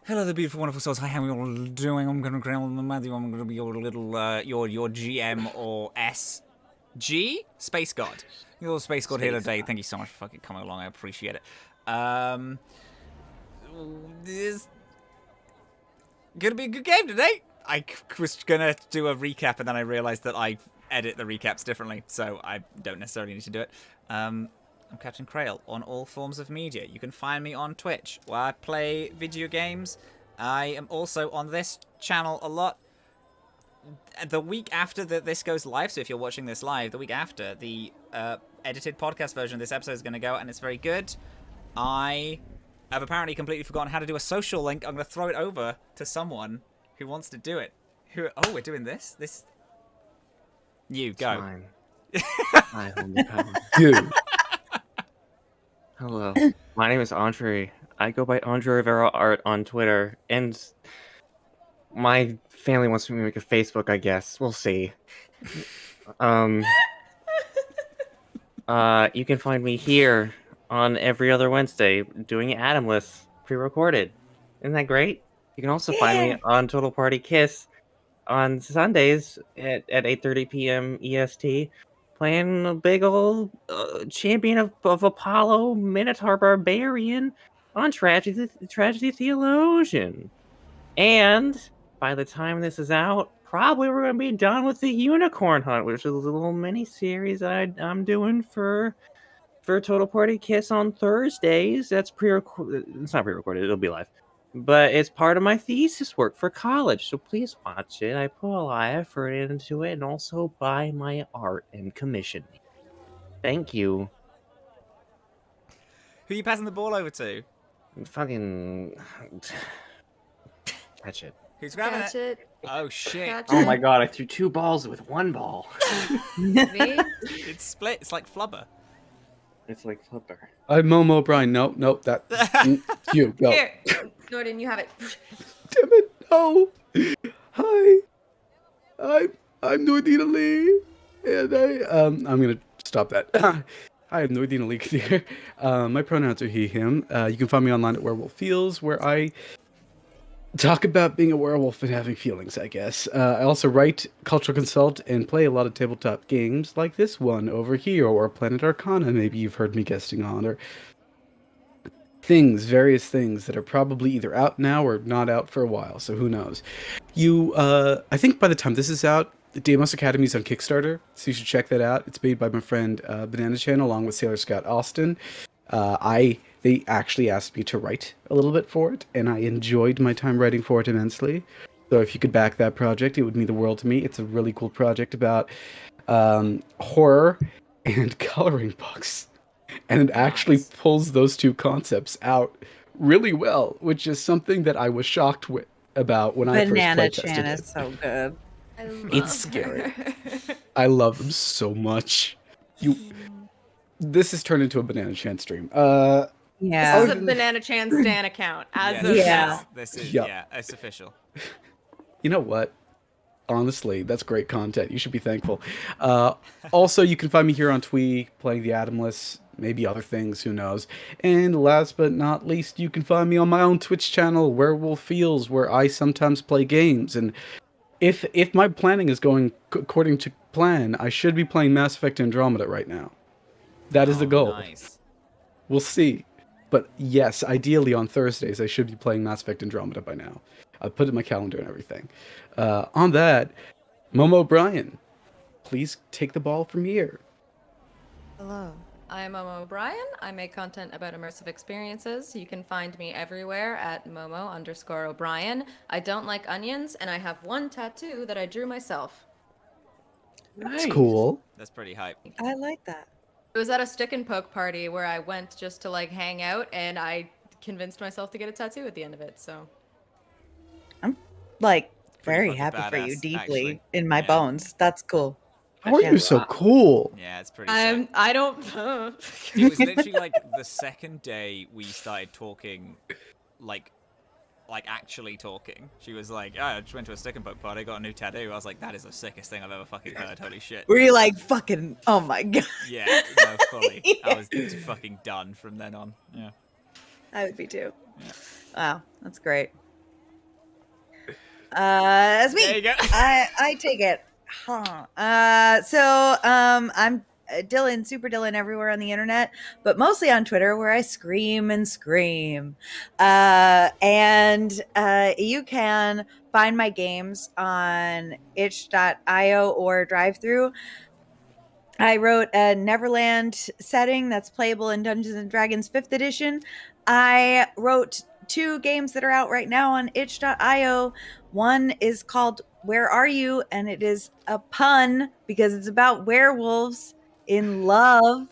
Hello, the beautiful, wonderful souls. Hi, how are you all doing? I'm going to grill the Matthew. I'm going to be your little, your GM or SG? Space God. Your little Space God here today. Thank you so much for fucking coming along. I appreciate it. This gonna be a good game today. I was gonna do a recap and then I realized that I edit the recaps differently, so I don't necessarily need to do it. I'm Captain Krail on all forms of media. You can find me on Twitch, where I play video games. I am also on this channel a lot. The week after this goes live, so if you're watching this live, the week after, the edited podcast version of this episode is going to go out, and it's very good. I have apparently completely forgotten how to do a social link. I'm going to throw it over to someone who wants to do it. Oh, we're doing this? You, go. Fine. I hold the power. Dude. Hello. My name is Andre. I go by Andre Rivera Art on Twitter, and my family wants me to make a Facebook, I guess. We'll see. You can find me here on every other Wednesday doing Atomless, pre-recorded. Isn't that great? You can also find me on Total Party Kiss on Sundays at 8:30 p.m. EST, playing a big old champion of Apollo, Minotaur Barbarian on Tragedy Theologian. And by the time this is out, probably we're going to be done with the Unicorn Hunt, which is a little mini-series I'm doing for Total Party Kiss on Thursdays. That's pre-recorded. It's not pre-recorded. It'll be live. But it's part of my thesis work for college, so please watch it. I put a lot of effort into it, and also buy my art and commission me. Thank you. Who are you passing the ball over to? Fucking... Catch it. Who's grabbing Catch it? it. Oh, shit. Catch Oh it. my god, I threw 2 balls with 1 ball. Me? It's split. It's like flubber. It's like Flipper. I'm Momo O'Brien. Nope, that. You, go. Here, Jordan, you have it. Damn it, no. Hi. I'm Nordina Lee. And I'm going to stop that. Hi, I'm Nordina Lee here. My pronouns are he, him. You can find me online at Werewolf Feels, where I talk about being a werewolf and having feelings, I guess. I also write, cultural consult, and play a lot of tabletop games like this one over here, or Planet Arcana, maybe you've heard me guesting on, or various things that are probably either out now or not out for a while, so who knows. I think by the time this is out, Deimos Academy is on Kickstarter, so you should check that out. It's made by my friend Banana Chan, along with Sailor Scott Austin. They actually asked me to write a little bit for it, and I enjoyed my time writing for it immensely. So if you could back that project, it would mean the world to me. It's a really cool project about horror and coloring books. And it actually pulls those two concepts out really well, which is something that I was shocked about when I first Banana playtested Chan it. is so good. I love It's scary. I love them so much. This has turned into a Banana Chan stream. Yeah. This is a Banana Chan Stan account. As of Yeah. now. This is, Yup. yeah, it's official. You know what? Honestly, that's great content. You should be thankful. Also, you can find me here on Twee playing the Atomless, maybe other things, who knows. And last but not least, you can find me on my own Twitch channel, Werewolf Feels, where I sometimes play games. And if my planning is going according to plan, I should be playing Mass Effect Andromeda right now. That is the goal. Nice. We'll see. But yes, ideally on Thursdays, I should be playing Mass Effect Andromeda by now. I put it in my calendar and everything. On that, Momo O'Brien, please take the ball from here. Hello. I'm Momo O'Brien. I make content about immersive experiences. You can find me everywhere at Momo_O'Brien. I don't like onions, and I have one tattoo that I drew myself. That's cool. That's pretty hype. I like that. It was at a stick and poke party where I went just to like hang out, and I convinced myself to get a tattoo at the end of it. So I'm like very fucking happy for you badass, deeply actually. in my Yeah. bones. That's cool. How are Yeah. you so cool? Yeah, it's pretty sick. I don't. It was literally like the second day we started talking, like actually talking. She was like, oh, I just went to a stick and poke party, got a new tattoo. I was like, that is the sickest thing I've ever fucking heard. Holy shit. Were you like fucking? Oh my god. Yeah, no, fully. I was fucking done from then on. Yeah. I would be too. Yeah. Wow, that's great. That's me. There you go. I take it. Huh. I'm Dylan, Super Dylan, everywhere on the internet, but mostly on Twitter, where I scream and scream. And you can find my games on itch.io or drive-through. I wrote a Neverland setting that's playable in Dungeons and Dragons 5th edition. I wrote 2 games that are out right now on itch.io. One is called Where Are You? And it is a pun because it's about werewolves in love.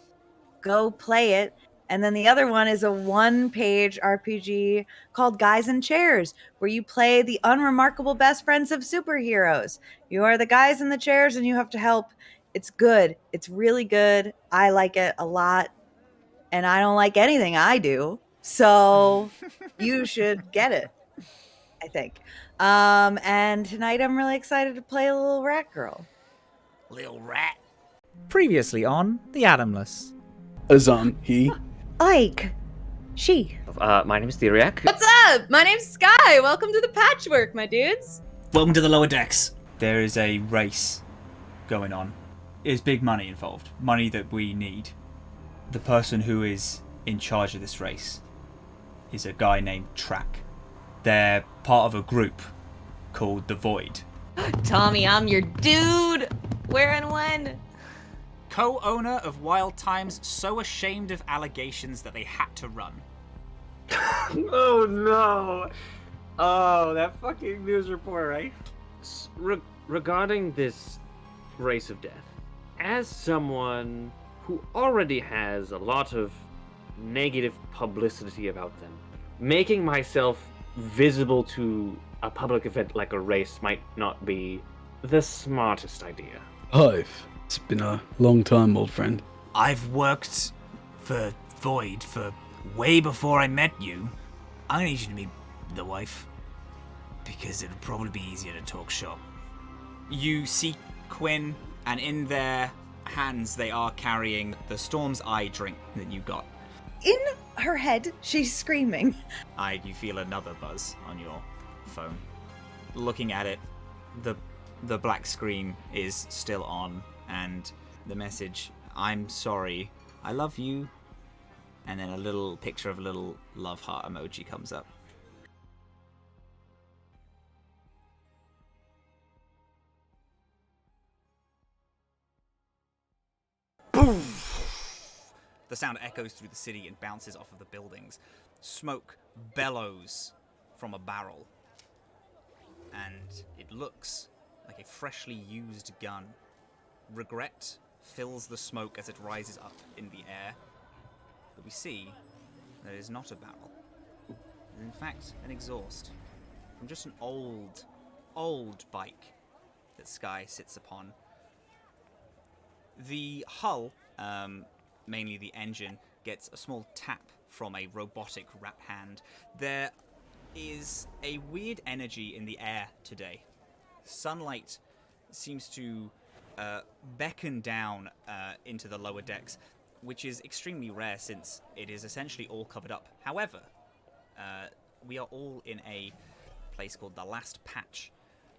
Go play it. And then the other one is a 1-page RPG called Guys in Chairs, where you play the unremarkable best friends of superheroes. You are the guys in the chairs and you have to help. It's good. It's really good. I like it a lot. And I don't like anything I do. So you should get it, I think. And tonight I'm really excited to play a little rat girl. Little rat. Previously on the Atomless. Azhaam, he. Ayg. She. My name is Theriac. What's up? My name's Skye. Welcome to the patchwork, my dudes. Welcome to the lower decks. There is a race going on. There's big money involved. Money that we need. The person who is in charge of this race is a guy named Track. They're part of a group called The Void. Tommy, I'm your dude. Where and when? Co-owner of Wild Times, so ashamed of allegations that they had to run. Oh no! Oh, that fucking news report, right? Regarding this race of death, as someone who already has a lot of negative publicity about them, making myself visible to a public event like a race might not be the smartest idea. Hive. It's been a long time, old friend. I've worked for Void for way before I met you. I'm gonna need you to meet the wife, because it'll probably be easier to talk shop. You see Quinn, and in their hands they are carrying the Storm's Eye drink that you got. In her head, she's screaming. You feel another buzz on your phone. Looking at it, the black screen is still on, and the message, "I'm sorry, I love you," and then a little picture of a little love heart emoji comes up. Boom! The sound echoes through the city and bounces off of the buildings. Smoke bellows from a barrel, and it looks like a freshly used gun. Regret fills the smoke as it rises up in the air, but we see that it is not a barrel. It is in fact an exhaust from just an old bike that Skye sits upon. The hull, mainly the engine, gets a small tap from a robotic rat hand. There is a weird energy in the air today. Sunlight seems to beckon down into the lower decks, which is extremely rare since it is essentially all covered up. However, we are all in a place called the Last Patch,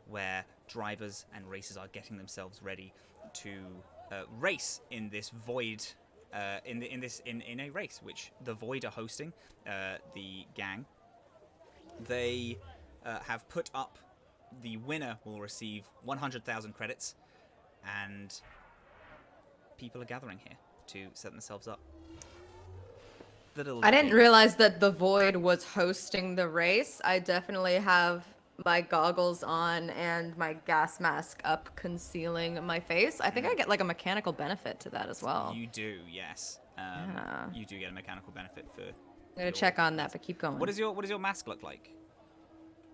where drivers and racers are getting themselves ready to race in this void. In a race which the Void are hosting, the gang. They have put up. The winner will receive 100,000 credits, and people are gathering here to set themselves up. I didn't realize that the Void was hosting the race. I definitely have my goggles on and my gas mask up, concealing my face. I think I get like a mechanical benefit to that as well. You do, yes. You do get a mechanical benefit for. I'm gonna check on that, but keep going. What does your mask look like?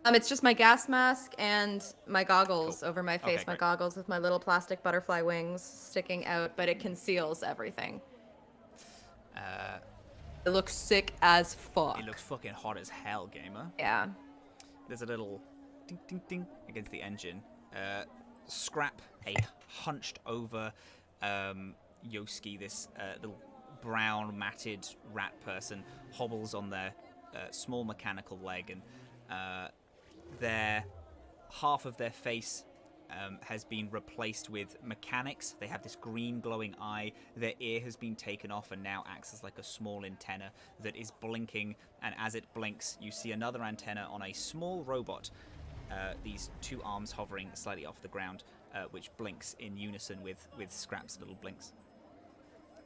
It's just my gas mask and my goggles over my face. Okay, my great. goggles with my little plastic butterfly wings sticking out, but it conceals everything. It looks sick as fuck. It looks fucking hot as hell, gamer. Yeah. There's a little ding ding ding against the engine. Scrap, a hunched over Yoski, this little brown matted rat person, hobbles on their small mechanical leg, and their half of their face has been replaced with mechanics. They have this green glowing eye. Their ear has been taken off and now acts as like a small antenna that is blinking. And as it blinks, you see another antenna on a small robot. These two arms hovering slightly off the ground, which blinks in unison with Scrap's little blinks.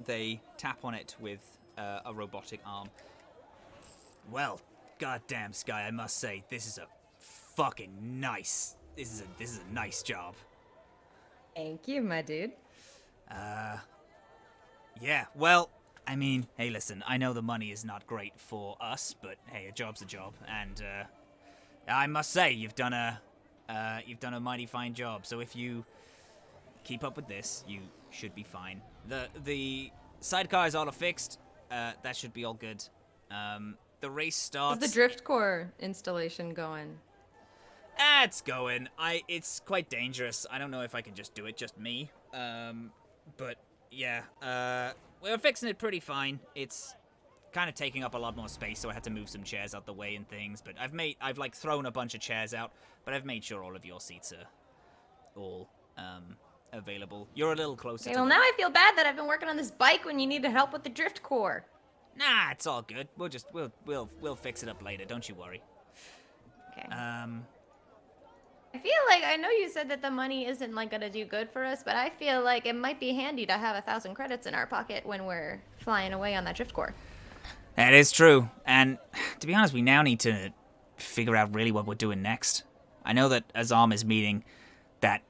They tap on it with a robotic arm. Well, goddamn, Skye, I must say, this is a fucking nice. This is a nice job. Thank you, my dude. Yeah, well, I mean, hey, listen, I know the money is not great for us, but hey, a job's a job, and I must say, you've done a mighty fine job. So if you keep up with this, you should be fine. The sidecar is all fixed. That should be all good. The race starts. How's the drift core installation going? It's going. It's quite dangerous. I don't know if I can just do it, just me. But yeah, we're fixing it pretty fine. It's kind of taking up a lot more space, so I had to move some chairs out the way and things. But I've like thrown a bunch of chairs out, but I've made sure all of your seats are all available. You're a little closer. Okay, well, now I feel bad that I've been working on this bike when you needed help with the drift core. Nah, it's all good. We'll fix it up later. Don't you worry. Okay. I feel like, I know you said that the money isn't like gonna do good for us, but I feel like it might be handy to have 1,000 credits in our pocket when we're flying away on that drift core. That is true. And to be honest, we now need to figure out really what we're doing next. I know that Azhaam is meeting that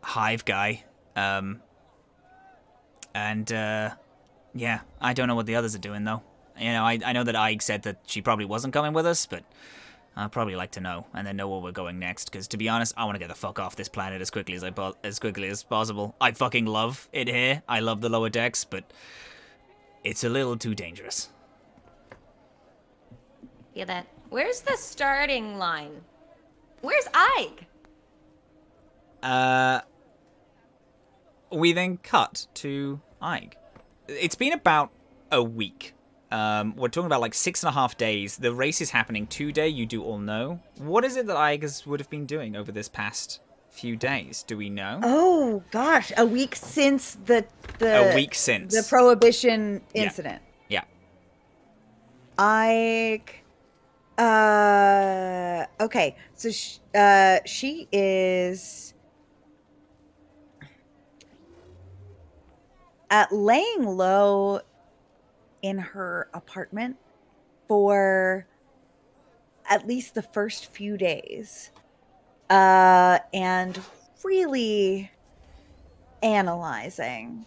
Hive guy. Yeah, I don't know what the others are doing though. You know, I know that Ayg said that she probably wasn't coming with us, but I'd probably like to know, and then know where we're going next. Because to be honest, I want to get the fuck off this planet as quickly as possible. I fucking love it here. I love the lower decks, but it's a little too dangerous. Feel that. Where's the starting line? Where's Ayg? We then cut to Ayg. It's been about a week. We're talking about like 6.5 days. The race is happening today, you do all know. What is it that Ayg would have been doing over this past few days? Do we know? Oh gosh, a week since the a week since the prohibition incident. Yeah. Ayg. Okay, so she is laying low in her apartment for at least the first few days, and really analyzing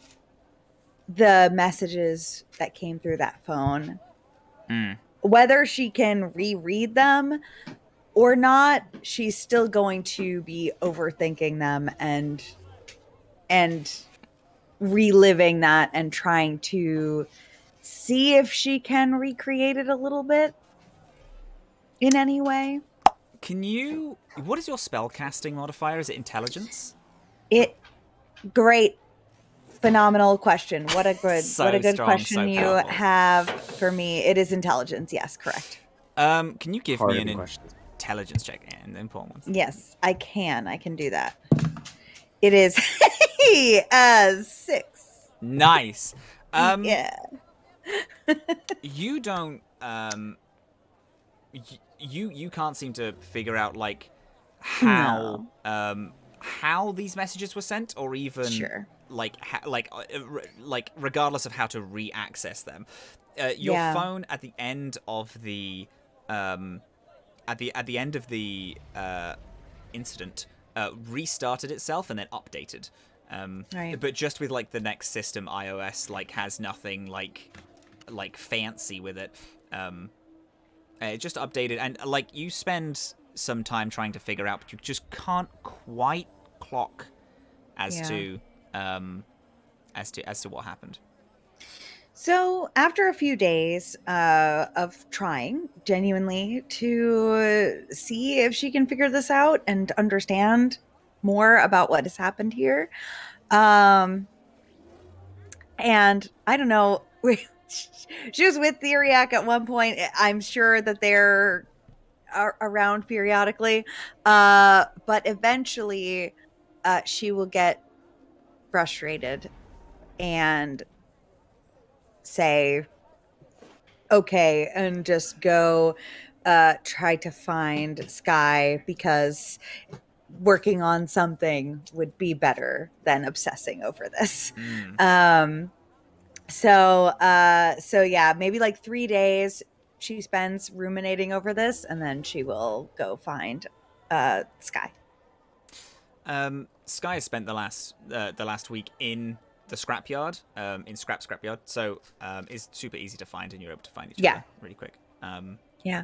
the messages that came through that phone. Whether she can reread them or not, she's still going to be overthinking them and reliving that and trying to see if she can recreate it a little bit in any way. What is your spellcasting modifier? Is it intelligence? Great, phenomenal question. What a good strong, question you powerful. have for me. It is intelligence. Yes, correct. Can you give me an questions. intelligence check? And the important ones. Yes, I can do that. It is 6. Nice. Yeah. You don't you can't seem to figure out like how these messages were sent, or even Sure. like regardless of how to re-access them. Your phone at the end of the incident restarted itself and then updated. Right. But just with like the next system, iOS like has nothing like fancy with it. It just updated, and like you spend some time trying to figure out, but you just can't quite clock as to what happened. So after a few days of trying genuinely to see if she can figure this out and understand more about what has happened here, and I don't know, she was with Theriac at one point. I'm sure that they're around periodically. But eventually, she will get frustrated and say, okay, and just go try to find Skye, because working on something would be better than obsessing over this. So yeah, maybe like 3 days she spends ruminating over this, and then she will go find Skye. Skye has spent the last week in the scrapyard, in scrapyard. So it's super easy to find, and you're able to find each other really quick. Yeah.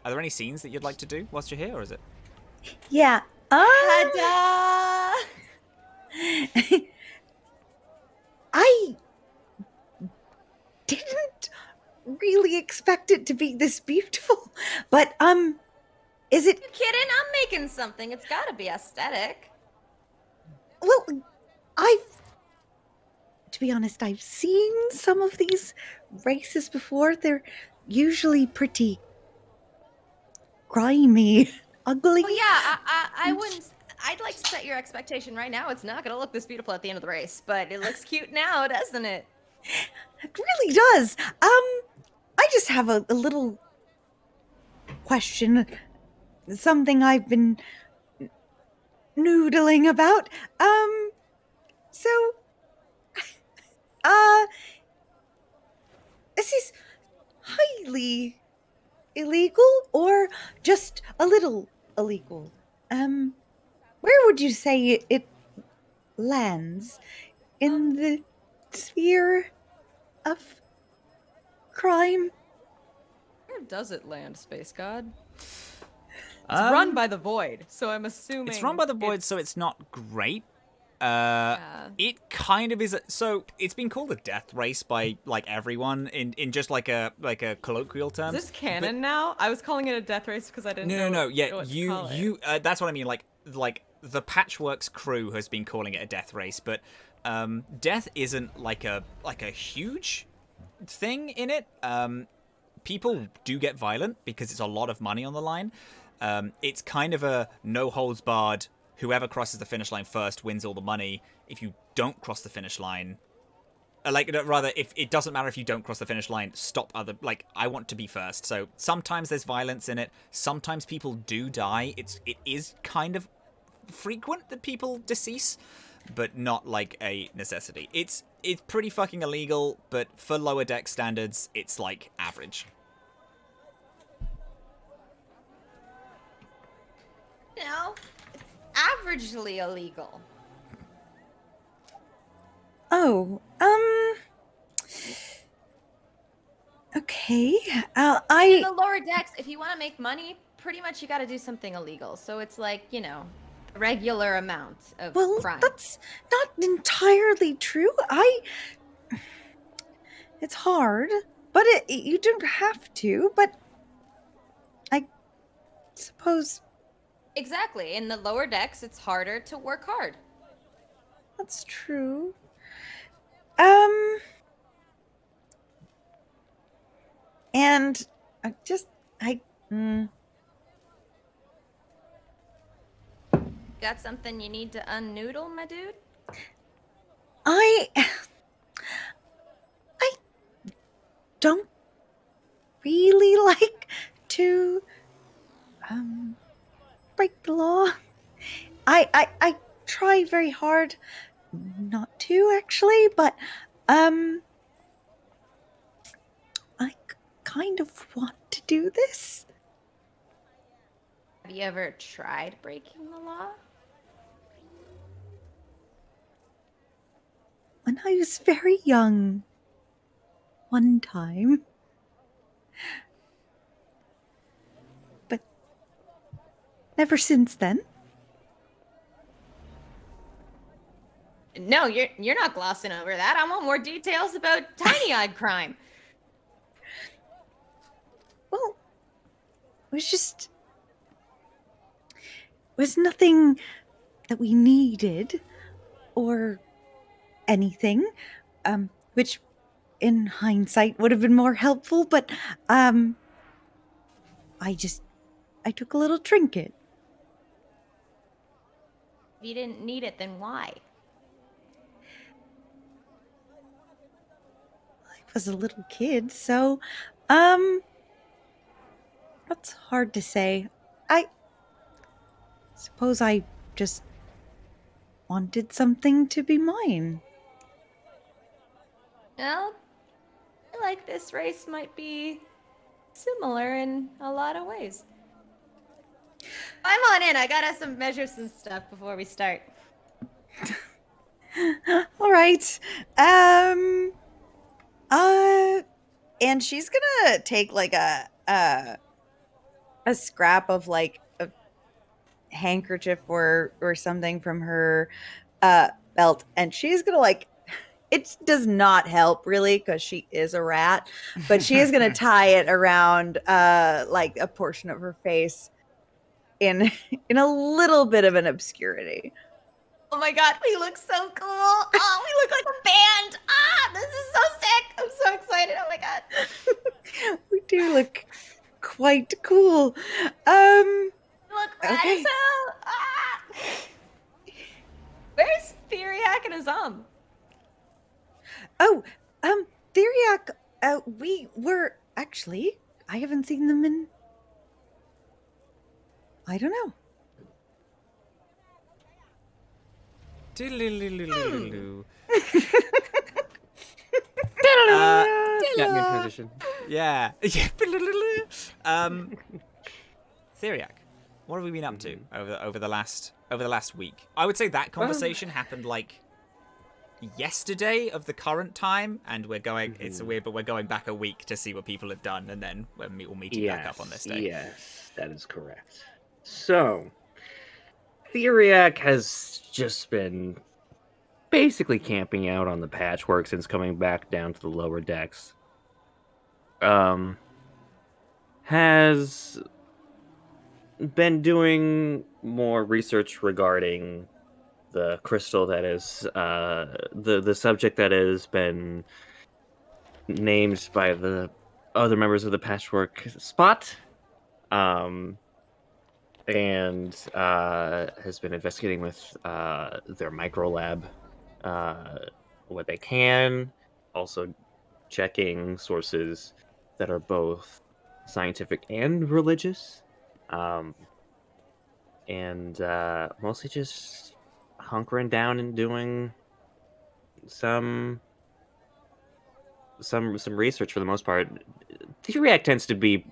Are there any scenes that you'd like to do whilst you're here, or is it? Yeah. Ta-da! I didn't really expect it to be this beautiful, but is it? You kidding? I'm making something. It's got to be aesthetic. Well, to be honest, I've seen some of these races before. They're usually pretty grimy, ugly. Well, yeah, I wouldn't. I'd like to set your expectation right now. It's not going to look this beautiful at the end of the race, but it looks cute now, doesn't it? It really does. I just have a little question. Something I've been noodling about. So, is this highly illegal or just a little illegal? Where would you say it lands in the sphere of crime? Where does it land, Space God? It's run by the Void, so I'm assuming It's run by the Void, so it's not great. Yeah. It kind of is. So it's been called a death race by like everyone in just like a colloquial term. Is this canon now? I was calling it a death race because I didn't know. No. Yeah, what to call it. that's what I mean. Like the Patchworks crew has been calling it a death race, but death isn't like a huge thing in it. People do get violent because it's a lot of money on the line. It's kind of a no holds barred. Whoever crosses the finish line first wins all the money. If you don't cross the finish line, if it doesn't matter if you don't cross the finish line, stop other. Like, I want to be first. So sometimes there's violence in it. Sometimes people do die. It is kind of frequent that people decease, but not like a necessity. It's pretty fucking illegal, but for lower deck standards, it's like average. No, it's averagely illegal. Oh, okay. In the lower decks, if you want to make money, pretty much you got to do something illegal. So it's like, a regular amount of crime. That's not entirely true. It's hard, but you don't have to. But I suppose Exactly. In the lower decks, it's harder to work hard. that's true. And Got something you need to unnoodle, my dude? I don't really like to break the law. I try very hard not to, actually, but I kind of want to do this. Have you ever tried breaking the law? When I was very young, one time. But never since then. No, you're not glossing over that. I want more details about tiny-eyed crime. Well, it was nothing that we needed or anything, which in hindsight would have been more helpful, but I just I took a little trinket. If you didn't need it, then why? I was a little kid, so that's hard to say. I suppose I just wanted something to be mine. Well, I feel like this race might be similar in a lot of ways. I'm on in. I gotta measure some stuff before we start. All right. And she's gonna take like a scrap of like a handkerchief or something from her belt, and she's gonna like, it does not help really because she is a rat, but she is gonna tie it around like a portion of her face in a little bit of an obscurity. Oh my god, we look so cool. Oh, we look like a band. Ah, this is so sick. I'm so excited. Oh my god. We do look quite cool. Look rad Okay. as hell. Ah. Where's Theriac and Azhaam? Oh, Theriac, we were actually, I haven't seen them in, I don't know. Doodle-doodle-doodle-doodle-doo. Got me in transition. Yeah. Theriac, what have we been up to over the last week? I would say that conversation happened like yesterday of the current time, and we're going. It's weird, but we're going back a week to see what people have done, and then we'll meet back up on this day. Yes, that is correct. So, Theriac has just been basically camping out on the patchwork since coming back down to the lower decks. Has been doing more research regarding the crystal that is the subject that has been named by the other members of the patchwork spot, and has been investigating with their micro lab what they can, also checking sources that are both scientific and religious, and mostly just hunkering down and doing some research for the most part. Theriac tends to be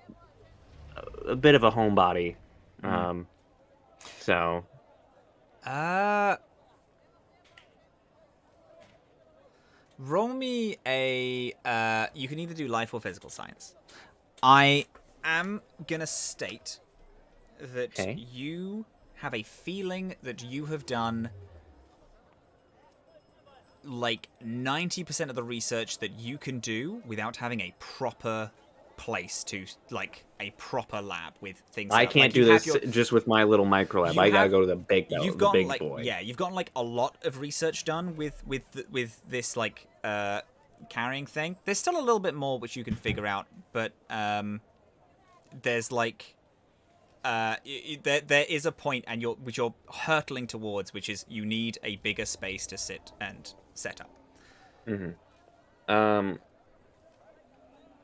a bit of a homebody, so. Roll me a. You can either do life or physical science. I am gonna state that you have a feeling that you have done like 90% of the research that you can do without having a proper place to, like, a proper lab with things. I can't do this just with my little micro lab. I gotta go to the big boy. Yeah, you've gotten like a lot of research done with this like carrying thing. There's still a little bit more which you can figure out, but there's like there is a point, and which you're hurtling towards, which is you need a bigger space to sit and set up.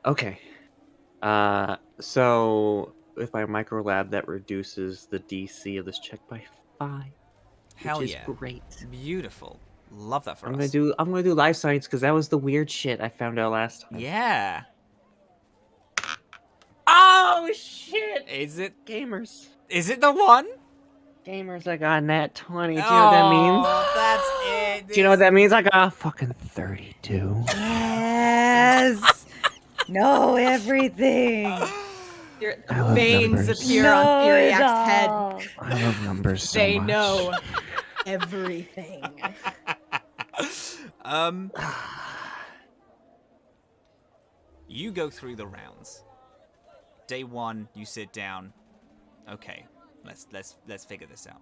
Okay. So with my micro lab, that reduces the DC of this check by 5. Hell which yeah! is great. Beautiful. Love that for us. I'm gonna do life science because that was the weird shit I found out last time. Yeah. Oh shit! Is it Gamers? Is it the one? Gamers, I got nat 20. Do you know what that means? Oh, that's it. Do you know what that means? I got fucking 32. Yes. Know everything. Your love veins numbers. appear on Know it Theriac's head. all. I love numbers so They much. know everything. You go through the rounds. Day 1, you sit down. Okay, let's figure this out.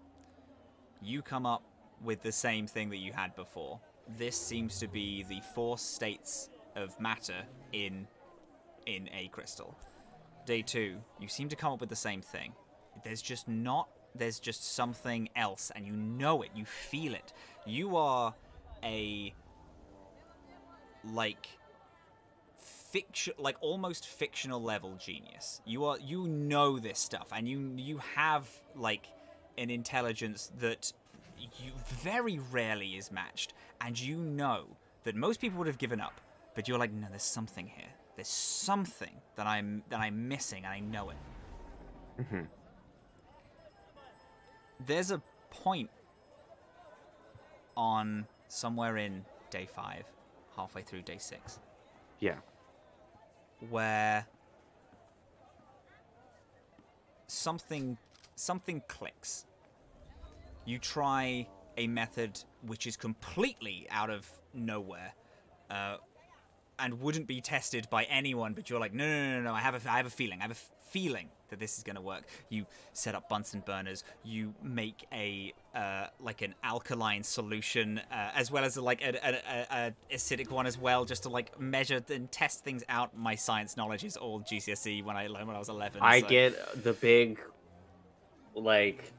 You come up with the same thing that you had before. This seems to be the 4 states of matter in a crystal. Day 2, you seem to come up with the same thing. there's just not. There's just something else, and you know it. You feel it. You are a almost fictional level genius. You know this stuff, and you have like an intelligence that you very rarely is matched, and you know that most people would have given up, but you're like, no, there's something here. There's something that I'm missing, and I know it. Mm-hmm. There's a point on somewhere in day 5, halfway through day 6. Yeah. Where something clicks. You try a method which is completely out of nowhere, and wouldn't be tested by anyone. But you're like, no. I have a feeling. I have a feeling that this is going to work. You set up Bunsen burners. You make a like an alkaline solution, as well as like a acidic one as well, just to like measure and test things out. My science knowledge is all GCSE when I was 11. I so. get the big, like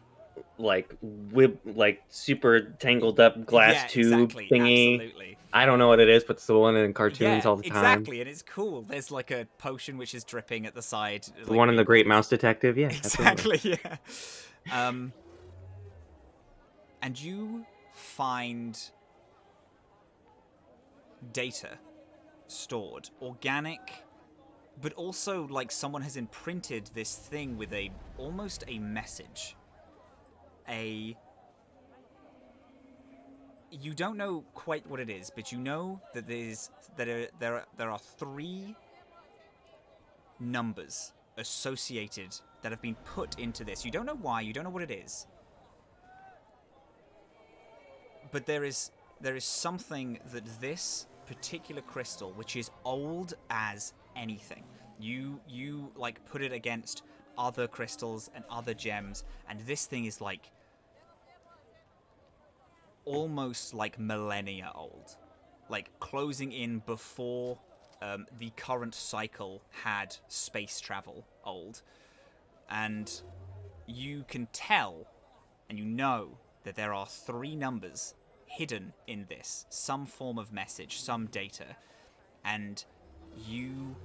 super tangled up glass tube exactly, thingy. Absolutely. I don't know what it is, but it's the one in cartoons all the time. Exactly, and it's cool. There's like a potion which is dripping at the side. The one in the Great Mouse Detective, yeah. Exactly, absolutely. yeah. And you find data stored, organic, but also like someone has imprinted this thing with almost a message. You don't know quite what it is, but you know that there are 3 numbers associated that have been put into this. You don't know why, you don't know what it is. But there is something that this particular crystal, which is old as anything, you like put it against other crystals and other gems, and this thing is like almost like millennia old, like closing in before the current cycle had space travel old. And you can tell and you know that there are 3 numbers hidden in this, some form of message, some data, and you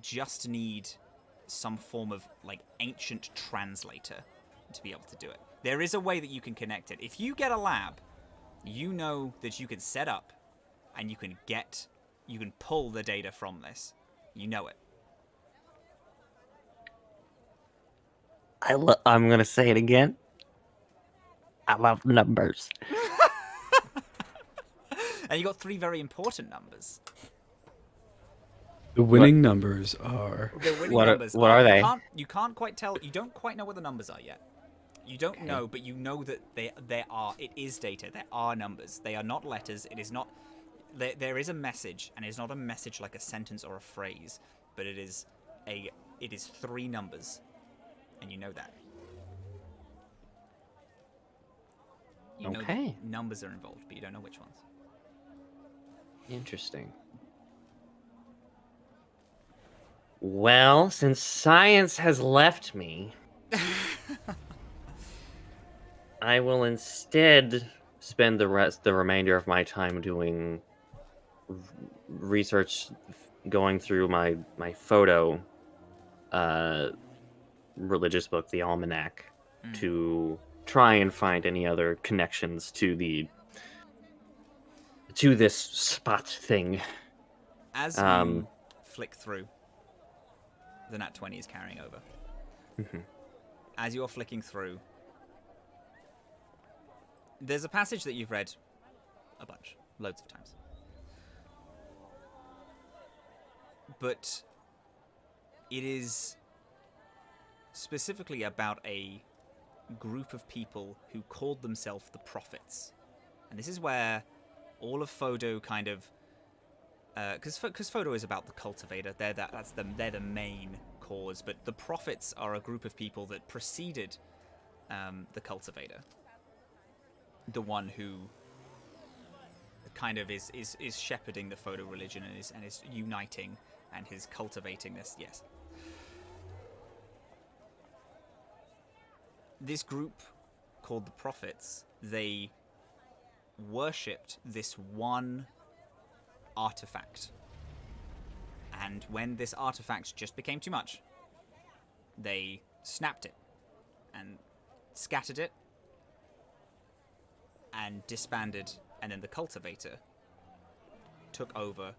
just need some form of like ancient translator to be able to do it. There is a way that you can connect it. If you get a lab, you know that you can set up and you can pull the data from this. You know it. I'm gonna say it again. I love numbers. And you got 3 very important numbers. The winning numbers are... The winning What numbers are they? You can't quite tell. You don't quite know what the numbers are yet. You don't know, but you know that it is data. There are numbers. They are not letters. It is not... There is a message, and it's not a message like a sentence or a phrase, but it is 3 numbers, and you know that. You know that numbers are involved, but you don't know which ones. Interesting. Well, since science has left me, I will instead spend the remainder of my time doing research, going through my photo religious book, the Almanac, to try and find any other connections to this spot thing. As you flick through, the Nat 20 is carrying over. Mm-hmm. As you're flicking through, there's a passage that you've read a bunch, loads of times. But it is specifically about a group of people who called themselves the Prophets. And this is where all of Photo kind of... Because Photo is about the Cultivator. They're the main cause. But the Prophets are a group of people that preceded the Cultivator. The one who kind of is shepherding the Photo religion and is uniting and is cultivating this. Yes. this group called the Prophets, they worshipped this one artifact. And when this artifact just became too much, they snapped it and scattered it and disbanded, and then the cultivator took over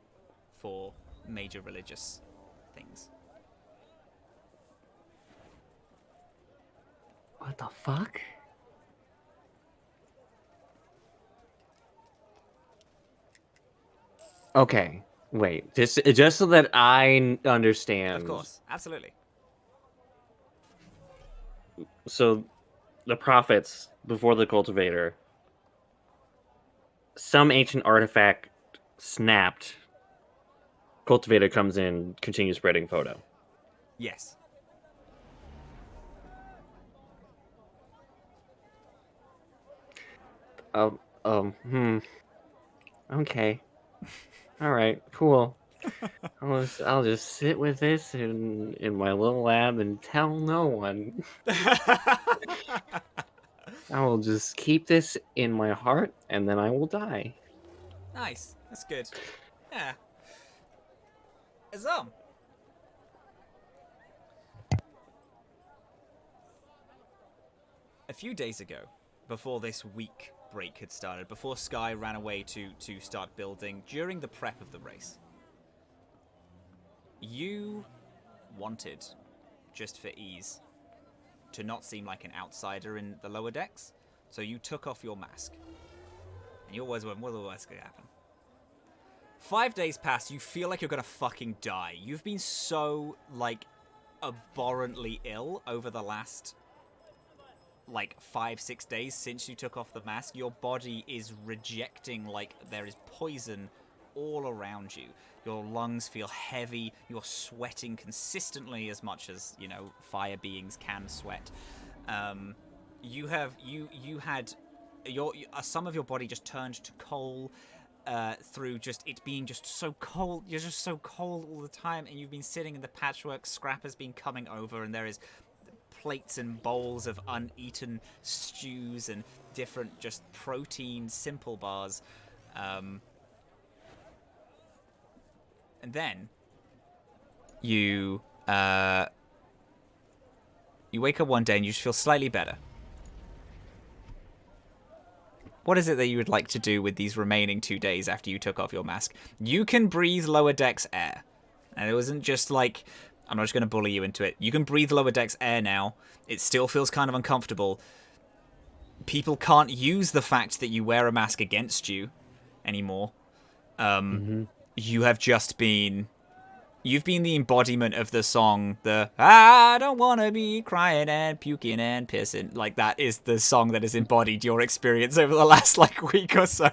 for major religious things. What the fuck? Okay, wait. Just so that I understand. Of course, absolutely. So, the prophets before the cultivator, some ancient artifact snapped. Cultivator comes in, continues spreading photo. Yes. Okay. All right. Cool. I'll just sit with this in my little lab and tell no one. I will just keep this in my heart, and then I will die. Nice. That's good. Yeah. Azhaam. A few days ago, before this week break had started, before Skye ran away to start building, during the prep of the race, you wanted, just for ease, to not seem like an outsider in the lower decks, so you took off your mask. And you always went, what's the worst could happen? 5 days pass, you feel like you're gonna fucking die. You've been so, like, abhorrently ill over the last, like, 5-6 days since you took off the mask. Your body is rejecting, like, there is poison all around you. Your lungs feel heavy, you're sweating consistently as much as, you know, fire beings can sweat. You had some of your body just turned to coal through just it being just so cold. You're just so cold all the time, and you've been sitting in the patchwork. Scrap has been coming over, and there is plates and bowls of uneaten stews and different just protein simple bars. And then you wake up one day and you just feel slightly better. What is it that you would like to do with these remaining 2 days after you took off your mask? You can breathe lower decks air. And it wasn't just like, I'm not just going to bully you into it. You can breathe lower decks air now. It still feels kind of uncomfortable. People can't use the fact that you wear a mask against you anymore. You have just been... You've been the embodiment of the song, the I don't want to be crying and puking and pissing. Like, that is the song that has embodied your experience over the last, like, week or so.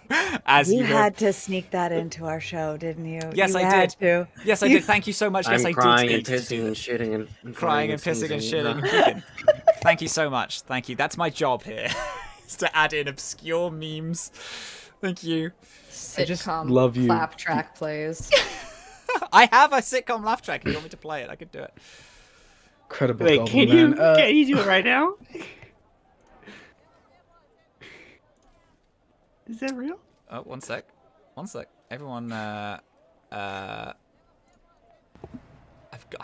As you had to sneak that into our show, didn't you? Yes, you I had did. To. Yes, I did. Thank you so much. Yes, I'm I crying did. and pissing and shitting and crying and pissing and shitting and puking. Thank you so much. Thank you. That's my job here, is to add in obscure memes. Thank you. I just Sitcom love you. clap track plays. I have a sitcom laugh track. If you want me to play it, I could do it. Incredible. Wait, Goblin can Man. you do it right now? Is that real? Oh, one sec. Everyone, I've got,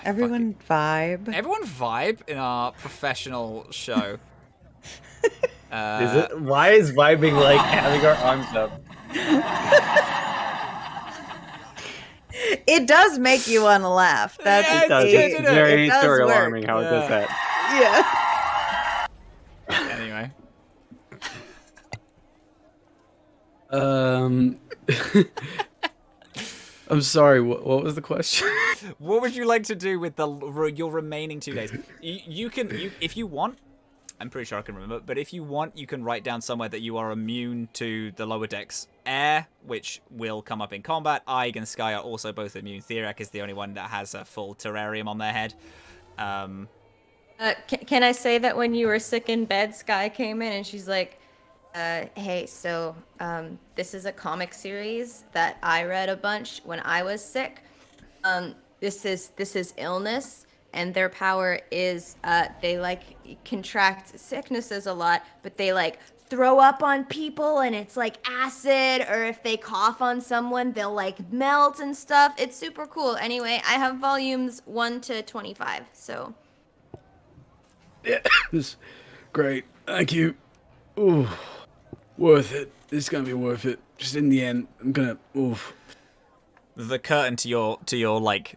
Everyone vibe. Everyone vibe in our professional show. Is it? Why is vibing like having our arms up? It does make you want to laugh. That's Yeah, it does. It's very it does story work. alarming how it does that. Yeah. Anyway. I'm sorry. What was the question? What would you like to do with your remaining 2 days? You can, if you want, I'm pretty sure I can remember, but if you want, you can write down somewhere that you are immune to the lower decks air, which will come up in combat. Ayg and Skye are also both immune. Theriac is the only one that has a full terrarium on their head. Can I say that when you were sick in bed, Skye came in and she's like, hey, so this is a comic series that I read a bunch when I was sick. This is illness, and their power is they like contract sicknesses a lot, but they like throw up on people and it's like acid, or if they cough on someone, they'll like melt and stuff. It's super cool. Anyway, I have volumes 1 to 25, so. Yeah, this great. Thank you. Ooh, worth it. It's gonna be worth it. Just in the end, I'm gonna. Oof. The curtain to your like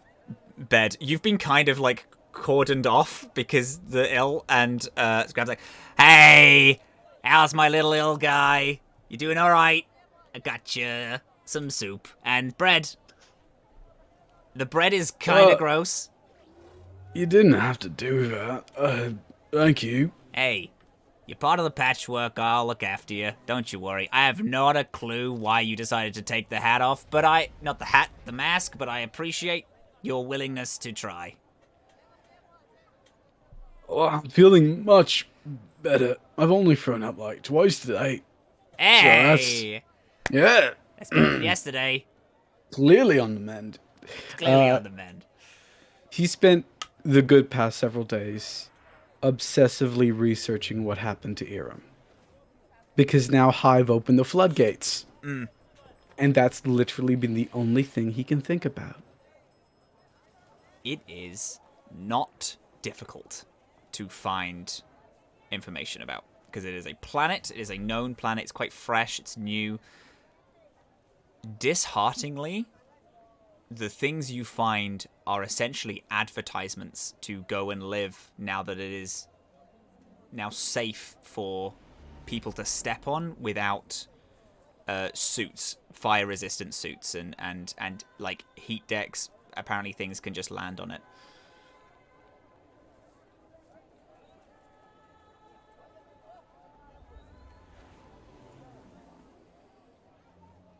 bed. You've been kind of like cordoned off because the ill and Scrab's like, "Hey, how's my little ill guy? You doing all right? I got you some soup and bread. The bread is kind of gross. You didn't have to do that. Thank you. Hey, you're part of the patchwork. I'll look after you. Don't you worry. I have not a clue why you decided to take the hat off, but not the hat, the mask, but I appreciate your willingness to try." Oh, I'm feeling much better. I've only thrown up like twice today. Hey, Yeah, that's better than yesterday. clearly on the mend. It's clearly on the mend. He spent the good past several days obsessively researching what happened to Iram. Because now Hive opened the floodgates. And that's literally been the only thing he can think about. It is not difficult to find information about, because it is a planet, it is a known planet, it's quite fresh, it's new. Dishearteningly, the things you find are essentially advertisements to go and live now that it is now safe for people to step on without suits, fire-resistant suits, and like heat decks. Apparently things can just land on it.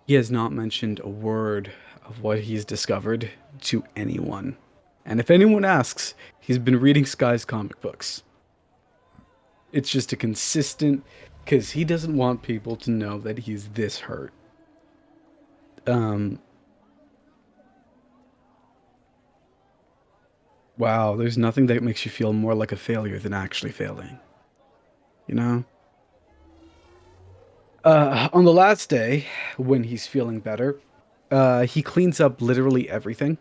He has not mentioned a word of what he's discovered to anyone. And if anyone asks, he's been reading Skye's comic books. It's just a consistent, because he doesn't want people to know that he's this hurt. Wow, there's nothing that makes you feel more like a failure than actually failing. You know? On the last day, when he's feeling better, he cleans up literally everything.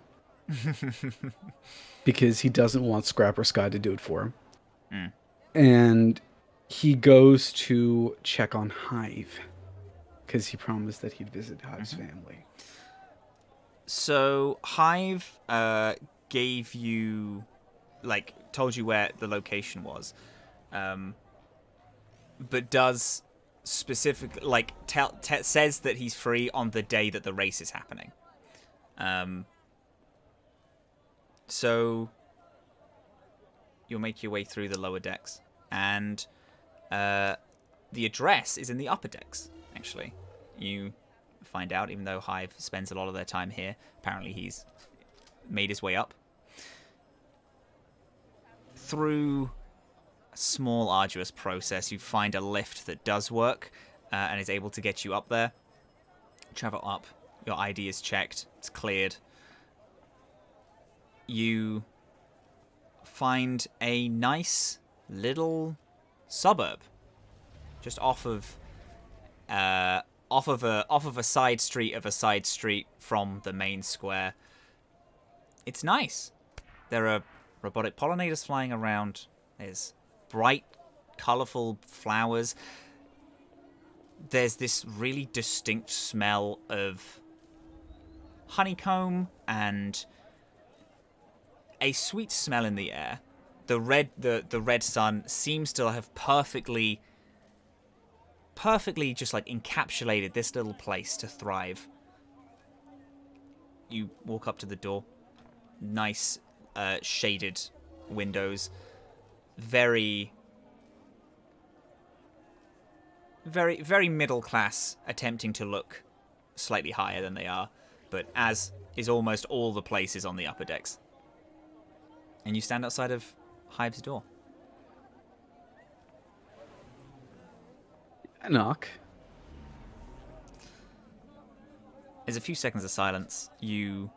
Because he doesn't want Scrap or Skye to do it for him. And he goes to check on Hive. Because he promised that he'd visit Hive's family. So Hive gave you, like, told you where the location was, but does specific, like, says that he's free on the day that the race is happening. So you'll make your way through the lower decks, and the address is in the upper decks. Actually, you find out, even though Hive spends a lot of their time here, apparently he's made his way up through a small, arduous process. You find a lift that does work and is able to get you up there. Travel up. Your ID is checked. It's cleared. You find a nice little suburb just off of a side street from the main square. It's nice. There are robotic pollinators flying around. There's bright, colorful flowers. There's this really distinct smell of honeycomb and a sweet smell in the air. The red sun seems to have perfectly just like encapsulated this little place to thrive. You walk up to the door. Nice shaded windows. Very middle class, attempting to look slightly higher than they are, but as is almost all the places on the upper decks. And you stand outside of Hive's door. I knock. There's a few seconds of silence. You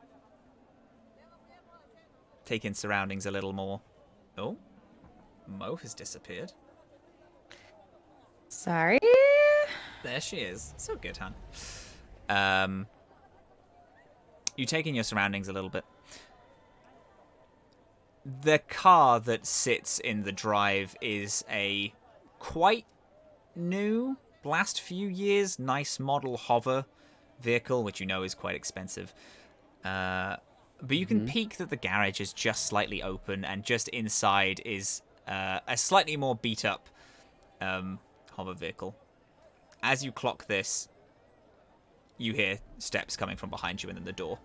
take in surroundings a little more. Oh, Mo has disappeared. Sorry. There she is. So good, hon. You take in your surroundings a little bit. The car that sits in the drive is a quite new, last few years, nice model hover vehicle, which you know is quite expensive. But you can peek that the garage is just slightly open, and just inside is a slightly more beat up hover vehicle. As you clock this, you hear steps coming from behind you and then the door.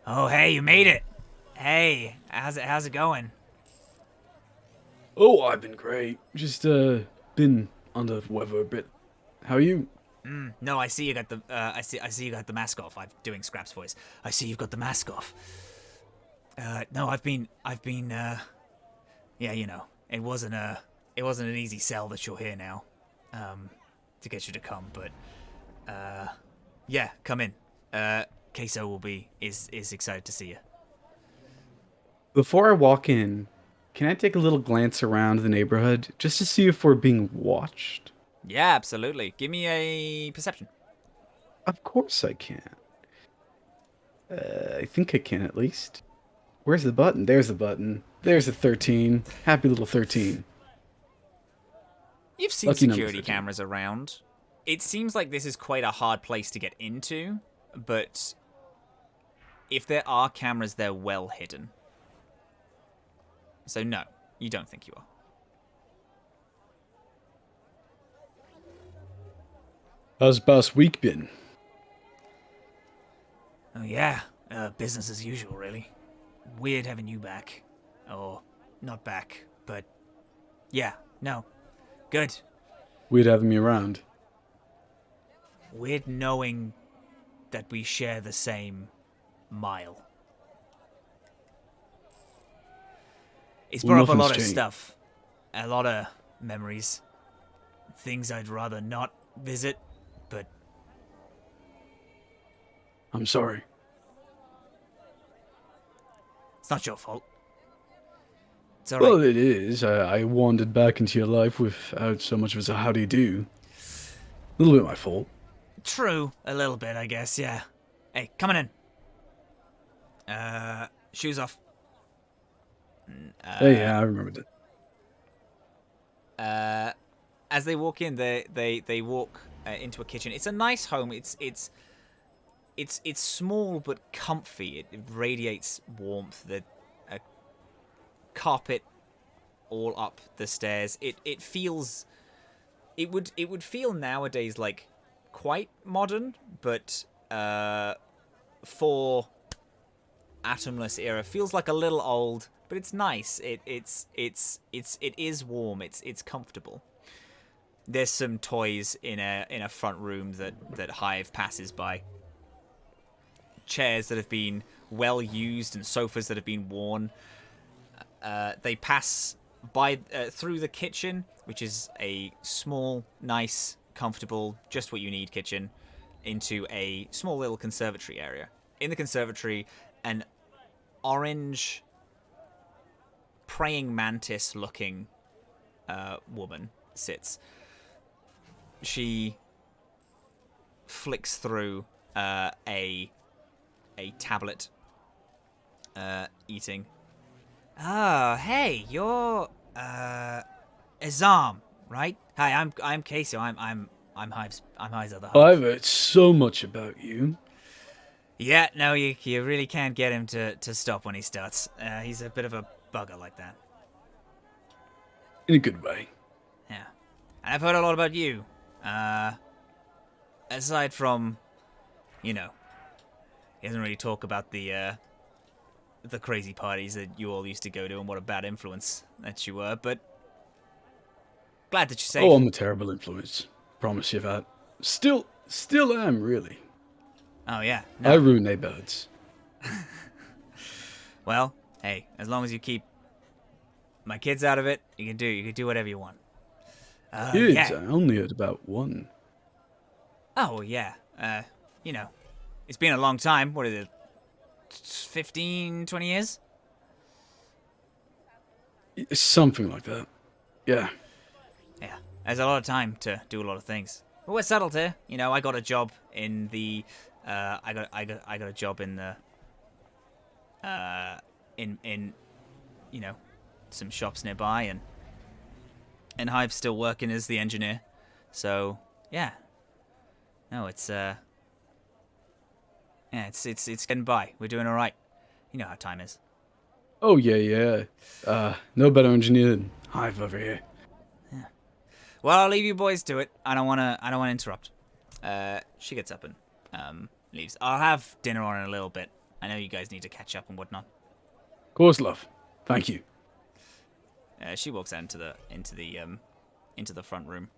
Oh, hey, you made it. Hey, how's it going? Oh, I've been great. Just been under the weather a bit. How are you? No, I see you got the I see you got the mask off. I'm doing Scrap's voice. I see you've got the mask off. No, I've been yeah, you know, it wasn't an easy sell that you're here now. To get you to come, but yeah, come in. Queso is excited to see you. Before I walk in, can I take a little glance around the neighborhood just to see if we're being watched? Yeah, absolutely. Give me a perception. Of course I can. I think I can at least. Where's the button? There's the button. There's a 13. Happy little 13. You've seen Lucky number security 13. cameras around. It seems like this is quite a hard place to get into, but if there are cameras, they're well hidden. So no, you don't think you are. How's past week been? Oh yeah, business as usual, really. Weird having you back. Or, not back, but yeah, no. Good. Weird having me around. Weird knowing that we share the same mile. It's Well, brought up a nothing's lot of changed. stuff. A lot of memories. Things I'd rather not visit, but I'm sorry. it's not your fault. It's alright. Well, it is. I wandered back into your life without so much as a howdy do. A little bit my fault. True, a little bit, I guess, yeah. Hey, coming in. Shoes off. Yeah, I remembered it. As they walk in, they walk into a kitchen. It's a nice home. It's small but comfy. It radiates warmth. The carpet all up the stairs. It feels. It would feel nowadays like quite modern, but for Atomless era feels like a little old. But it's nice. It is warm. It's comfortable. There's some toys in a front room that Hive passes by. Chairs that have been well used and sofas that have been worn. They pass by through the kitchen, which is a small, nice, comfortable, just what you need kitchen, into a small little conservatory area. In the conservatory, an orange praying mantis looking woman sits. She flicks through a tablet, eating. Oh, hey, you're Azhaam, right? Hi, I'm Queso. I'm Hive's other half. I've heard so much about you. Yeah, no, you really can't get him to stop when he starts. He's a bit of a bugger like that. In a good way. Yeah. And I've heard a lot about you. Aside from, he doesn't really talk about the crazy parties that you all used to go to and what a bad influence that you were, but glad that you're safe. Oh, I'm a terrible influence. Promise you that. Still am, really. Oh, yeah. I No. ruin neighborhoods. Well, hey, as long as you keep my kids out of it, you can do whatever you want. Kids, Yeah. I only heard about one. Oh, yeah. It's been a long time. What is it? 15, 20 years? Something like that. Yeah. Yeah, there's a lot of time to do a lot of things. But we're settled here. You know, I got a job in the. I got a job in the. In you know, some shops nearby, and Hive's still working as the engineer. So yeah. No, it's yeah, it's getting by. We're doing all right. You know how time is. Oh yeah. No better engineer than Hive over here. Well, I'll leave you boys to it. I don't wanna interrupt. She gets up and leaves. I'll have dinner on in a little bit. I know you guys need to catch up and whatnot. Of course, love. Thank you. She walks out into the front room.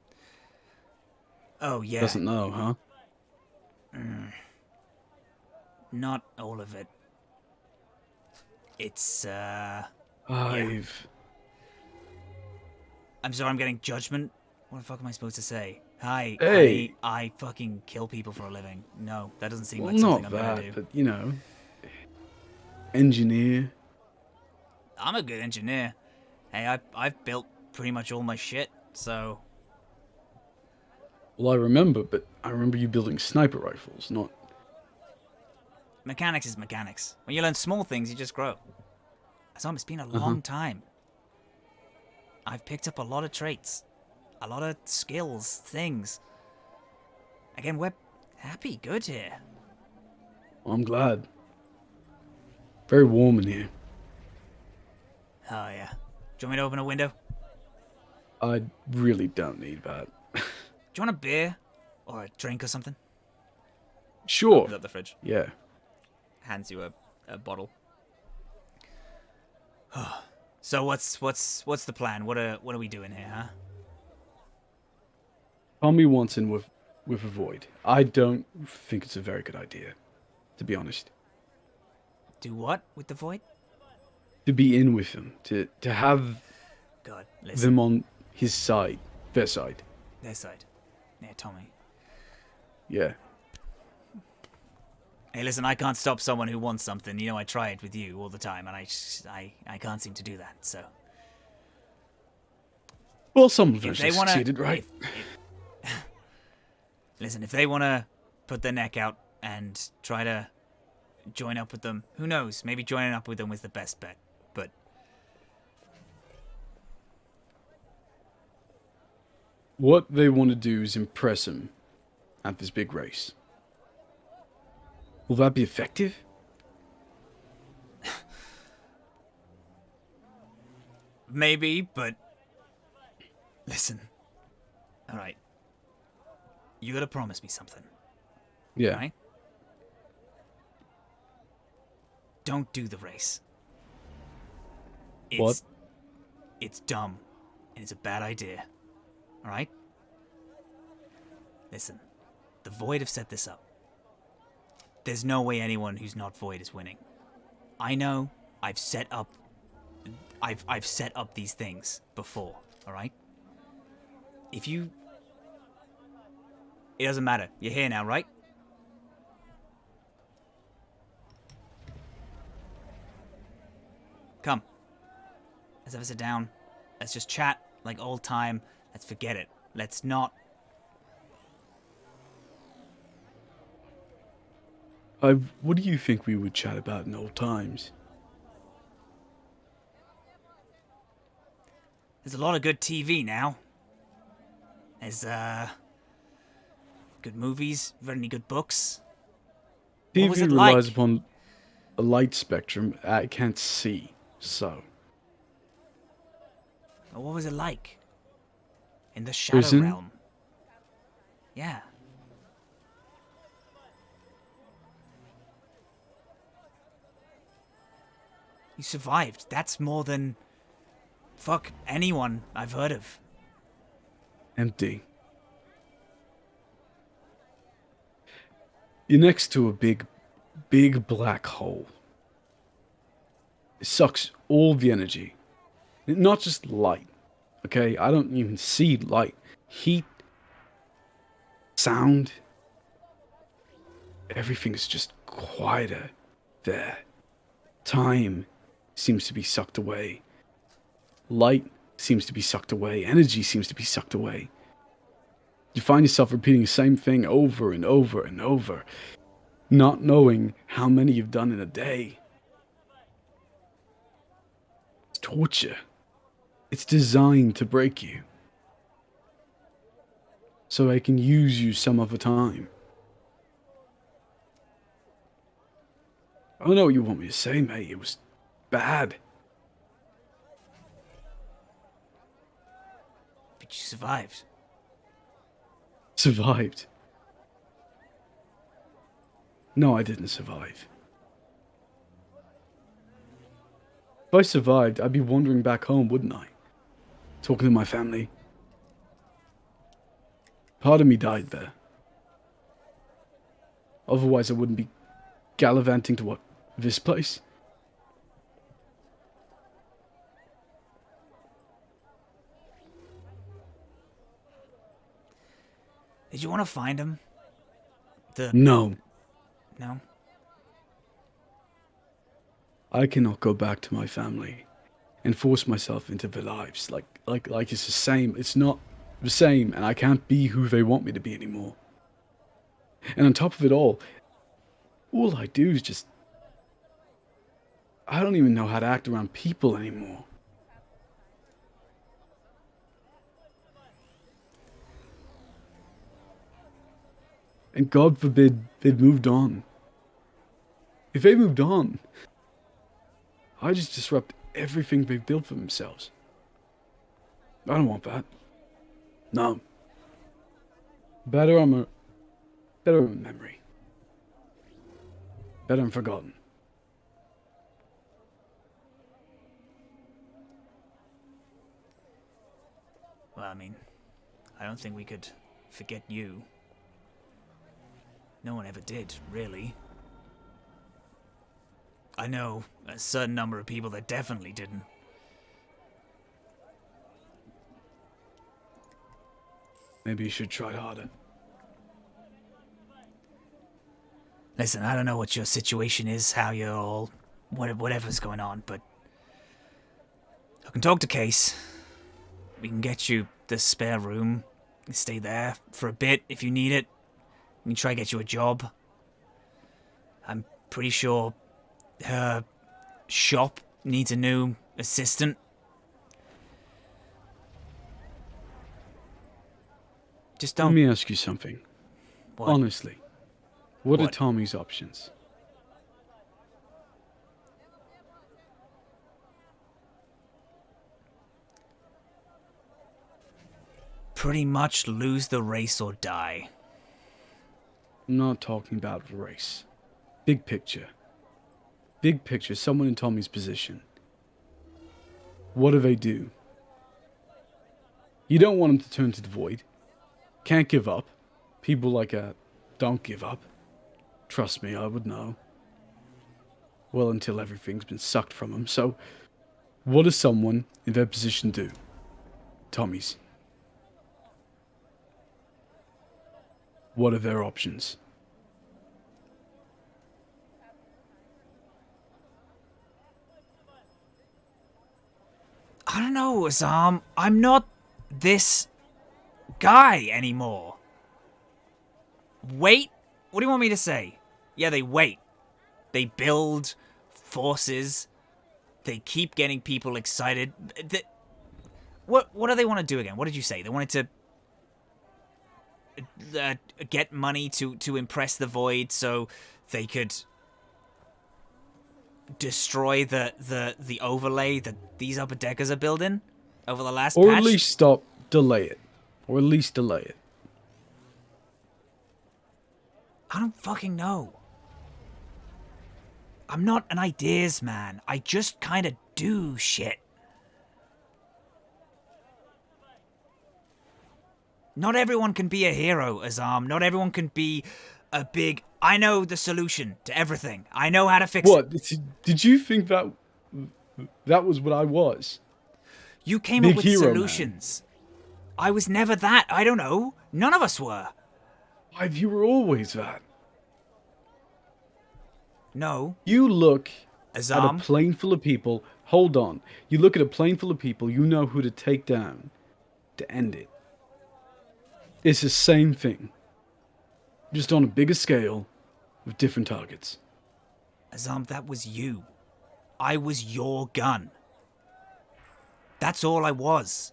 Oh yeah. Doesn't know, huh? Not all of it. It's Hive. I'm sorry, I'm getting judgment. What the fuck am I supposed to say? Hi, Hey. I fucking kill people for a living. No, that doesn't seem Well, like something not I'm gonna that, do. but you know, engineer. I'm a good engineer. Hey, I've built pretty much all my shit, so Well, I remember you building sniper rifles, not. mechanics is mechanics. When you learn small things, you just grow. Azhaam, it's been a long time. I've picked up a lot of traits, a lot of skills, things. Again, we're happy, good here. Well, I'm glad. Very warm in here. Oh yeah. Do you want me to open a window? I really don't need that. Do you want a beer or a drink or something? Sure. Opens up the fridge. Yeah. Hands you a bottle. So what's the plan? What are we doing here, huh? Tommy wants in with a void. I don't think it's a very good idea, to be honest. Do what with the void? To be in with him, to have God, listen. them on his side, their side. Their side. Yeah, Tommy. Yeah. Hey, listen, I can't stop someone who wants something. You know, I try it with you all the time, and I can't seem to do that. So Well, some of if us they have want succeeded, right? Listen, if they want to put their neck out and try to join up with them, who knows? Maybe joining up with them was the best bet. But What they want to do is impress him at this big race. Will that be effective? maybe, but listen. All right. You got to promise me something. Yeah. Right? Don't do the race. What? It's dumb, and it's a bad idea. All right? Listen, the Void have set this up. There's no way anyone who's not Void is winning. I know. I've set up these things before. All right? If you, it doesn't matter. You're here now, right? Come. Let's have a sit down. Let's just chat like old time. Let's forget it. Let's not. What do you think we would chat about in old times? There's a lot of good TV now. There's good movies. Read any good books? What was TV it relies like? upon a light spectrum I can't see, so. Or what was it like? In the Shadow Prison? Realm. Yeah. You survived. That's more than fuck anyone I've heard of. Empty. You're next to a big black hole. It sucks all the energy. Not just light. Okay? I don't even see light. Heat. Sound. Everything is just quieter there. Time seems to be sucked away. Light seems to be sucked away. Energy seems to be sucked away. You find yourself repeating the same thing over and over and over, not knowing how many you've done in a day. It's torture. It's designed to break you, so I can use you some other time. I don't know what you want me to say, mate. It was bad. But you survived. Survived. No, I didn't survive. If I survived, I'd be wandering back home, wouldn't I? Talking to my family. Part of me died there. Otherwise, I wouldn't be gallivanting to what? This place? Did you want to find him? No. No? I cannot go back to my family and force myself into their lives. Like it's the same. It's not the same, and I can't be who they want me to be anymore. And on top of it all I do is just... I don't even know how to act around people anymore. And God forbid they'd moved on. If they moved on, I just disrupt everything they've built for themselves. I don't want that. No. Better I'm a memory. Better I'm forgotten. Well, I mean, I don't think we could forget you. No one ever did, really. I know a certain number of people that definitely didn't. Maybe you should try harder. Listen, I don't know what your situation is, how you're all... whatever's going on, but... I can talk to Case. We can get you the spare room. You stay there for a bit if you need it. We can try to get you a job. I'm pretty sure her shop needs a new assistant. Just don't... Let me ask you something. What? Honestly. What are What? Tommy's options? Pretty much lose the race or die. I'm not talking about race. Big picture. Big picture, someone in Tommy's position. What do they do? You don't want him to turn to the void. Can't give up. People like that don't give up. Trust me, I would know. Well, until everything's been sucked from him. So, what does someone in their position do? Tommy's. What are their options? I don't know, Azhaam. I'm not this guy anymore. Wait? What do you want me to say? Yeah, they wait. They build forces. They keep getting people excited. What do they want to do again? What did you say? They wanted to get money to impress the Void so they could destroy the overlay that these upper deckers are building over the last Or patch? at least delay it. Or at least delay it. I don't fucking know. I'm not an ideas man. I just kind of do shit. Not everyone can be a hero, Azhaam. Not everyone can be a big... I know the solution to everything. I know how to fix it. What? Did you think that was what I was? You came Big up with hero, man. solutions. I was never that. I don't know. None of us were. Why, you were always that. No. You look At a Azhaam, plane full of people, hold on. You look at a plane full of people, you know who to take down to end it. It's the same thing, just on a bigger scale with different targets. Azhaam, that was you. I was your gun. That's all I was.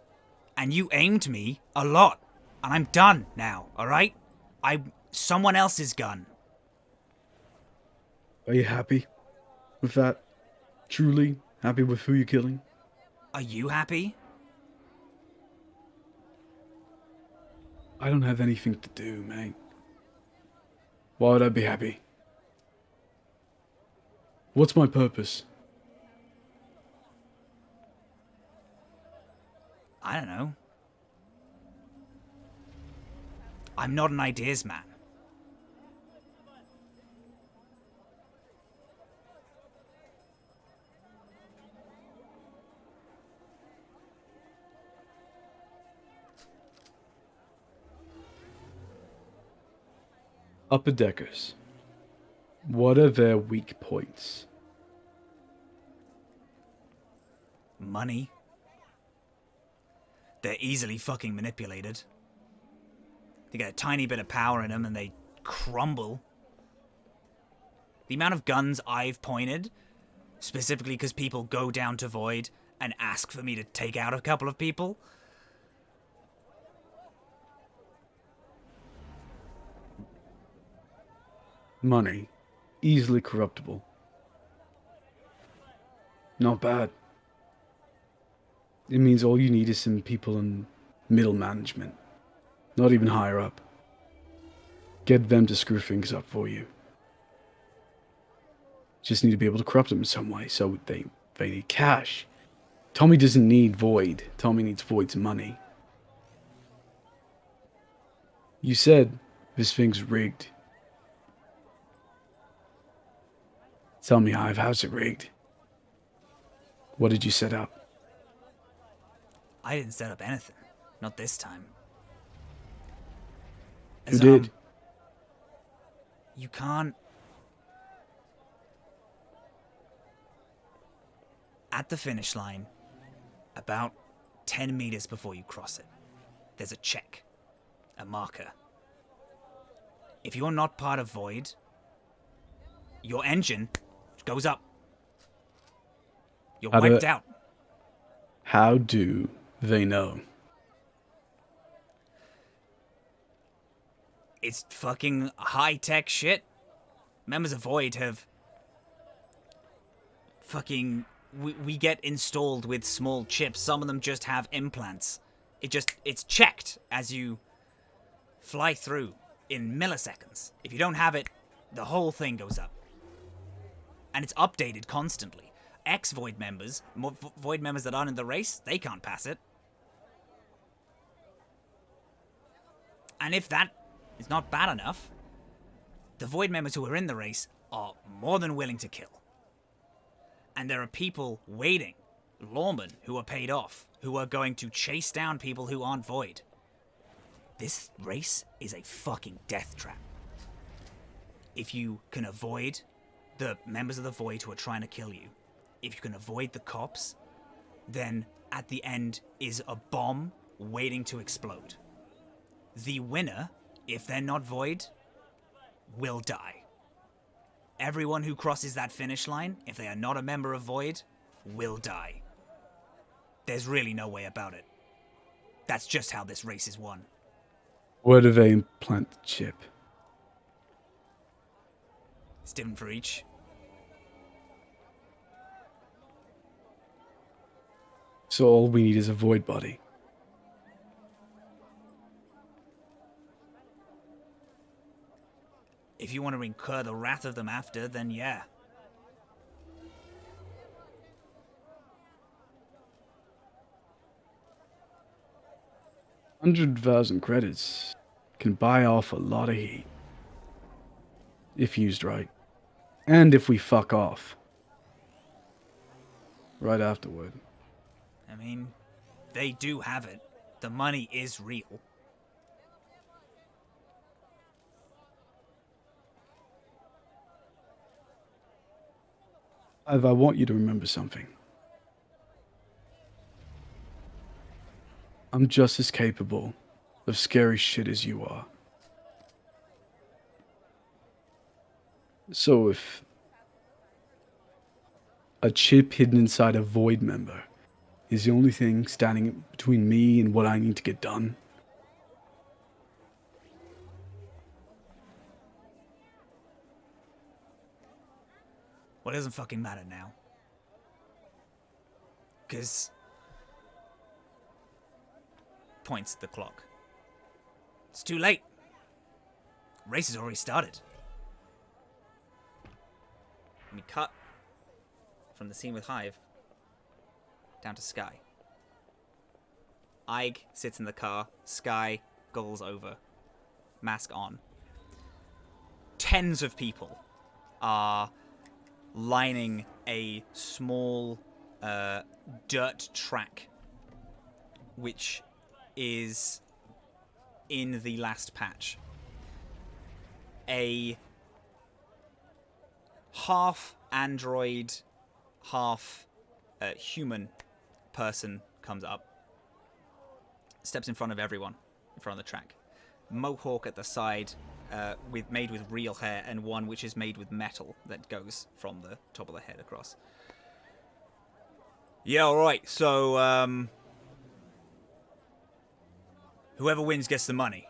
And you aimed me a lot. And I'm done now, alright? I'm someone else's gun. Are you happy with that? Truly happy with who you're killing? Are you happy? I don't have anything to do, mate. Why would I be happy? What's my purpose? I don't know. I'm not an ideas man. Upper deckers. What are their weak points? Money. They're easily fucking manipulated. They get a tiny bit of power in them and they crumble. The amount of guns I've pointed, specifically because people go down to Void and ask for me to take out a couple of people. Money. Easily corruptible. Not bad. It means all you need is some people in middle management. Not even higher up. Get them to screw things up for you. Just need to be able to corrupt them in some way, so they need cash. Tommy doesn't need Void. Tommy needs Void's money. You said this thing's rigged. Tell me, Hive, how's it rigged? What did you set up? I didn't set up anything. Not this time. Who did? You can't... At the finish line, about 10 meters before you cross it, there's a check. A marker. If you're not part of Void, your engine goes up. You're wiped out. How do they know? It's fucking high-tech shit. Members of Void have... fucking... We get installed with small chips. Some of them just have implants. It's checked as you fly through in milliseconds. If you don't have it, the whole thing goes up. And it's updated constantly. Ex-Void members, Void members that aren't in the race, they can't pass it. And if that is not bad enough, the Void members who are in the race are more than willing to kill. And there are people waiting, lawmen who are paid off, who are going to chase down people who aren't Void. This race is a fucking death trap. If you can avoid the members of the Void who are trying to kill you, if you can avoid the cops, then at the end is a bomb waiting to explode. The winner, if they're not Void, will die. Everyone who crosses that finish line, if they are not a member of Void, will die. There's really no way about it. That's just how this race is won. Where do they implant the chip? It's different for each. So all we need is a Void body. If you want to incur the wrath of them after, then yeah. $100,000 credits can buy off a lot of heat. If used right. And if we fuck off. Right afterward. I mean, they do have it. The money is real. I want you to remember something. I'm just as capable of scary shit as you are. So if a chip hidden inside a void member is the only thing standing between me and what I need to get done, well, it doesn't fucking matter now. Because... points at the clock. It's too late. Race has already started. And we cut from the scene with Hive down to Skye. Ayg sits in the car. Skye goggles over. Mask on. Tens of people are lining a small dirt track which is in the last patch. A half android, half human person comes up, steps in front of everyone in front of the track. Mohawk at the side, made with real hair, and one which is made with metal that goes from the top of the head across. Yeah, all right. So, whoever wins gets the money.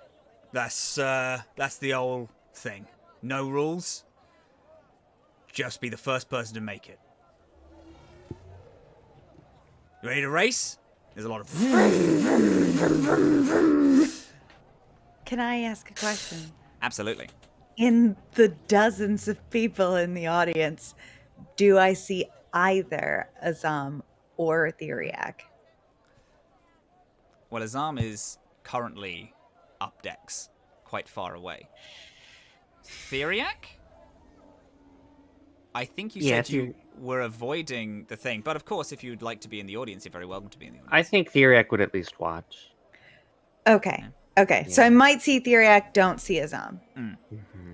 That's the old thing. No rules. Just be the first person to make it. You ready to race? There's a lot of... Can I ask a question? Absolutely. In the dozens of people in the audience, do I see either Azhaam or Theriac? Well, Azhaam is currently up decks, quite far away. Theriac? I think you said you were avoiding the thing, but of course, if you'd like to be in the audience, you're very welcome to be in the audience. I think Theriac would at least watch. Okay. Okay. So I might see Theriac, don't see Azhaam. Mm-hmm.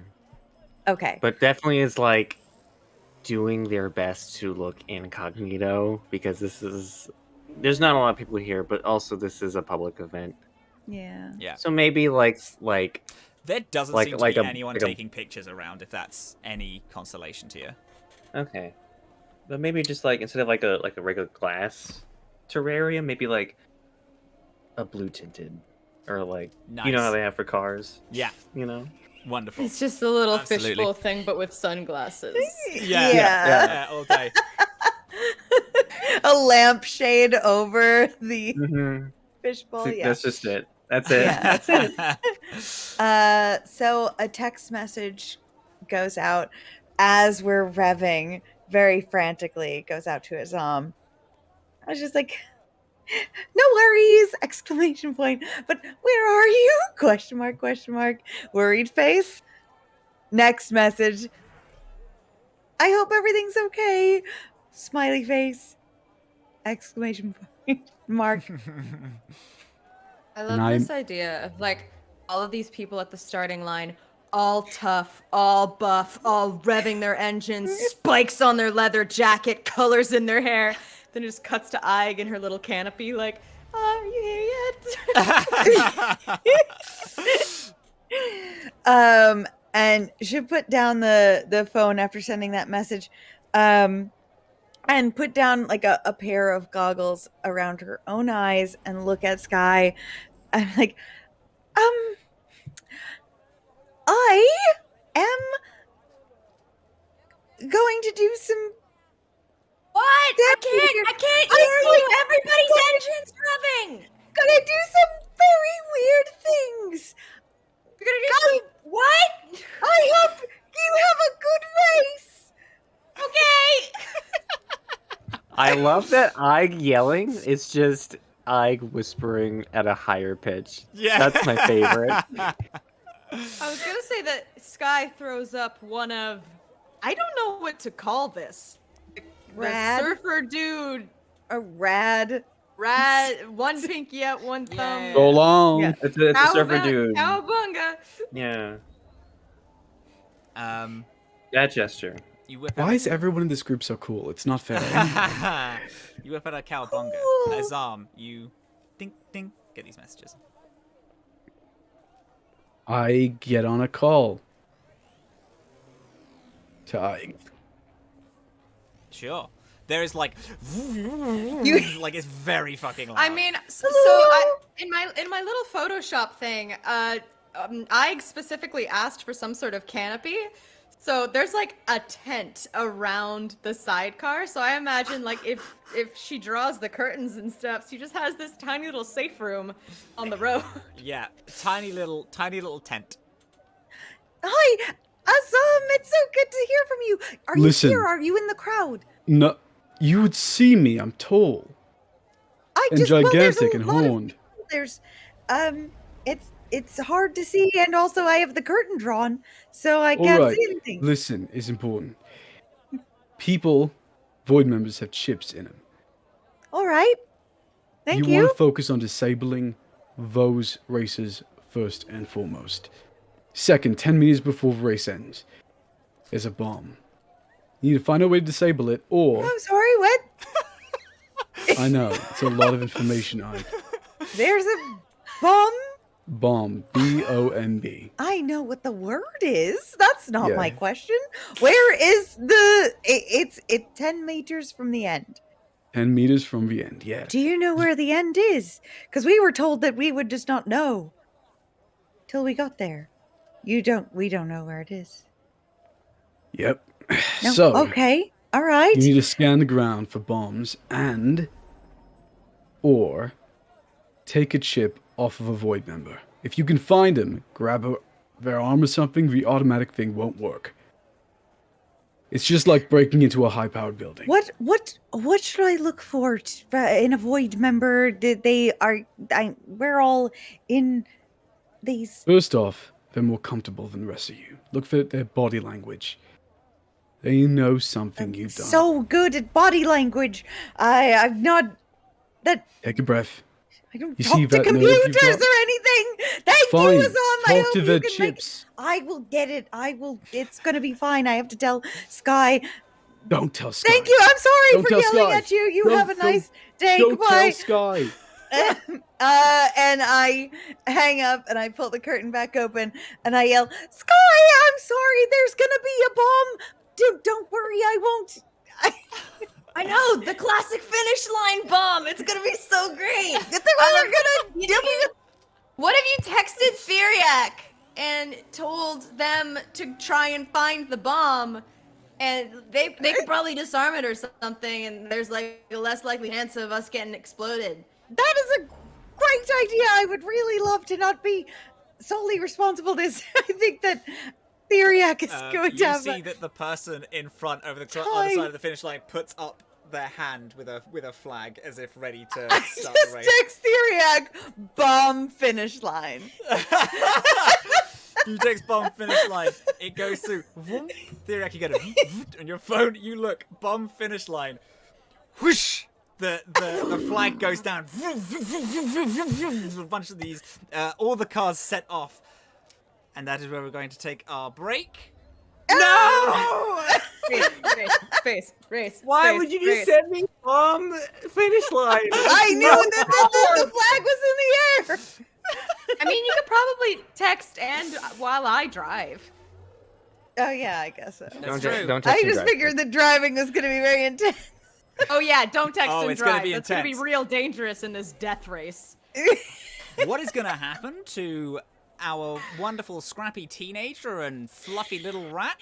Okay. But definitely is like doing their best to look incognito because there's not a lot of people here, but also this is a public event. Yeah. Yeah. So maybe like there doesn't seem to be anyone taking pictures around, if that's any consolation to you. Okay. But maybe just like instead of like a regular glass terrarium, maybe like a blue tinted or like Nice. You know how they have for cars. Yeah. You know? Wonderful. It's just a little Absolutely. fishbowl thing, but with sunglasses. Yeah, all day. A lampshade over the Mm-hmm. fishbowl. So Yeah. that's just it. That's it. Yeah. That's it. So a text message goes out as we're revving very frantically. It goes out to Azhaam. I was just like, no worries! Exclamation point. But where are you? Question mark, question mark. Worried face. Next message. I hope everything's okay. Smiley face. Exclamation point. Mark. I love And this idea of like all of these people at the starting line, all tough, all buff, all revving their engines, spikes on their leather jacket, colors in their hair. Then it just cuts to Ayg in her little canopy, like, are you here yet? And she put down the phone after sending that message, and put down like a pair of goggles around her own eyes and look at Skye. I'm like, I am going to do some. What? I can't hear you. Everybody's engine's revving. Gonna do some very weird things. You're gonna do some what? I hope you have a good race. Okay. I love that Ayg yelling is just Ayg whispering at a higher pitch. Yeah. That's my favorite. I was gonna say that Skye throws up one of, I don't know what to call this. Rad. The surfer dude. A rad. One pinky out, one thumb. So long. Yeah. It's a surfer dude. Cowabunga. Yeah. Um, That gesture. You whip Why out is everyone in this group so cool? It's not fair. you whip out a cowabunga. Cool. Azhaam, you ding ding get these messages. I get on a call to Ayg. Sure. There is like like it's very fucking loud. I mean, in my little Photoshop thing, I specifically asked for some sort of canopy. So there's like a tent around the sidecar. So I imagine like if she draws the curtains and stuff, she just has this tiny little safe room on the road. Yeah, tiny little tent. Hi, Azhaam. It's so good to hear from you. Are Listen. you here? Are you in the crowd? No, you would see me. I'm tall and there's gigantic a and lot of horned. people. There's, it's hard to see, and also I have the curtain drawn, so I All can't right, see anything. listen, it's important. People, Void members have chips in them. All right, thank You you. want to focus on disabling those races first and foremost. Second, 10 meters before the race ends, there's a bomb. You need to find a way to disable it, or I'm sorry. What? I know it's a lot of information. There's a bomb. Bomb, B-O-M-B. I know what the word is. That's not Yeah. my question. Where is the? It's 10 meters from the end. 10 meters from the end. Yeah. Do you know where the end is? Because we were told that we would just not know till we got there. We don't know where it is. Yep. No. So Okay. All right. you need to scan the ground for bombs or take a chip off of a Void member. If you can find them, grab their arm or something, the automatic thing won't work. It's just like breaking into a high-powered building. What should I look for in a Void member? We're all in these. First off, they're more comfortable than the rest of you. Look for their body language. They know something you don't. So good at body language. I'm not that. Take a breath. I don't You talk see to that nerve computers you've got? or anything. Thank Fine. you, Azhaam. I Talk hope to you the can chips. I will get it. I will. It's gonna be fine. I have to tell Skye. Don't tell Skye. Thank you. I'm sorry Don't for tell yelling Skye. at you. You Don't- have a nice day. Don't Goodbye. tell Skye. And I hang up and I pull the curtain back open and I yell, Skye, I'm sorry. There's gonna be a bomb. Don't worry. I won't. I know, the classic finish line bomb. It's gonna be so great. We're gonna. What if you texted Theriac and told them to try and find the bomb, and they could probably disarm it or something, and there's like a less likely chance of us getting exploded. That is a great idea. I would really love to not be solely responsible for this. I think that Theriac is going to You have see a that the person in front over the other time. side of the finish line puts up their hand with a flag as if ready to I start just the race. text Theriac, bomb finish line. You text bomb finish line, it goes through. Vroom. Theriac, you get a on your phone. You look bomb finish line. Whoosh! The flag goes down. A bunch of these. All the cars set off, and that is where we're going to take our break. No! Race. Why would you just send me on the finish line? I knew that the flag was in the air. I mean, you could probably text and while I drive. Oh yeah, I guess so. That's true. Don't I text and just drive. figured that driving was going to be very intense. Oh yeah, don't text Oh, and it's gonna drive. be That's gonna be intense. real dangerous in this death race. What is going to happen to our wonderful scrappy teenager and fluffy little rat?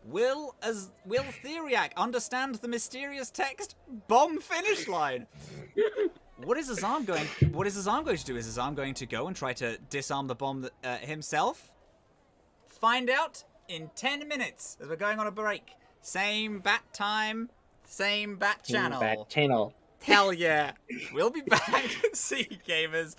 Will Theriac understand the mysterious text bomb finish line? What is Azhaam going to do? Is Azhaam going to go and try to disarm the bomb himself? Find out in 10 minutes as we're going on a break. Same bat time, same bat channel. Back channel. Hell yeah. We'll be back. See you, gamers.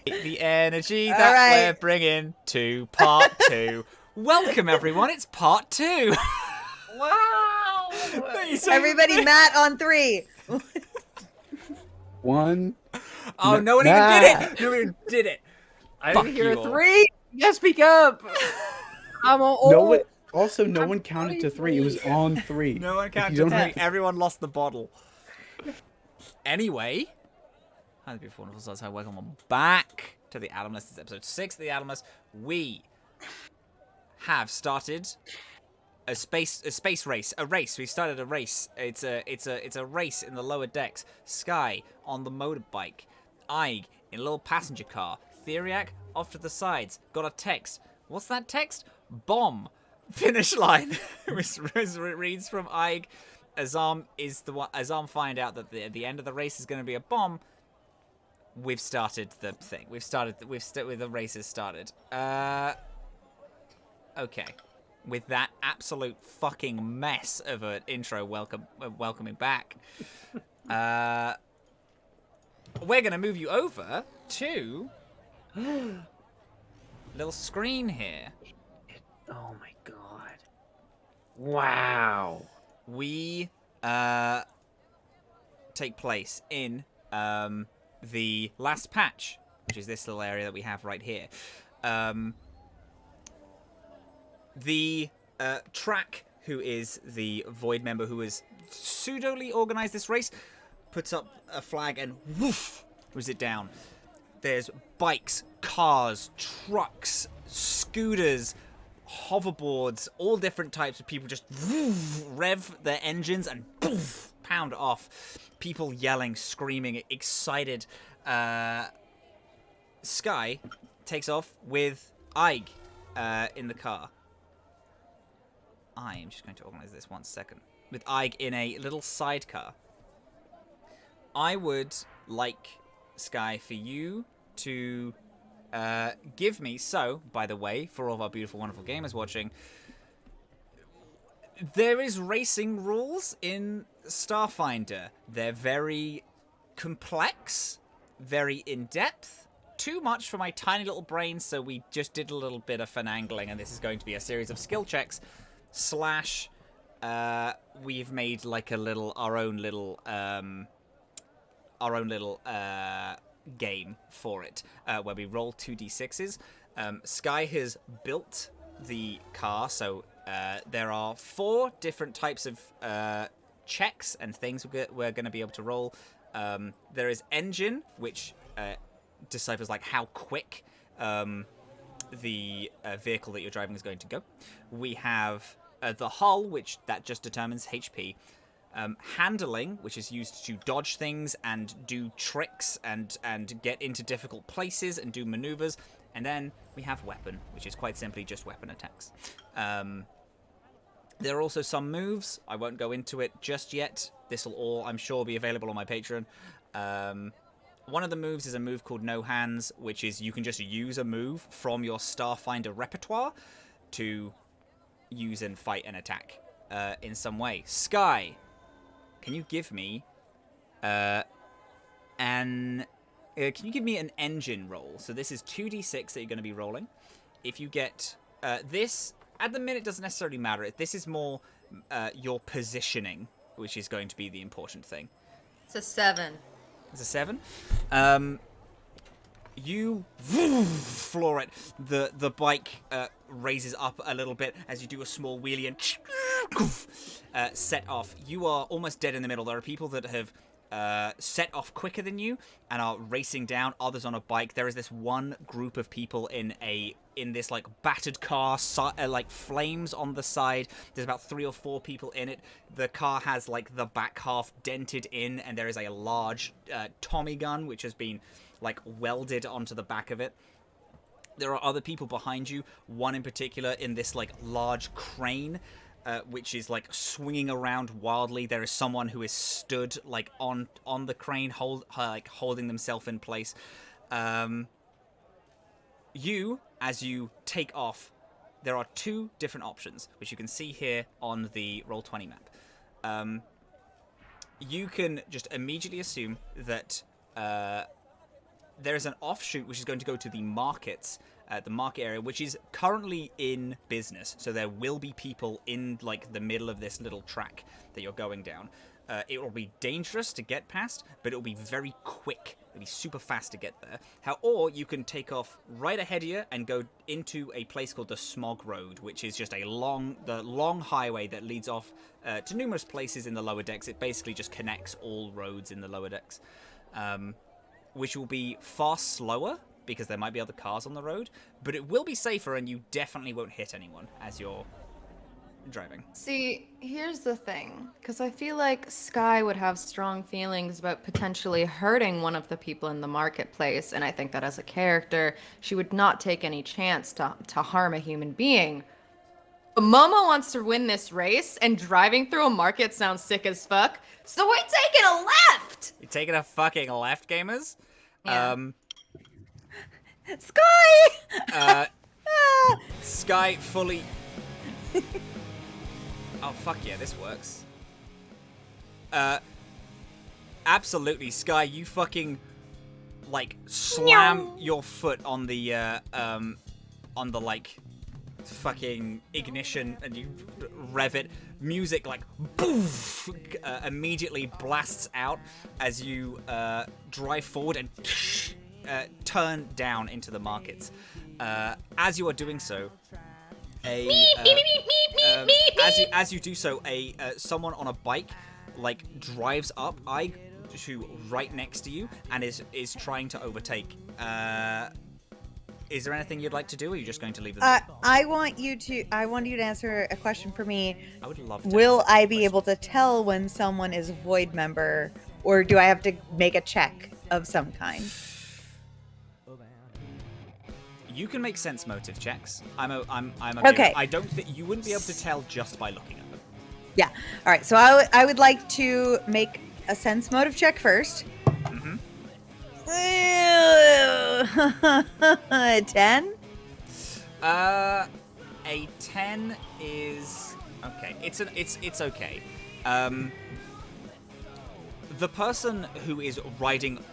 The energy All that right. we're bringing to part 2. Welcome, everyone. It's part 2. Wow! Everybody, Matt on 3. One. Oh, no one even did it. No one even did it. I Fuck didn't hear you a all. 3. Yes, speak up. I'm on. No one. Also, no I'm one counted to 3. sorry. It was on 3. No one Like, counted you don't 3. have to- Everyone lost the bottle. Anyway. Hi, the beautiful, wonderful stars. Hi, welcome back to the Atomless. This is episode 6 of the Atomless. We have started a space race. A race. We started a race. It's a race in the lower decks. Skye on the motorbike. Ayg in a little passenger car. Theriac off to the sides. Got a text. What's that text? Bomb. Finish line. It reads from Ayg. Azhaam is the one. Azhaam find out that the end of the race is going to be a bomb. We've started the thing. The race has started. Okay. With that absolute fucking mess of an intro welcoming back, we're gonna move you over to little screen here. Oh my god! Wow. We take place in the last patch, which is this little area that we have right here. The Track, who is the Void member who has pseudoly organized this race, puts up a flag and woof, throws it down. There's bikes, cars, trucks, scooters, hoverboards, all different types of people just woof, rev their engines and poof, pound off. People yelling, screaming, excited. Skye takes off with Ayg in the car. I am just going to organize this 1 second. With Ayg in a little sidecar. I would like, Skye, for you to give me... So, by the way, for all of our beautiful, wonderful gamers watching, there is racing rules in Starfinder. They're very complex, very in-depth. Too much for my tiny little brain, so we just did a little bit of finagling, and this is going to be a series of skill checks / we've made like our own little game for it, where we roll 2d6s. Skye has built the car, so there are 4 different types of checks and things we're going to be able to roll. There is engine, which deciphers like how quick the vehicle that you're driving is going to go. We have the hull, which that just determines HP. Handling, which is used to dodge things and do tricks and get into difficult places and do maneuvers. And then we have weapon, which is quite simply just weapon attacks. There are also some moves. I won't go into it just yet. This will all, I'm sure, be available on my Patreon. One of the moves is a move called No Hands, which is you can just use a move from your Starfinder repertoire to use and fight and attack in some way. Skye, can you give me an engine roll? So this is 2d6 that you're going to be rolling. If you get this, at the minute doesn't necessarily matter. This is more your positioning, which is going to be the important thing. It's a 7. It's a 7. You floor it. The bike raises up a little bit as you do a small wheelie and set off. You are almost dead in the middle. There are people that have set off quicker than you and are racing down. Others on a bike. There is this one group of people in this like battered car, like flames on the side. There's about 3 or 4 people in it. The car has like the back half dented in, and there is a large Tommy gun which has been like welded onto the back of it. There are other people behind you. One in particular in this like large crane, which is like swinging around wildly. There is someone who is stood like on the crane, holding themselves in place. You, as you take off, there are 2 different options, which you can see here on the Roll20 map. You can just immediately assume that there's an offshoot which is going to go to the markets, the market area, which is currently in business. So there will be people in like the middle of this little track that you're going down. It will be dangerous to get past, but it will be very quick. It'll be super fast to get there. Or you can take off right ahead of you and go into a place called the Smog Road, which is just the long highway that leads off to numerous places in the lower decks. It basically just connects all roads in the lower decks, which will be far slower because there might be other cars on the road, but it will be safer, and you definitely won't hit anyone as you're driving. See, here's the thing, because I feel like Skye would have strong feelings about potentially hurting one of the people in the marketplace, and I think that as a character, she would not take any chance to harm a human being. But Momo wants to win this race, and driving through a market sounds sick as fuck, so we're taking a left! You're taking a fucking left, gamers? Yeah. Skye! Skye fully... Oh, fuck yeah, this works. Absolutely, Skye, you fucking, like, slam your foot on the, like, fucking ignition, and you rev it. Music, like, boof, immediately blasts out as you, drive forward and turn down into the markets. As you are doing so, as you do so, someone on a bike like drives up to right next to you and is trying to overtake. Is there anything you'd like to do, or are you just going to leave them? I want you to answer a question for me. I would love to. Will I be able to tell when someone is a Void member, or do I have to make a check of some kind? You can make sense motive checks. I'm okay. I don't think you wouldn't be able to tell just by looking at them. Yeah. All right. So I would like to make a sense motive check first. Mm-hmm. 10. A 10 is okay. It's okay. The person who is riding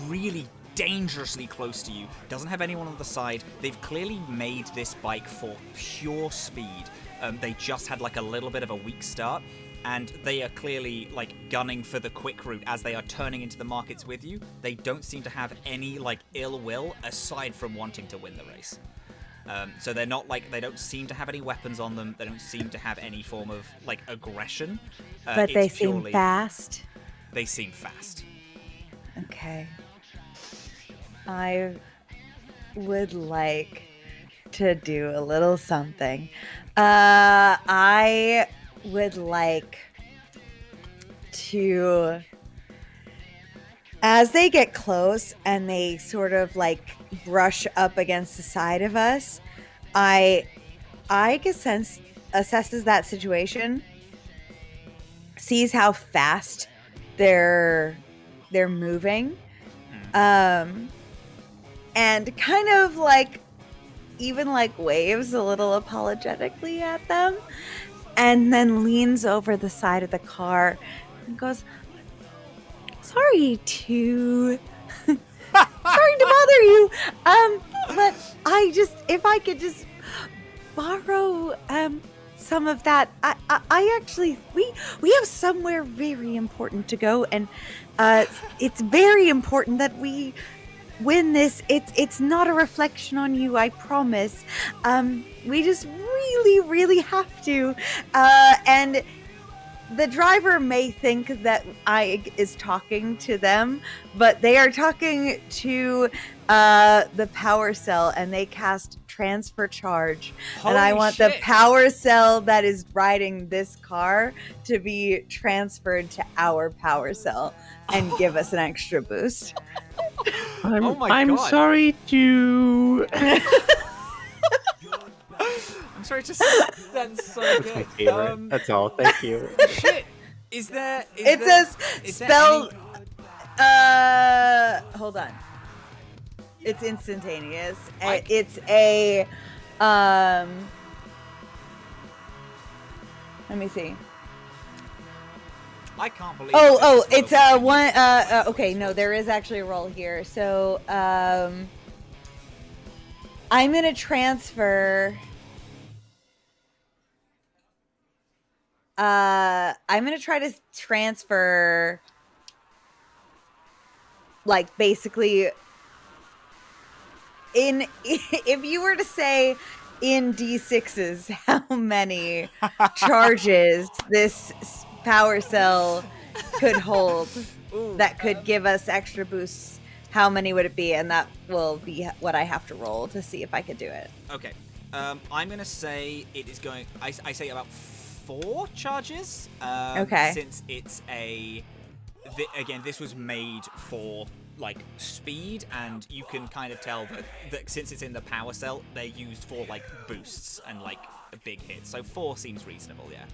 really dangerously close to you doesn't have anyone on the side. They've clearly made this bike for pure speed. They just had like a little bit of a weak start, and they are clearly like gunning for the quick route as they are turning into the markets with you. They don't seem to have any like ill will aside from wanting to win the race. So they're not like, they don't seem to have any weapons on them. They don't seem to have any form of like aggression. But they seem fast. They seem fast. Okay. I would like to do a little something. I would like to, as they get close and they sort of like brush up against the side of us, I get sense assesses that situation, sees how fast they're moving, and kind of like even like waves a little apologetically at them, and then leans over the side of the car and goes, sorry to bother you, but if I could just borrow some of that. I actually, we have somewhere very important to go, and it's very important that we win this. It's not a reflection on you, I promise. We just really have to. And the driver may think that Ayg is talking to them, but they are talking to the power cell, and they cast transfer charge. Holy and I want shit. the power cell that is riding this car to be transferred to our power cell and give us an extra boost. I'm God. sorry to. I'm sorry to say that's so That's my good. favorite. That's all. Thank you. Shit. Is there? It says is there spell. any- Hold on. It's instantaneous. Like- It's a. Let me see. I can't believe. Oh, that it's this one. Okay, no, there is actually a roll here. So, I'm gonna transfer. I'm gonna try to transfer, like, basically, if you were to say in D6s how many charges this power cell could hold that could give us extra boosts, how many would it be? And that will be what I have to roll to see if I could do it. Okay. I'm gonna say it is going. I say about 4 charges. Okay. Since it's again, this was made for like speed, and you can kind of tell that since it's in the power cell, they're used for like boosts and like big hits. So 4 seems reasonable, yeah.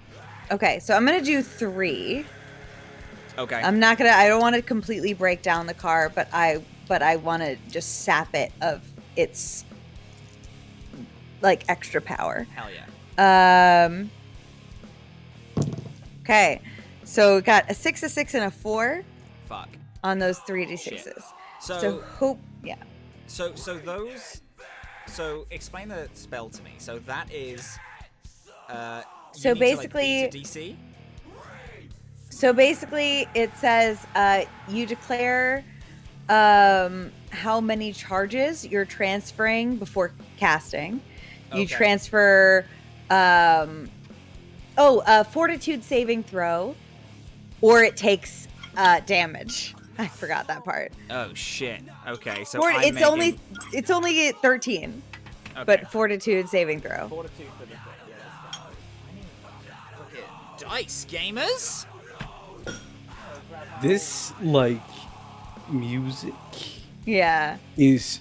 Okay, so I'm gonna do 3. Okay. I don't want to completely break down the car, but I want to just sap it of its like extra power. Hell yeah. Okay, so we got a 6, a 6, and a 4 Fuck. on those 3d6s. Shit. So hope, yeah. So those. So explain the spell to me. So that is. So basically, like, beat a DC. So basically, it says you declare how many charges you're transferring before casting. You Okay. transfer fortitude saving throw, or it takes damage. I forgot that part. Oh shit. Okay, so it's only 13, okay. but fortitude saving throw. Fortitude for the thing. Yeah, dice gamers. This like music Yeah. is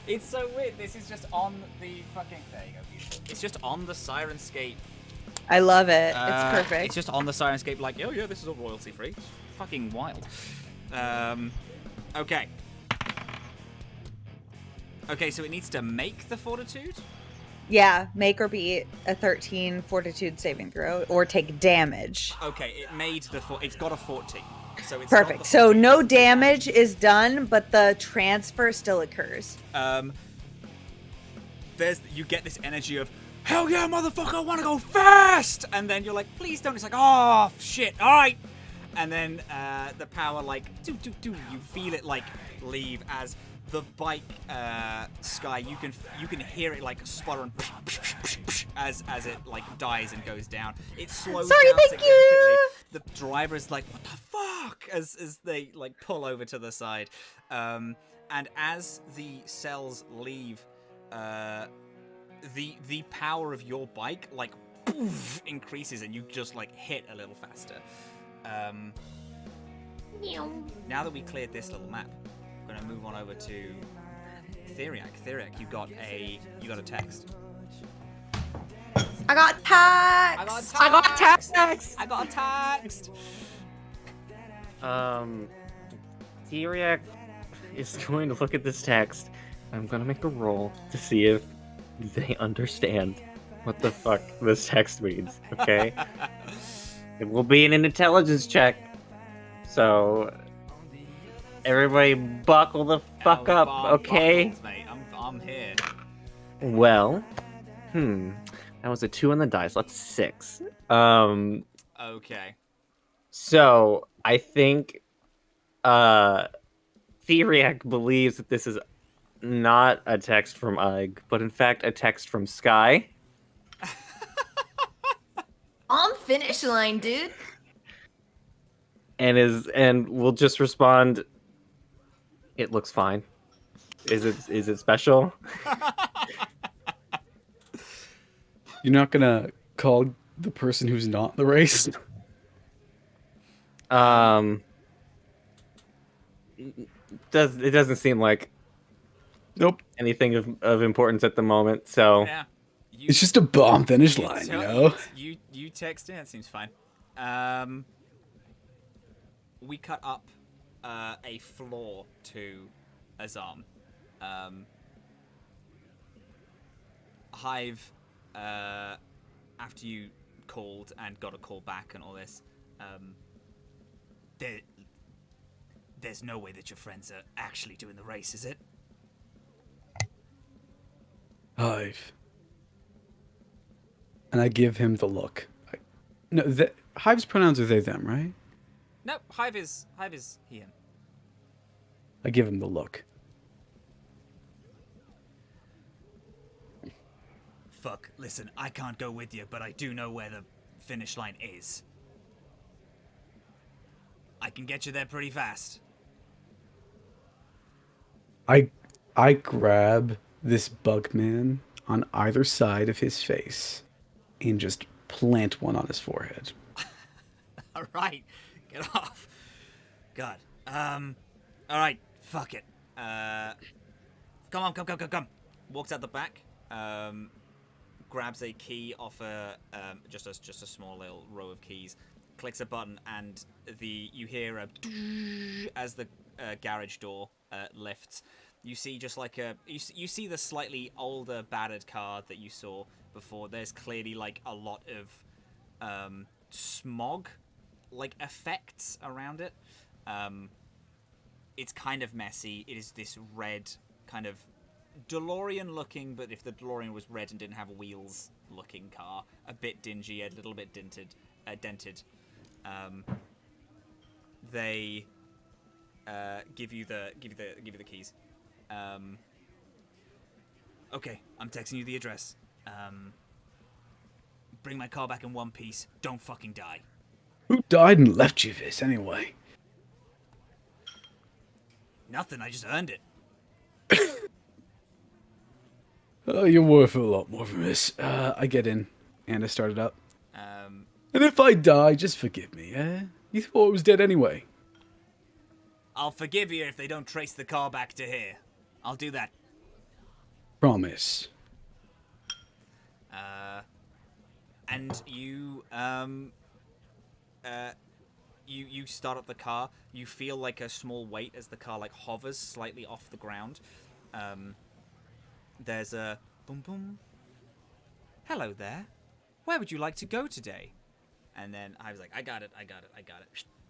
It's so weird. This is just on the fucking. There you go. Beautiful. It's just on the Sirenscape. I love it. It's perfect. It's just on the Sirenscape, like, oh yeah, this is all royalty free. It's fucking wild. Okay. Okay, so it needs to make the fortitude. Yeah, make or beat a 13 fortitude saving throw or take damage. Okay, it made the it's got a 14. So it's Perfect. So no damage is done, but the transfer still occurs. You get this energy of hell yeah, motherfucker, I want to go fast, and then you're like, please don't. It's like, oh shit, all right, and then the power like do. You feel it like leave as the bike, Skye. You can hear it like sputter and as it like dies and goes down. It slows Sorry, down thank significantly. you. The driver is like, what the fuck, as they like pull over to the side, and as the cells leave, the power of your bike like poof, increases, and you just like hit a little faster. Now that we cleared this little map, we're gonna move on over to Theriac. Theriac, you got a text. I got text. I got a text. Theriac is going to look at this text. I'm going to make a roll to see if they understand what the fuck this text means, okay? It will be an intelligence check. So, everybody buckle the fuck up, okay? Buckles, mate. I'm here. Well, that was a 2 on the dice. That's 6. Okay. So, I think Theriac believes that this is not a text from Ayg, but in fact a text from Skye. On finish line, dude. And will just respond, it looks fine. Is it special? you're not gonna call the person who's not in the race. It doesn't seem like Nope. anything of importance at the moment, so Yeah. It's just a bomb finish line, you know? You text in, it seems fine. We cut up a floor to Azhaam. Hive, after you called and got a call back and all this. There's no way that your friends are actually doing the race, is it? Hive. And I give him the look. Hive's pronouns are they, them, right? No, Hive is he, him. I give him the look. Fuck, listen, I can't go with you, but I do know where the finish line is. I can get you there pretty fast. I grab this bug man on either side of his face and just plant one on his forehead. Alright, get off. God. Alright, fuck it. Come on. Walks out the back. Grabs a key off just a small little row of keys. Clicks a button, and you hear a as the garage door lifts. You see just like you see the slightly older, battered car that you saw before. There's clearly like a lot of smog like effects around it. It's kind of messy. It is this red kind of DeLorean looking, but if the DeLorean was red and didn't have wheels looking car, a bit dingy, a little bit dented. They give you the keys. Okay, I'm texting you the address. Bring my car back in one piece. Don't fucking die. Who died and left you this anyway? Nothing, I just earned it. Oh, you're worth a lot more than this. I get in, and I start it up. And if I die, just forgive me, eh? You thought it was dead anyway. I'll forgive you if they don't trace the car back to here. I'll do that. Promise. And you you start up the car. You feel like a small weight as the car like hovers slightly off the ground. There's a boom boom. Hello there. Where would you like to go today? And then I was like, I got it.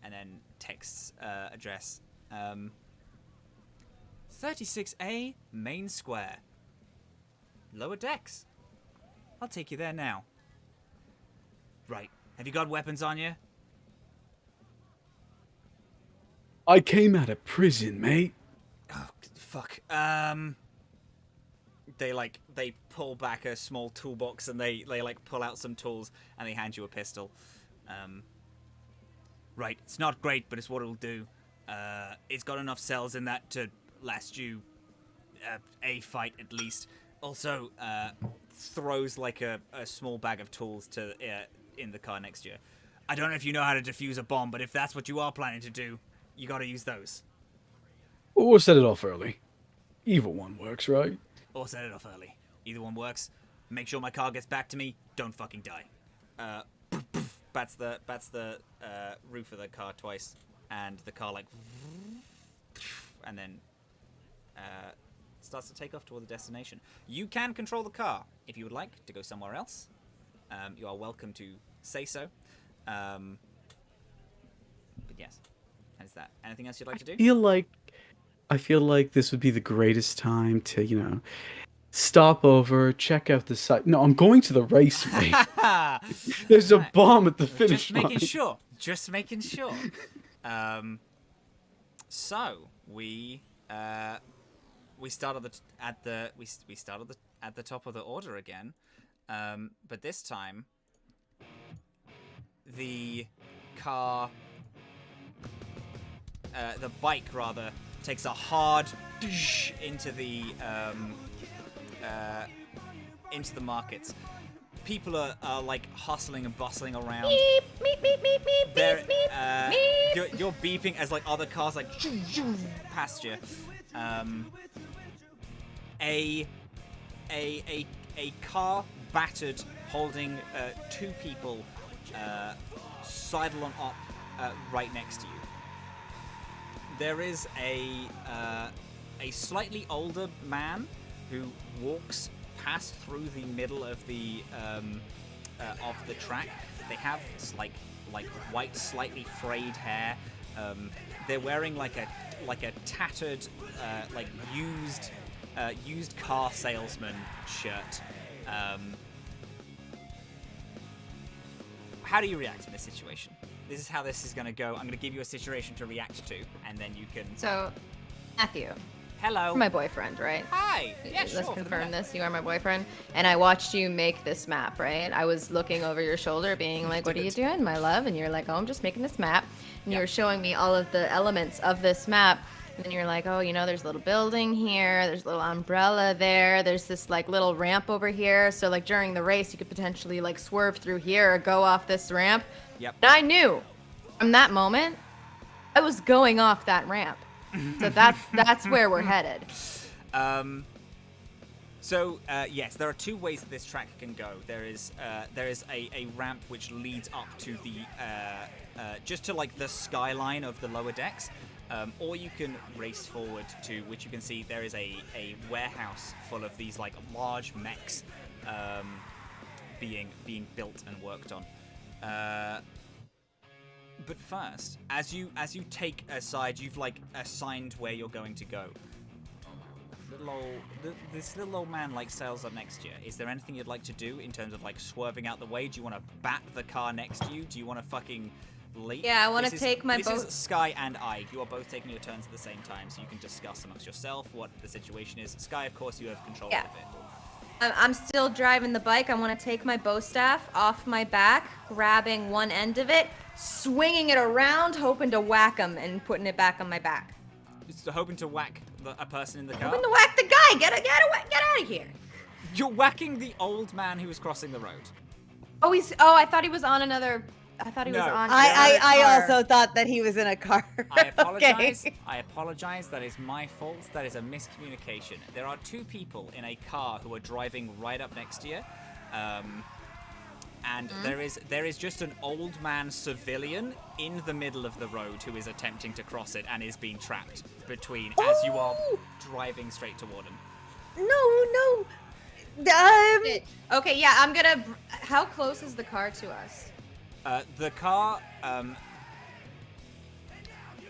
And then texts address 36A Main Square. Lower decks. I'll take you there now. Right. Have you got weapons on you? I came out of prison, mate. Oh, fuck. They pull back a small toolbox and they like pull out some tools and they hand you a pistol. Right, it's not great, but it's what it'll do. It's got enough cells in that to last you a fight at least. Also, throws like a small bag of tools to in the car next to you. I don't know if you know how to defuse a bomb, but if that's what you are planning to do, you gotta use those. Or set it off early. Either one works, right? Or set it off early. Either one works. Make sure my car gets back to me. Don't fucking die. Bats the roof of the car twice, and the car like, and then starts to take off toward the destination. You can control the car if you would like to go somewhere else. You are welcome to say so. But yes, that's that. Anything else you'd like to do? I feel like this would be the greatest time to, stop over, check out the site. No, I'm going to the race, mate. There's a bomb at the finish line. Just making sure. So we started at the top of the order again, but this time the bike rather takes a hard into the markets. People are like hustling and bustling around. Beep, beep, beep, beep, beep, beep. You're beeping as like other cars like past you. A car battered holding two people sidle on up right next to you. There is a slightly older man who walks past through the middle of the of the track. They have like white, slightly frayed hair. They're wearing like a tattered, like used car salesman shirt. How do you react in this situation? This is how this is going to go. I'm going to give you a situation to react to, and then you can... So, Matthew. Hello. You're my boyfriend, right? Hi. Yeah, sure. Let's confirm this. You are my boyfriend. And I watched you make this map, right? I was looking over your shoulder being like, what are you doing, my love? And you're like, oh, I'm just making this map. And you were showing me all of the elements of this map. And then you're like, oh, you know, there's a little building here. There's a little umbrella there. There's this, like, little ramp over here. So, like, during the race, you could potentially, like, swerve through here or go off this ramp. Yep. And I knew from that moment, I was going off that ramp. So that's where we're headed. Yes, there are two ways that this track can go. There is a ramp which leads up to the just to like the skyline of the lower decks, or you can race forward to which you can see there is a warehouse full of these like large mechs being built and worked on. But first, as you take a side, you've like assigned where you're going to go. This little old man like sails up next to you. Is there anything you'd like to do in terms of like swerving out the way? Do you want to bat the car next to you? Do you want to fucking leap? Yeah, I want to take my boat. This is Skye and Ayg. You are both taking your turns at the same time, so you can discuss amongst yourself what the situation is. Skye, of course, you have control of the vehicle. I'm still driving the bike. I want to take my bow staff off my back, grabbing one end of it, swinging it around, hoping to whack him and putting it back on my back. Just hoping to whack a person in the car? Hoping to whack the guy. Get out of here. You're whacking the old man who was crossing the road. Oh, I thought he was on another... I thought he was on... I also thought that he was in a car. I apologize. Okay. I apologize. That is my fault. That is a miscommunication. There are two people in a car who are driving right up next to you. And there is just an old man civilian in the middle of the road who is attempting to cross it and is being trapped between as you are driving straight toward him. No. Okay, yeah, I'm gonna... How close is the car to us? The car,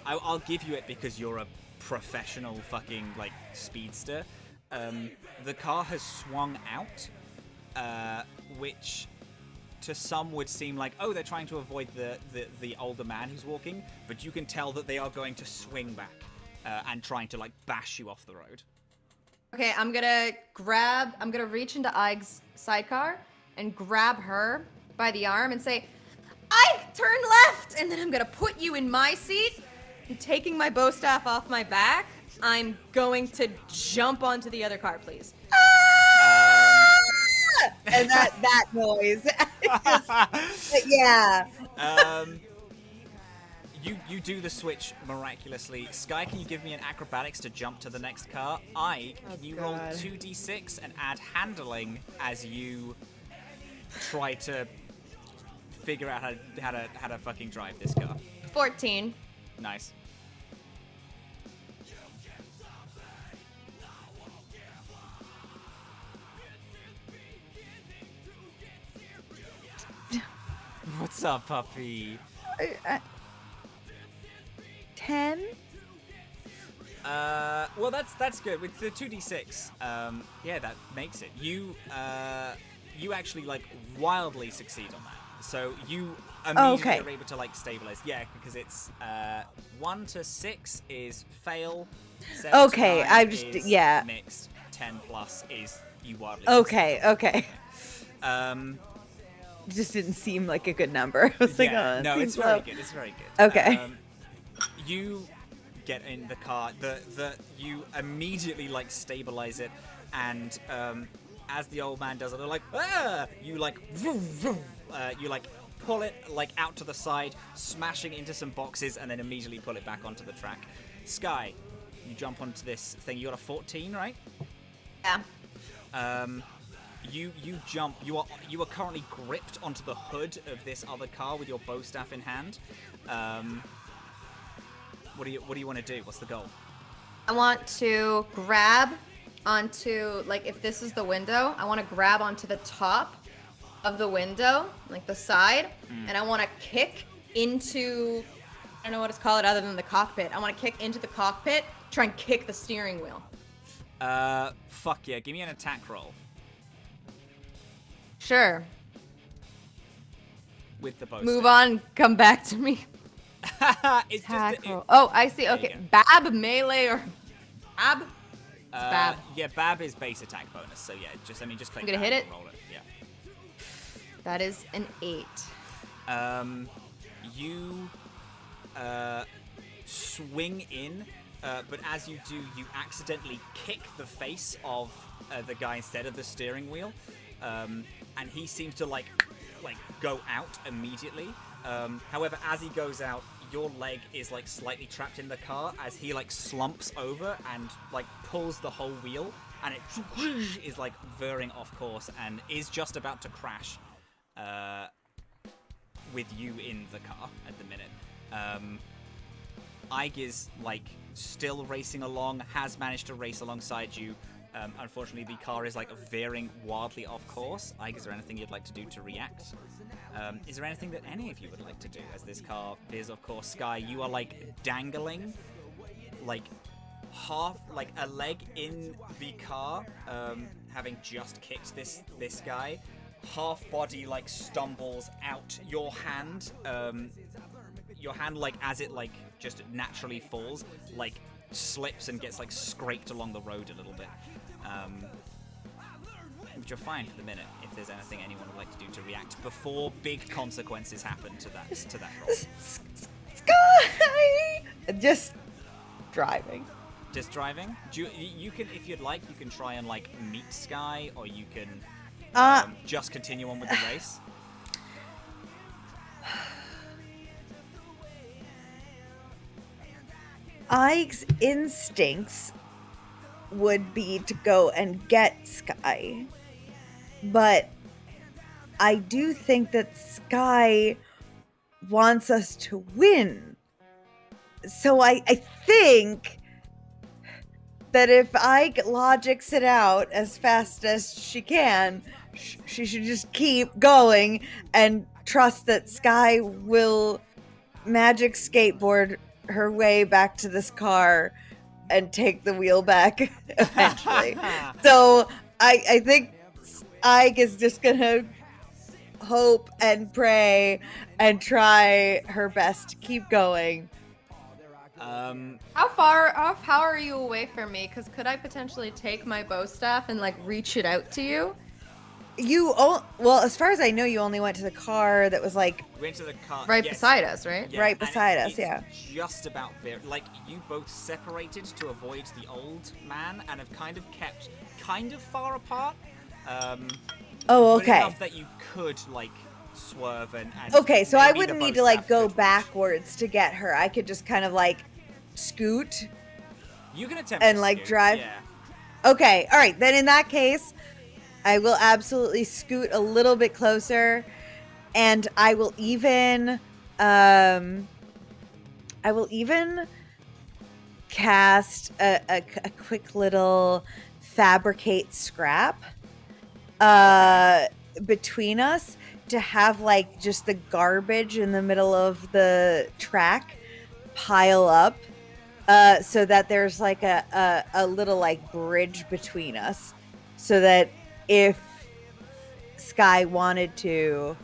I'll give you it because you're a professional fucking, like, speedster. The car has swung out, which to some would seem like, oh, they're trying to avoid the older man who's walking, but you can tell that they are going to swing back and trying to, like, bash you off the road. Okay, I'm gonna reach into Ayg's sidecar and grab her by the arm and say, I turn left, and then I'm gonna put you in my seat. I'm taking my bow staff off my back. I'm going to jump onto the other car, please. And that noise. Yeah. You do the switch miraculously. Skye, can you give me an acrobatics to jump to the next car? Ayg, can you roll 2d6 and add handling as you try to figure out how to fucking drive this car? 14. Nice. What's up, puppy? 10? Well, that's good. With the 2d6, yeah, that makes it. You actually, like, wildly succeed on that. So you immediately are able to, like, stabilize. Yeah, because it's 1 to 6 is fail. 7 to 9 I'm just is mixed. 10 plus is you wildly succeed. Okay. It just didn't seem like a good number. I was like, oh, no, it's low. very good. It's very good. Okay. You get in the car. You immediately, like, stabilize it, and as the old man does it, they're like, ah! You like, vroom, vroom. You like pull it like out to the side, smashing into some boxes, and then immediately pull it back onto the track. Skye, you jump onto this thing. You got a 14, right? Yeah. You jump. You are currently gripped onto the hood of this other car with your bow staff in hand. What do you want to do? What's the goal? I want to grab onto, like, if this is the window, I want to grab onto the top of the window, like the side, and I want to kick into, I don't know what it's called other than the cockpit. I want to kick into the cockpit, try and kick the steering wheel. Fuck yeah, give me an attack roll. Sure. With the bow Move stick. on, come back to me. It's Attack just roll. Oh, I see. There you Okay, Bab, melee, or Bab? It's uh, Bab. yeah, Bab is base attack bonus, so yeah, just click I'm gonna Bab hit and it. roll it. Yeah. That is an 8. You swing in, but as you do, you accidentally kick the face of the guy instead of the steering wheel, and he seems to like go out immediately. However, as he goes out, your leg is like slightly trapped in the car as he like slumps over and like pulls the whole wheel, and it is like veering off course and is just about to crash with you in the car at the minute. Ayg is like still racing along, has managed to race alongside you. Unfortunately, the car is like veering wildly off course. Ayg, is there anything you'd like to do to react? Is there anything that any of you would like to do as this car veers off course? Skye, you are like dangling, like half, like a leg in the car, having just kicked this guy. Half body like stumbles out. Your hand like as it like just naturally falls, like slips and gets like scraped along the road a little bit. But you're fine for the minute. If there's anything anyone would like to do to react before big consequences happen to that roll. Skye! Just driving. Just driving. You can, if you'd like, you can try and like meet Skye, or you can just continue on with the race. Ayg's instincts would be to go and get Skye, but I do think that Skye wants us to win. So I think that if Ayg logics it out as fast as she can, she should just keep going and trust that Skye will magic skateboard her way back to this car and take the wheel back eventually. So I think Ayg is just gonna hope and pray and try her best to keep going. How far are you away from me? Because could I potentially take my bow staff and like reach it out to you? Well, as far as I know, you only went to the car that was like We went to the car Right yes. beside us, right? Yeah, right and beside us, it's yeah. Just about there. Like, you both separated to avoid the old man and have kind of kept kind of far apart. Oh, But okay. enough that you could, like, swerve and Okay, so I maybe the wouldn't need bow to like staff go could reach. backwards to get her. I could just kind of like scoot. You can attempt and, to like, scoot, drive. Yeah. Okay, all right. Then in that case, I will absolutely scoot a little bit closer, and I will even cast a quick little fabricate scrap between us to have like just the garbage in the middle of the track pile up, so that there's like a little like bridge between us, so that if Skye wanted to,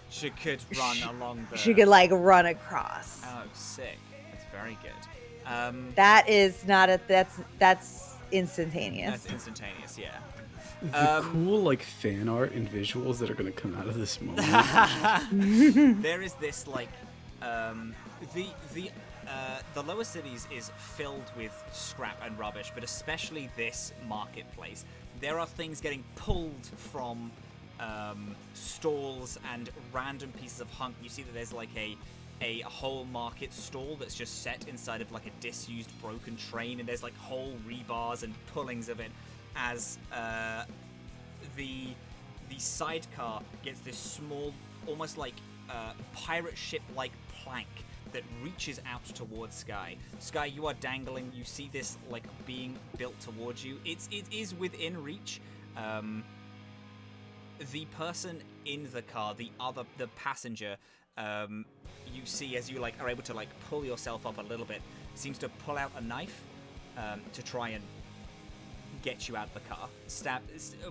She could run along the... she could like run across. Oh, sick. That's very good. That is not that's instantaneous. That's instantaneous, yeah. The cool like fan art and visuals that are going to come out of this moment. There is this like the lower cities is filled with scrap and rubbish, but especially this marketplace. There are things getting pulled from stalls and random pieces of hunk. You see that there's like a whole market stall that's just set inside of like a disused broken train, and there's like whole rebars and pullings of it as the sidecar gets this small, almost like pirate ship like plank that reaches out towards Skye. Skye, you are dangling. You see this like being built towards you. It is within reach. the person in the car, the passenger, you see as you are able to pull yourself up a little bit, seems to pull out a knife to try and get you out of the car.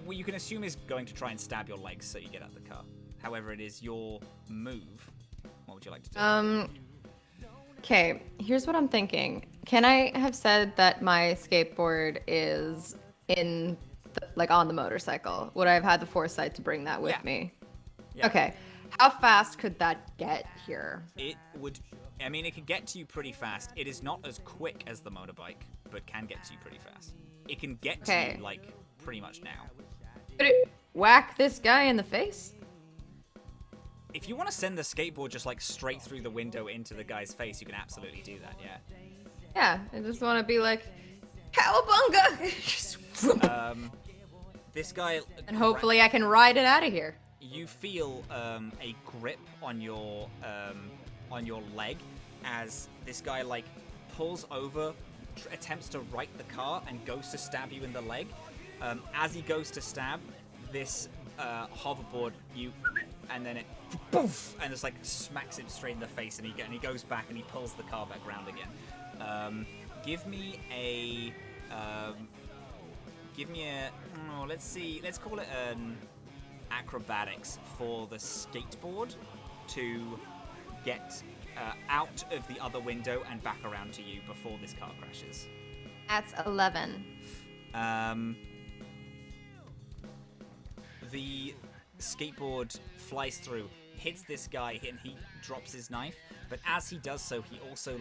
What you can assume is going to try and stab your legs so you get out of the car. However, it is your move. What would you like to do? Okay, here's what I'm thinking. Can I have said that my skateboard is on the motorcycle? Would I have had the foresight to bring that with me? Yeah. Okay. How fast could that get here? It would. I mean, it could get to you pretty fast. It is not as quick as the motorbike, but can get to you pretty fast. It can get to you pretty much now. Could it whack this guy in the face? If you want to send the skateboard just straight through the window into the guy's face, you can absolutely do that. Yeah. Yeah, I just want to be like, "Cowabunga!" This guy. And hopefully I can ride it out of here. You feel a grip on your leg as this guy pulls over, attempts to right the car, and goes to stab you in the leg. As he goes to stab, this hoverboard and then it poof, and just smacks him straight in the face, and he goes back and he pulls the car back round again. Give me a let's see, let's call it an acrobatics for the skateboard to get out of the other window and back around to you before this car crashes. That's 11. The skateboard flies through, hits this guy, and he drops his knife. But as he does so, he also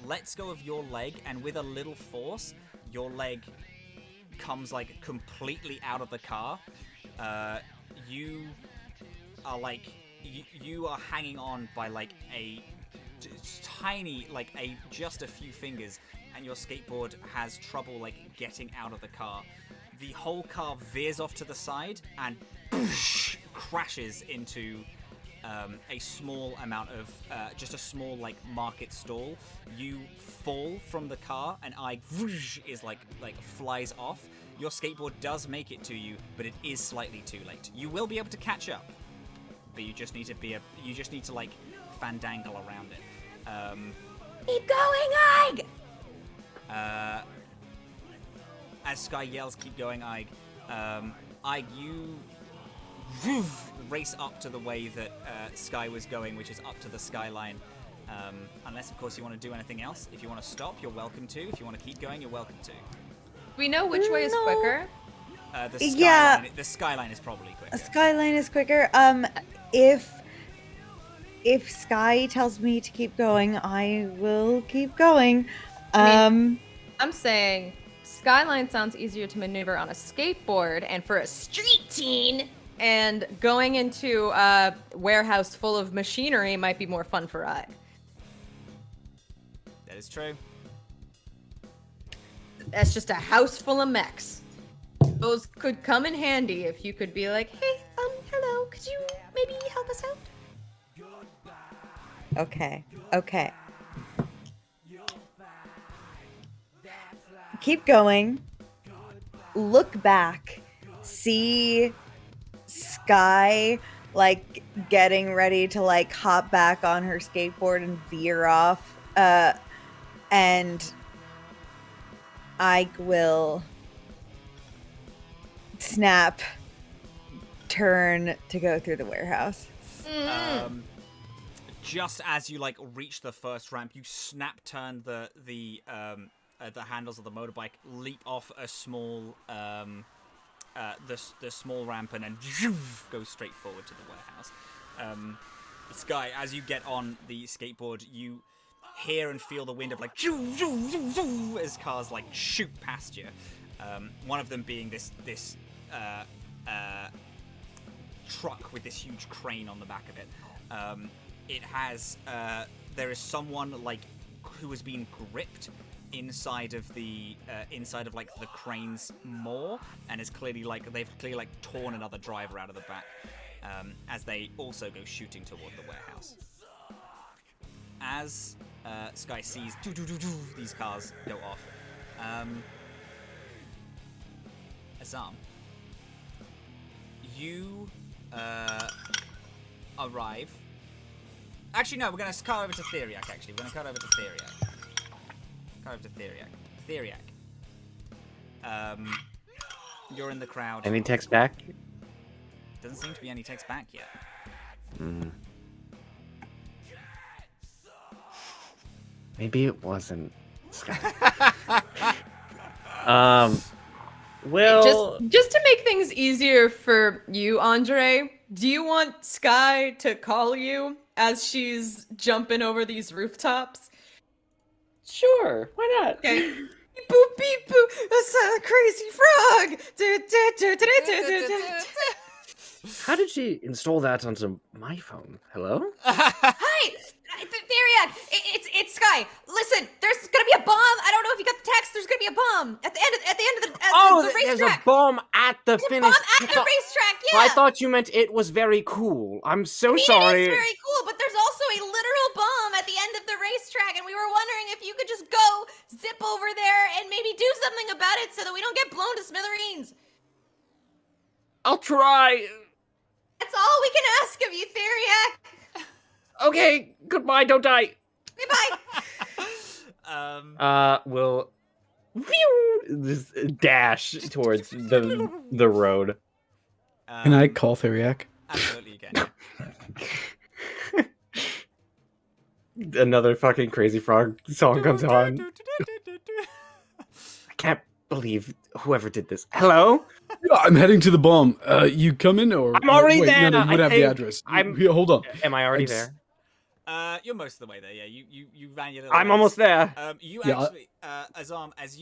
lets go of your leg, and with a little force, your leg comes completely out of the car. You are you are hanging on by a tiny just a few fingers, and your skateboard has trouble getting out of the car. The whole car veers off to the side and crashes into a small amount of just a small market stall. You fall from the car, and Ayg is flies off. Your skateboard does make it to you, but it is slightly too late. You will be able to catch up, but you just need to fandangle around it. Keep going, Ayg! As Skye yells, "Keep going, Ayg!" Ayg, you race up to the way that Skye was going, which is up to the skyline. Unless, of course, you want to do anything else. If you want to stop, you're welcome to. If you want to keep going, you're welcome to. We know which way is quicker. The skyline is probably quicker. A skyline is quicker. If Skye tells me to keep going, I will keep going. I'm saying Skyline sounds easier to maneuver on a skateboard, and for a street teen, and going into a warehouse full of machinery might be more fun for Ayg. That is true. That's just a house full of mechs. Those could come in handy if you could be like, "Hey, hello, could you maybe help us out?" Okay. Keep going. Look back. See Skye getting ready to hop back on her skateboard and veer off. And I will snap turn to go through the warehouse. Just as you reach the first ramp, you snap turn the handles of the motorbike, leap off a small the small ramp, and then go straight forward to the warehouse. Skye, as you get on the skateboard, you hear and feel the wind of as cars shoot past you. One of them being this truck with this huge crane on the back of it. It has there is someone who has been gripped inside of the crane's maw, and is clearly they've clearly torn another driver out of the back, as they also go shooting toward the warehouse. As Skye sees these cars go off, Azhaam, you arrive. Actually, no, we're going to cut over to Theriac, actually. We're going to cut over to Theriac. Cut over to Theriac. Theriac. You're in the crowd. Any text back? Doesn't seem to be any text back yet. Maybe it wasn't Skye. Well, Just to make things easier for you, Andre, do you want Skye to call you as she's jumping over these rooftops? sure. Why not? Okay. Beep boop beep boop. That's a crazy frog. How did she install that onto my phone? Hello? Hi, Theriac. It's Skye. Listen, there's gonna be a bomb. I don't know if you got the text. There's gonna be a bomb at the end of the There's a racetrack. bomb at the There's a finish. bomb at the racetrack. Yeah. I thought you meant it was very cool. I'm so sorry. It is very cool, but there's also a literal bomb at the end of the racetrack, and we were wondering if you could just go zip over there and maybe do something about it so that we don't get blown to smithereens. I'll try. That's all we can ask of you, Theriac. Okay, goodbye, don't die. Goodbye. We'll just dash towards the road. Can I call Theriac? Absolutely, you can. Another fucking Crazy Frog song comes on. I can't believe whoever did this. Hello? Yeah, I'm heading to the bomb. You coming or? I'm already wait, there. No, you would I have the think address. I'm- Here, hold on. Am I already I'm s- there? You're most of the way there, yeah. You ran your little I'm race. almost there. You Yeah, actually, Azhaam, as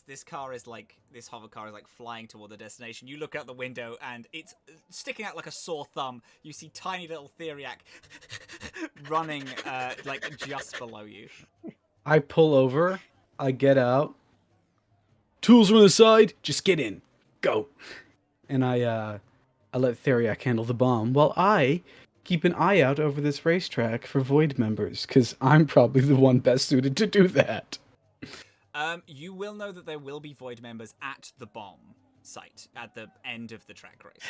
this hover car is like flying toward the destination, you look out the window and it's sticking out like a sore thumb. You see tiny little Theriac running, like just below you. I pull over. I get out. Tools on the side. Just get in. Go. And I let Theriac handle the bomb while I keep an eye out over this racetrack for Void members, because I'm probably the one best suited to do that. You will know that there will be Void members at the bomb site at the end of the track race.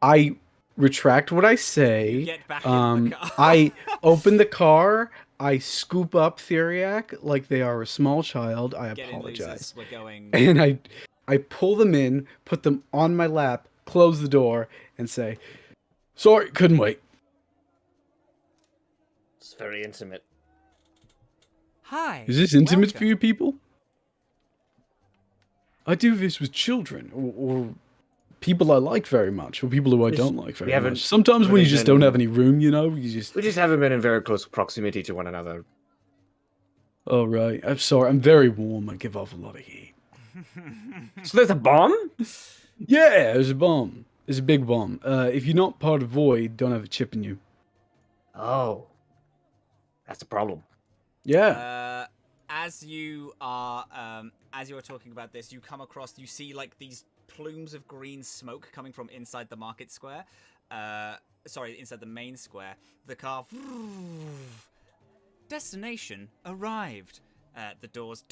I retract what I say. You get back in the car. I open the car. I scoop up Theriac like they are a small child. I Get in, apologize. losers. We're going. And I pull them in, put them on my lap, close the door, and say, "Sorry, couldn't wait." It's very intimate. Hi. Is this intimate welcome. for you people? I do this with children, or people I like very much, or people who I don't like very haven't much. Sometimes when you just don't been- have any room, you know, you just... We just haven't been in very close proximity to one another. Oh, right. I'm sorry. I'm very warm. I give off a lot of heat. So there's a bomb? Yeah, there's a bomb. There's a big bomb. If you're not part of Void, don't have a chip in you. Oh. That's a problem. Yeah. As you are talking about this, you come across, you see like these plumes of green smoke coming from inside the market square. Inside the main square. The car. Destination arrived. The doors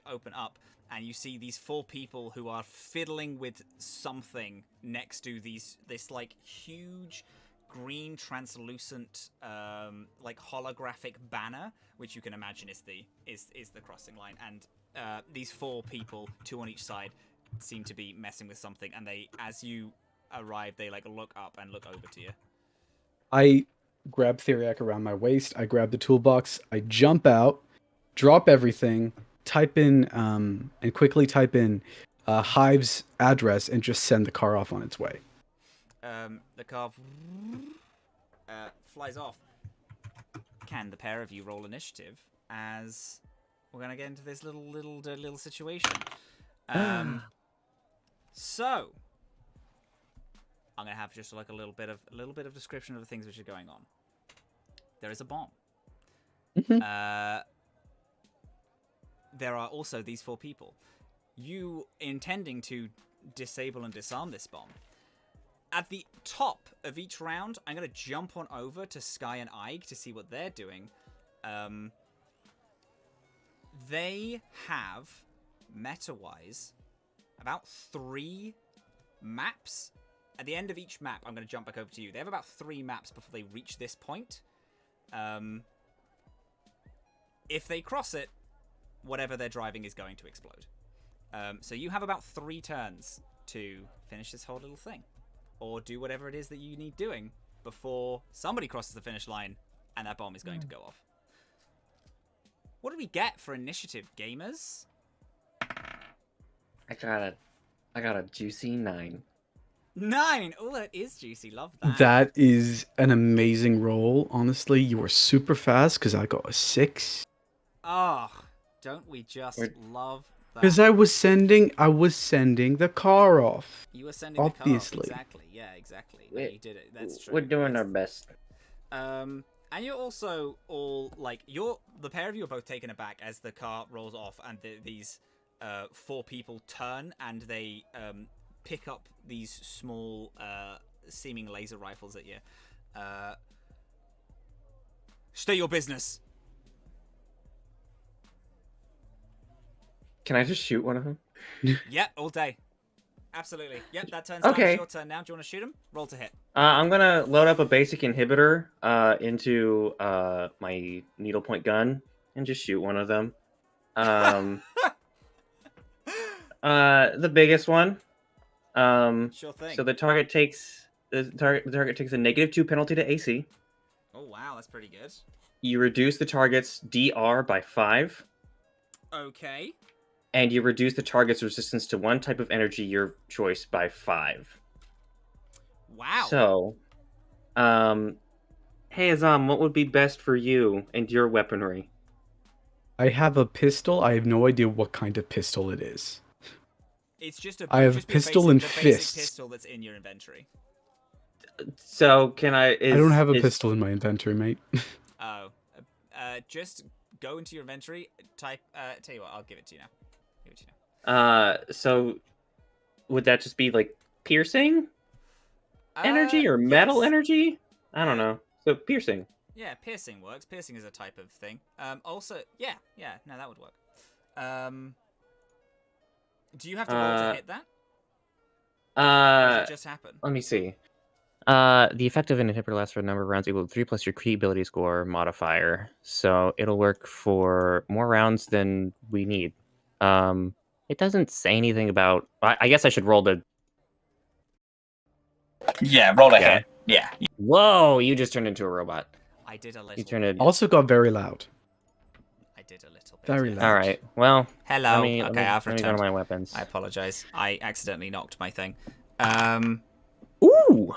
open up, and you see these 4 people who are fiddling with something next to this like huge green translucent like holographic banner, which you can imagine is the crossing line. And these 4 people, 2 on each side, seem to be messing with something, and they, as you arrive, they like look up and look over to you. I grab Theriac around my waist. I grab the toolbox. I jump out, drop everything, type in, and quickly type in Hive's address, and just send the car off on its way. The car flies off. Can the pair of you roll initiative, as we're gonna get into this little situation? So I'm gonna have just like a little bit of description of the things which are going on. There is a bomb. There are also these 4 people. You intending to disable and disarm this bomb. At the top of each round, I'm going to jump on over to Skye and Ayg to see what they're doing. They have, meta-wise, about 3 maps at the end of each map, I'm going to jump back over to you. They have about 3 maps before they reach this point. If they cross it, whatever they're driving is going to explode. So you have about 3 turns to finish this whole little thing. Or do whatever it is that you need doing before somebody crosses the finish line and that bomb is going to go off. What do we get for initiative, gamers? I got a juicy 9. 9! Oh, that is juicy. Love that. That is an amazing roll. Honestly, you were super fast because I got a 6. Oh, don't we just We're- love that? Because I was sending the car off. You were sending obviously. the car off. Exactly. Yeah, exactly. No, you did it. That's true. We're doing our That's- best. And you're also all like the pair of you are both taken aback as the car rolls off and these 4 people turn and they pick up these small seeming laser rifles at you. Stay your business. Can I just shoot one of them? Yep, all day. Absolutely. Yep, that turns Okay. It's your turn now. Do you want to shoot him? Roll to hit. I'm gonna load up a basic inhibitor into my needlepoint gun and just shoot one of them. The biggest one. Sure thing. So the target takes a -2 penalty to AC. Oh wow, that's pretty good. You reduce the target's DR by 5, Okay. and you reduce the target's resistance to one type of energy your choice by 5. Wow. So, hey Azhaam, what would be best for you and your weaponry? I have a pistol. I have no idea what kind of pistol it is. It's just a. I have just be pistol basic, and the basic fists. pistol that's in your inventory. So can I? I don't have a pistol in my inventory, mate. Oh, just go into your inventory. Type. Tell you what, I'll give it to you now. Give it to you now. So would that just be like piercing energy or metal yes. energy? I don't know. So piercing. Yeah, piercing works. Piercing is a type of thing. Also, yeah, no, that would work. Do you have to roll to hit that? Or does it just happen? Let me see. The effect of an inhibitor lasts for a number of rounds equal to 3 plus your key ability score modifier. So it'll work for more rounds than we need. It doesn't say anything about. I guess I should roll the. Yeah, roll a Yeah. hit. Yeah. Whoa! You just turned into a robot. I did a little. You turned it. Also got very loud. I did a little bit. Very yes. loud. All right. Well. Hello. Let me, okay, let me, I've let me go to returned. my weapons. I apologize. I accidentally knocked my thing. Ooh,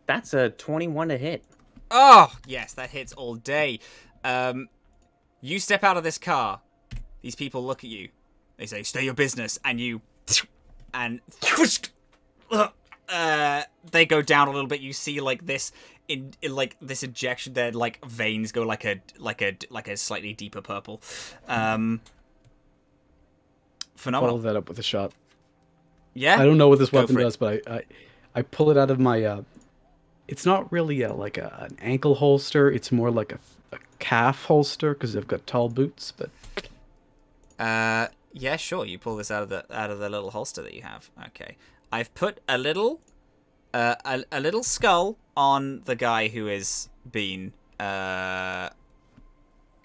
that's a 21 to hit. Oh, yes, that hits all day. You step out of this car. These people look at you. They say, "Stay your business," and you, and they go down a little bit. You see like this in like this injection. Their like veins go like a slightly deeper purple. Follow Phenomenal. that up with a shot. Yeah. I don't know what this Go weapon for it. does, but I pull it out of my. It's not really an ankle holster. It's more like a calf holster because I've got tall boots. But Yeah, sure. You pull this out of the little holster that you have. Okay. I've put a little skull on the guy who is being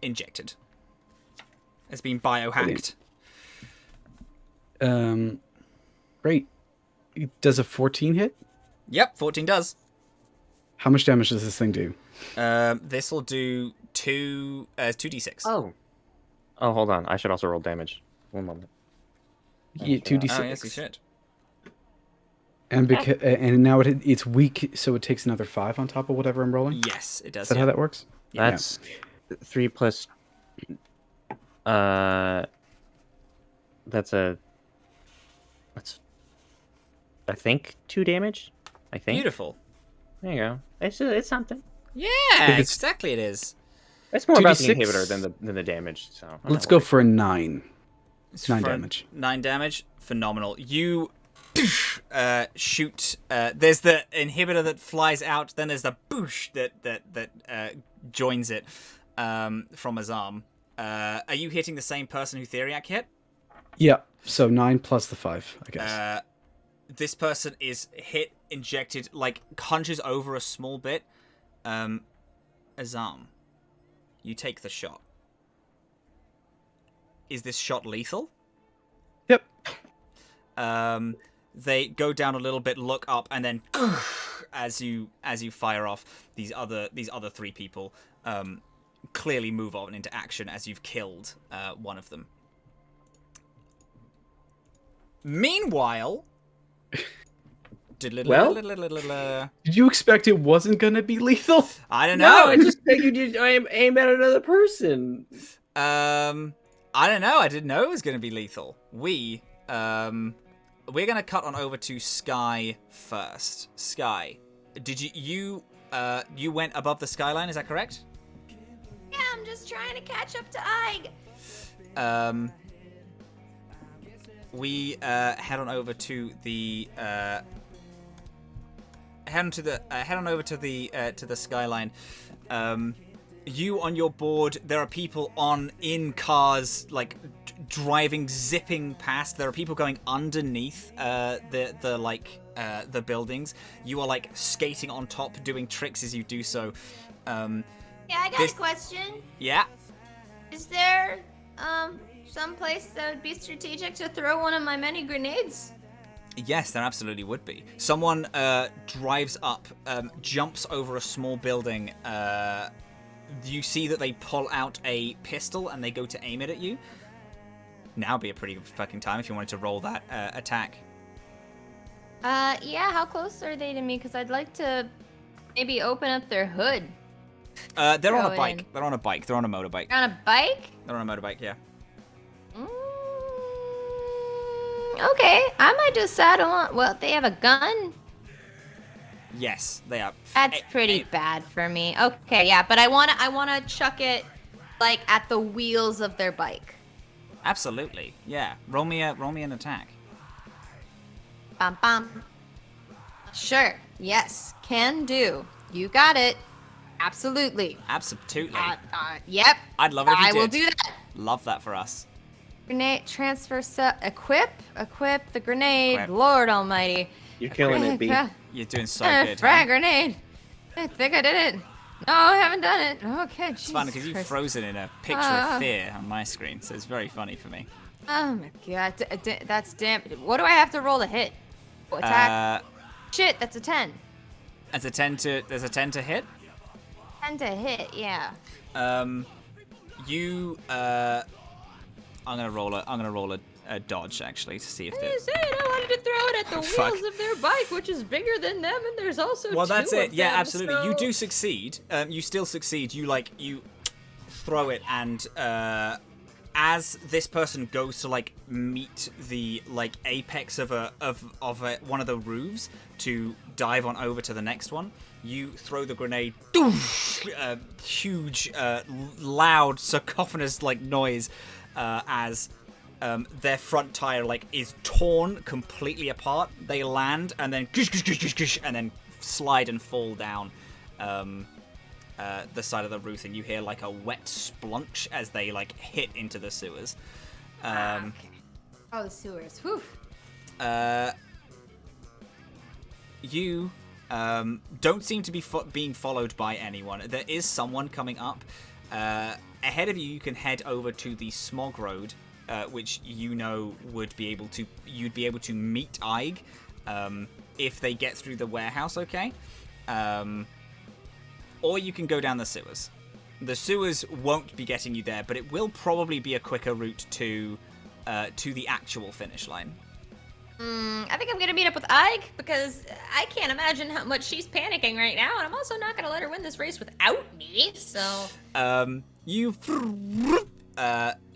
injected. Has been biohacked. Great. Does a 14 hit? Yep, 14 does. How much damage does this thing do? This will do 2d6. Oh, hold on. I should also roll damage. One moment. Yeah, 2d6. Oh, yes, you should. And now it's weak, so it takes another 5 on top of whatever I'm rolling. Yes, it does. Is that how that works? Yeah. That's 3 plus. That's I think 2 damage. I think. Beautiful. There you go. It's something. Yeah, it's- exactly it is. It's more about the 2d6. inhibitor than the damage. So I'm Let's not go worried. for a 9. It's 9 for damage. 9 damage. Phenomenal. You shoot. There's the inhibitor that flies out. Then there's the boosh that joins it from Azhaam. Are you hitting the same person who Theriac hit? Yeah, so 9 plus the 5, I guess. this person is hit, injected, like, hunches over a small bit. Azhaam, you take the shot. Is this shot lethal? Yep. They go down a little bit, look up, and then as you fire off, these other 3 people clearly move on into action as you've killed one of them. Meanwhile, Did you expect it wasn't gonna be lethal? I don't No, know. I just figured you'd aim at another person. I don't know. I didn't know it was going to be lethal. We're going to cut on over to Skye first. Skye, did you went above the skyline? Is that correct? Yeah, I'm just trying to catch up to Ayg. We head on over to the head on over to the skyline. You on your board, there are people in cars, like driving, zipping past. There are people going underneath the buildings. You are like skating on top, doing tricks as you do so. Yeah, I got a question. Yeah. Is there some place that would be strategic to throw one of my many grenades? Yes, there absolutely would be. Someone drives up, jumps over a small building. You see that they pull out a pistol and they go to aim it at you. Now would be a pretty fucking time if you wanted to roll that attack. Yeah, how close are they to me? Because I'd like to maybe open up their hood. They're on a Throw bike. in. They're on a bike. They're on a motorbike. On a bike? They're on a motorbike, yeah. Okay, I might just saddle on. Well, they have a gun. Yes, they are. That's pretty bad for me. Okay, yeah, but I wanna chuck it like at the wheels of their bike. Absolutely, yeah. Roll me an attack. Bum bum. Sure. Yes. Can do. You got it. Absolutely. Absolutely. Yep. I'd love it if you I will did. do that. Love that for us. Grenade transfer equip the grenade. Equip. Lord Almighty. You're killing it, B. You're doing so good. Frag Huh? grenade. I think I did it. No, I haven't done it. Okay, It's funny because you've frozen in a picture of fear on my screen, so it's very funny for me. Oh my god, that's damn. What do I have to roll to hit? Attack. Shit, that's a 10. There's a 10 to hit. 10 to hit, yeah. I'm gonna roll a dodge actually to see if I was saying I wanted to throw it at the Fuck. wheels of their bike, which is bigger than them, and there's also Well, two that's it. of Yeah, them, absolutely. so- You do succeed. You still succeed. You throw it, and as this person goes to like meet the like apex of one of the roofs to dive on over to the next one, you throw the grenade. Huge, loud, cacophonous like noise as their front tire like is torn completely apart. They land and then and then slide and fall down the side of the roof, and you hear like a wet splunch as they like hit into the sewers. Okay. Oh, the sewers. Whew. You don't seem to be being followed by anyone. There is someone coming up. Ahead of you, you can head over to the Smog Road, which you know you'd be able to meet Ayg if they get through the warehouse, okay? Or you can go down the sewers. The sewers won't be getting you there, but it will probably be a quicker route to the actual finish line. I think I'm gonna meet up with Ayg because I can't imagine how much she's panicking right now, and I'm also not gonna let her win this race without me. So. You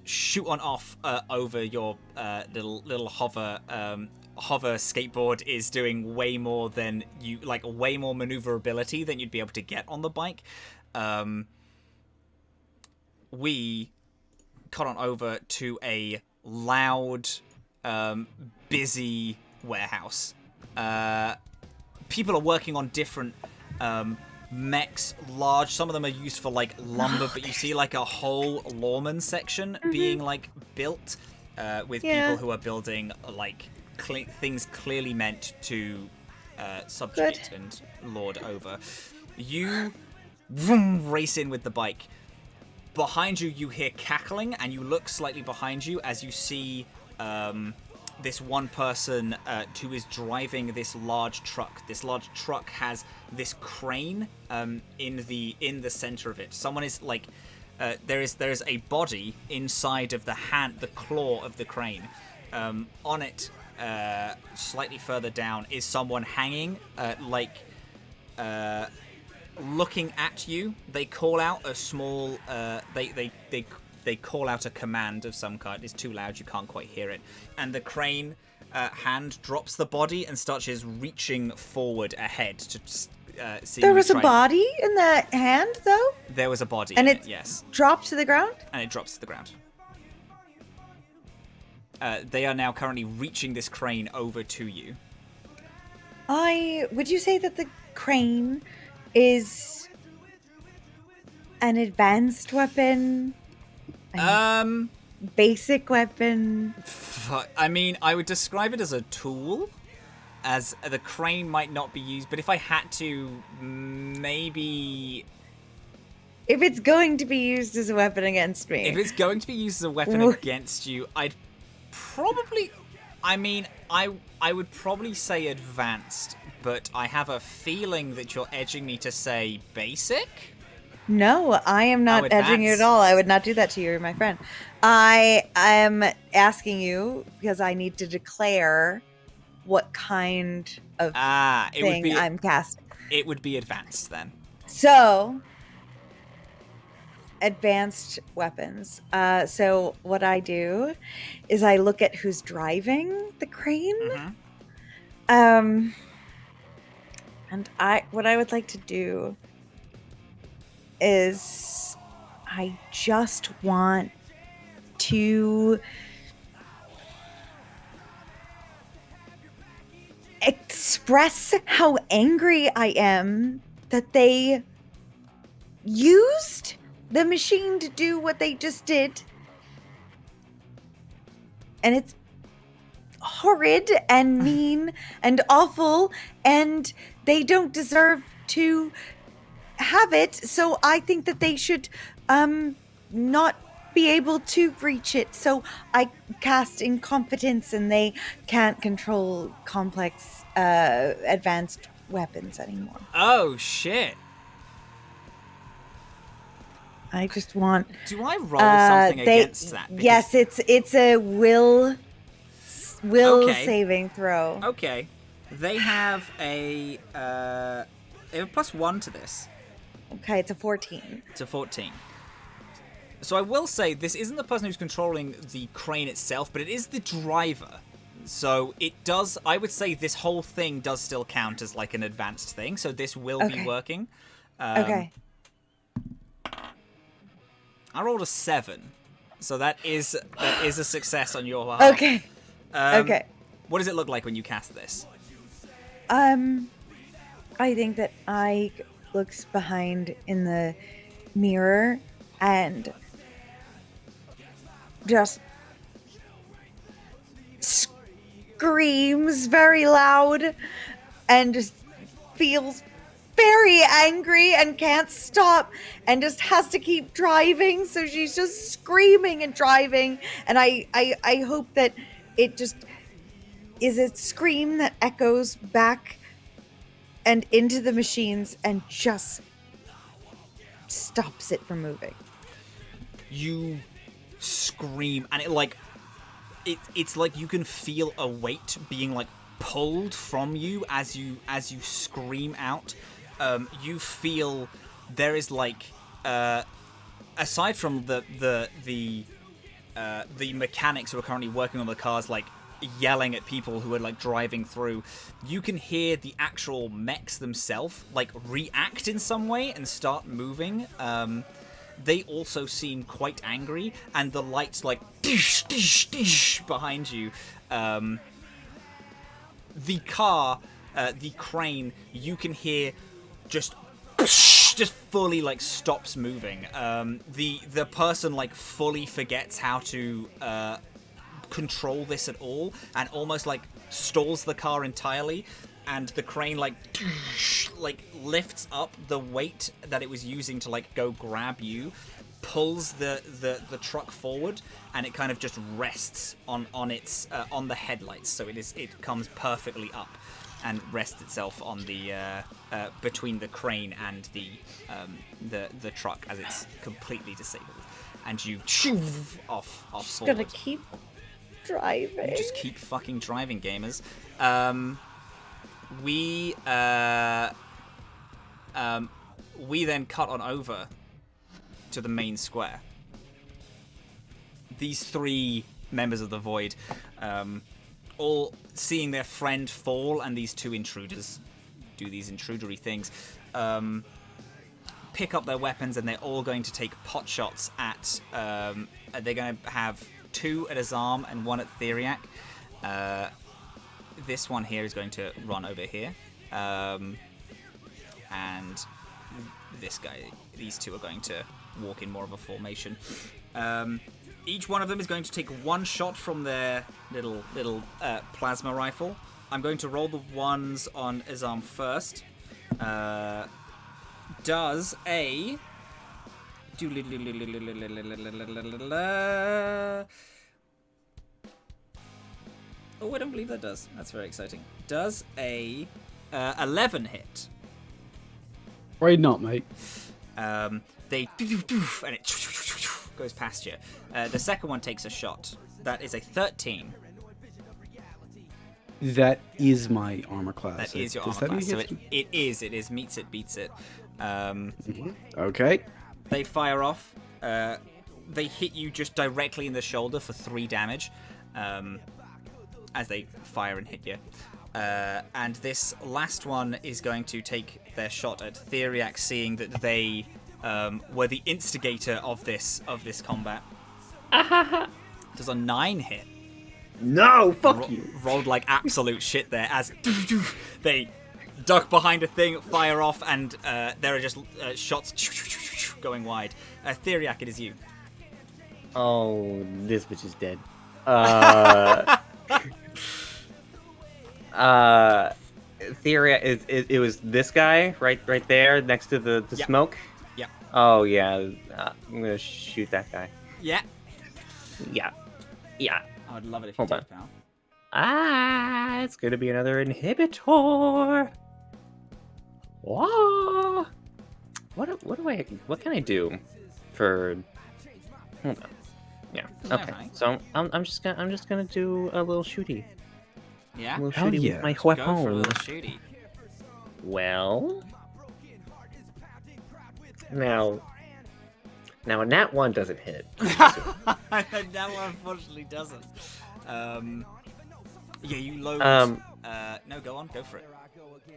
shoot on off over your little hover. Hover skateboard is doing way more than you like, way more maneuverability than you'd be able to get on the bike. We cut on over to a loud, busy warehouse. People are working on different mechs, large. Some of them are used for like lumber, but you see like a whole lawman section being like built with people who are building like things clearly meant to subjugate and lord over. You race in with the bike. Behind you, you hear cackling, and you look slightly behind you as you see this one person who is driving this large truck. This large truck has this crane in the center of it. Someone is like, there is a body inside of the claw of the crane. On it, slightly further down, is someone hanging, looking at you. They call out a small. They call out a command of some kind. It's too loud, you can't quite hear it. And the crane hand drops the body and starts reaching forward ahead to see. There was a body in the hand, though? There was a body and in it, yes. Dropped to the ground? And it drops to the ground. They are now currently reaching this crane over to you. Would you say that the crane is an advanced weapon? Basic weapon? I mean, I would describe it as a tool, as the crane might not be used, but if I had to, maybe... If it's going to be used as a weapon against me. If it's going to be used as a weapon against you, I'd probably... I mean, I would probably say advanced, but I have a feeling that you're edging me to say basic? No, I am not edging you at all. I would not do that to you. You're my friend. I am asking you because I need to declare what kind of thing I'm casting. It would be advanced then. So, advanced weapons. So what I do is I look at who's driving the crane. Mm-hmm. And what I would like to do is I just want to express how angry I am that they used the machine to do what they just did. And it's horrid and mean and awful, and they don't deserve to have it. So I think that they should not be able to reach it. So I cast incompetence, and they can't control complex advanced weapons anymore. Oh shit. I just want. Do I roll something against that? Because... Yes, it's a will saving throw. Okay, they have a +1 to this. Okay, it's a 14. It's a 14. So I will say this isn't the person who's controlling the crane itself, but it is the driver. So it does. I would say this whole thing does still count as like an advanced thing. So this will be working. Okay. I rolled a 7, so that is a success on your behalf. Okay. Okay. What does it look like when you cast this? I think that Ayg looks behind in the mirror and just screams very loud and just feels very angry and can't stop and just has to keep driving. So she's just screaming and driving. And I hope that it just is a scream that echoes back and into the machines and just stops it from moving. You scream, and it's like you can feel a weight being like pulled from you as you scream out. You feel there is like aside from the mechanics who are currently working on the cars, like yelling at people who are like driving through, you can hear the actual mechs themselves like react in some way and start moving. They also seem quite angry, and the lights like dish dish dish behind you. The car, the crane, you can hear just fully like stops moving. The person like fully forgets how to control this at all, and almost like stalls the car entirely, and the crane like lifts up the weight that it was using to like go grab you, pulls the truck forward, and it kind of just rests on its on the headlights. So it comes perfectly up and rests itself on the between the crane and the truck as it's completely disabled, and you off Just forward. gonna keep driving. You just keep fucking driving, gamers. We then cut on over to the main square. These three members of the Void, all seeing their friend fall, and these two intruders do these intrudery things, pick up their weapons, and they're all going to take pot shots at. They're going to have 2 at Azhaam and 1 at Theriac. This one here is going to run over here, and this guy. These two are going to walk in more of a formation. Each one of them is going to take 1 shot from their little plasma rifle. I'm going to roll the ones on Azhaam first. Does a... Oh, I don't believe that does. That's very exciting. Does a 11 hit? Right not, mate. They... And it goes past you. The second one takes a shot. That is a 13. That is my armor class. That is your Does armor that class. So mean it is. Meets it, beats it. Okay. They fire off. They hit you just directly in the shoulder for 3 damage. As they fire and hit you. And this last one is going to take their shot at Theriac, seeing that they were the instigator of this combat. Does a 9 hit? No, fuck you. Rolled like absolute shit there as they duck behind a thing, fire off, and there are just shots going wide. Theriac, it is you. Oh, this bitch is dead. Theriac, it was this guy right there next to the Yep. smoke. Yep. Oh yeah, I'm gonna shoot that guy. Yeah. Yeah. I would love it if you Hold did, on. pal. It's gonna be another inhibitor. Whoa. What can I do for? Hold on. Yeah. Okay. Alright. So I'm just gonna do a little shooty. Yeah. A little Hell shooty yeah. with my Go for a weapon. little shooty. Well, now a nat 1 doesn't hit. That one unfortunately doesn't. Yeah, you load. No, go on, go for it.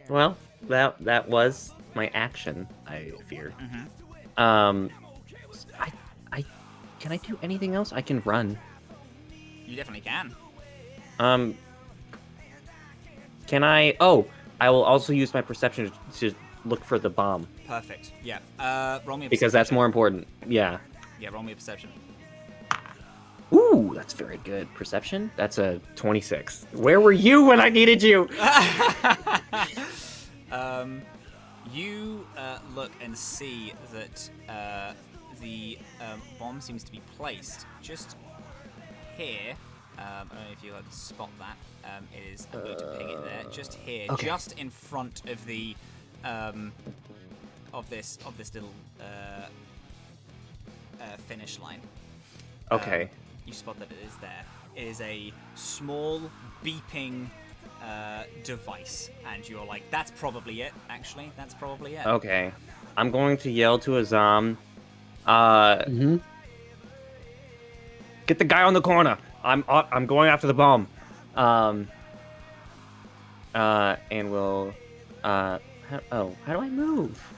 Well, that was my action. I fear. Mm-hmm. I can I do anything else? I can run. You definitely can. Can I? Oh, I will also use my perception to look for the bomb Perfect. Yeah. Roll me a because that's perception. more important. Yeah. Yeah, roll me a perception. Ooh, that's very good. Perception? That's a 26. Where were you when I needed you? You look and see that the bomb seems to be placed just here. I don't know if you can spot that. It is. I'm going to ping it there, just here, Okay. just in front of the of this little finish line. Okay. You spot that it is there. It is a small beeping device, and you're like, "That's probably it." Actually, that's probably it. Okay. I'm going to yell to Azhaam. Get the guy on the corner. I'm going after the bomb. And we'll. How do I move?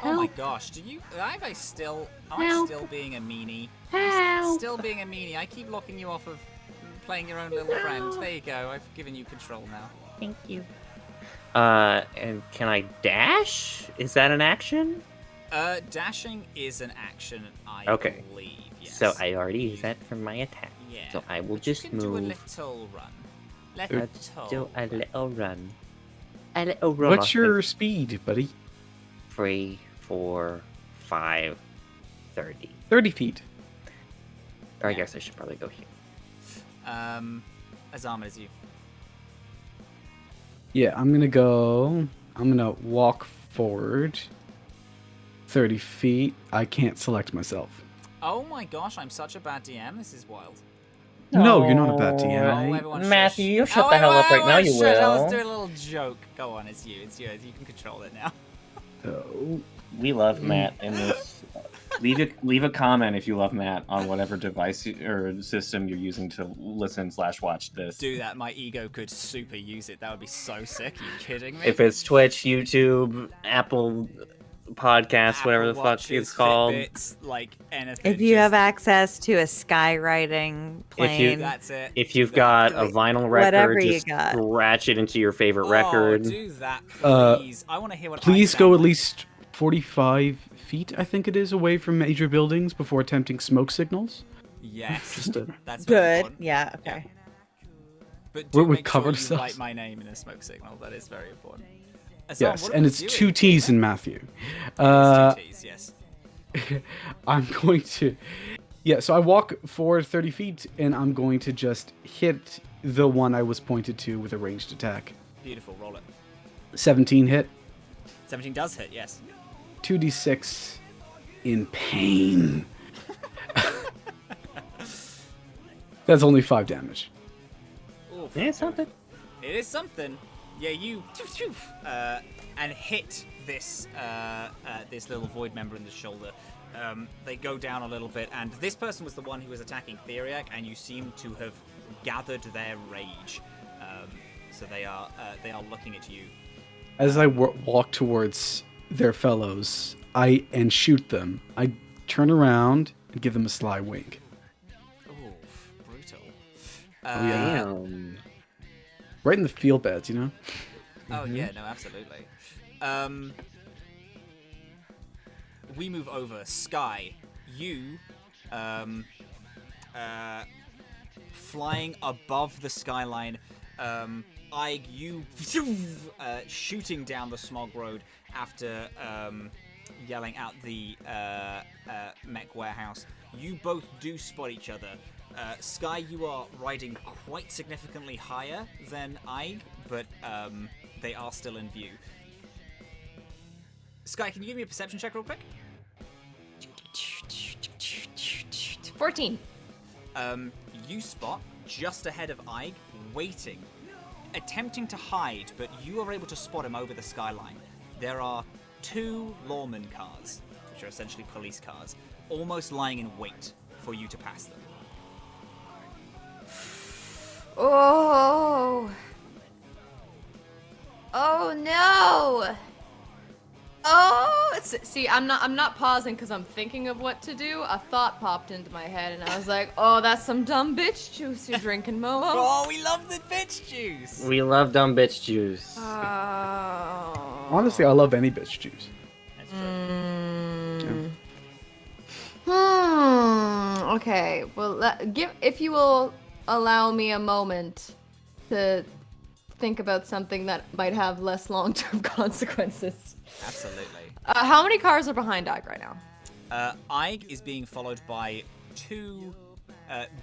Oh my Help. gosh! Am I still Help. being a meanie? Help. Still being a meanie. I keep locking you off of playing your own little friend. There you go. I've given you control now. Thank you. And can I dash? Is that an action? Dashing is an action, I Okay. believe. Yes. So I already used that for my attack. Yeah. So I will But you just can do a move. little run. Let's do a little run. A little run. What's your speed, buddy? 3, 4, 5, 30. 30 feet. Or I guess I should probably go here. Azhaam, it is you. Yeah, I'm gonna walk forward 30 feet. I can't select myself. Oh my gosh, I'm such a bad DM. This is wild. No, you're not a bad Oh, DM. everyone Matthew, shush. you shut the hell up right now, you shush. will. Let's do a little joke. Go on, it's you. It's yours. You can control it now. So, We love Matt in this. Leave a comment if you love Matt on whatever device or system you're using to listen/watch this. Do that. My ego could super use it. That would be so sick. Are you kidding me? If it's Twitch, YouTube, Apple Podcast, whatever the Apple fuck Watches, it's called. Fitbits, like anything. If you just- have access to a skywriting plane, That's it. If you've got a vinyl Whatever record, you just got. scratch it into your favorite Oh, record. do that, please. I want to hear what. please I go sound at like. least 45 feet, I think it is, away from major buildings before attempting smoke signals. Yes. Just a- That's very good. important. Yeah. Okay. But do We've make covered sure you ourselves. write my name in a smoke signal. That is very important. Azhaam, Yes, what are and we it's doing? 2 T's in Matthew. It's 2 T's, yes. I'm going to... Yeah, so I walk forward 30 feet, and I'm going to just hit the one I was pointed to with a ranged attack. Beautiful. Roll it. 17 hit. 17 does hit. Yes. 2d6 in pain. That's only 5 damage. Ooh, Yeah, something. it is something. Yeah, you and hit this this little void member in the shoulder. They go down a little bit, and this person was the one who was attacking Theriac, and you seem to have gathered their rage. So they are looking at you. As I walk towards their fellows, and shoot them, I turn around and give them a sly wink. Ooh, brutal. Damn. Right in the feel beds, you know? Oh yeah, no, absolutely. We move over. Skye, you, flying above the skyline. Ayg, you shooting down the smog road after yelling out the mech warehouse. You both do spot each other. Skye, you are riding quite significantly higher than Ayg, but they are still in view. Skye, can you give me a perception check real quick? 14. You spot just ahead of Ayg, waiting, attempting to hide, but you are able to spot him over the skyline. There are 2 lawman cars, which are essentially police cars, almost lying in wait for you to pass them. Oh. Oh no. Oh, see, I'm not pausing because I'm thinking of what to do. A thought popped into my head, and I was like, "Oh, that's some dumb bitch juice you're drinking, Momo." Oh, we love the bitch juice! We love dumb bitch juice. Oh. Honestly, I love any bitch juice. That's true. Okay. Well, if you will allow me a moment to think about something that might have less long-term consequences. Absolutely. How many cars are behind Ayg right now? Ayg is being followed by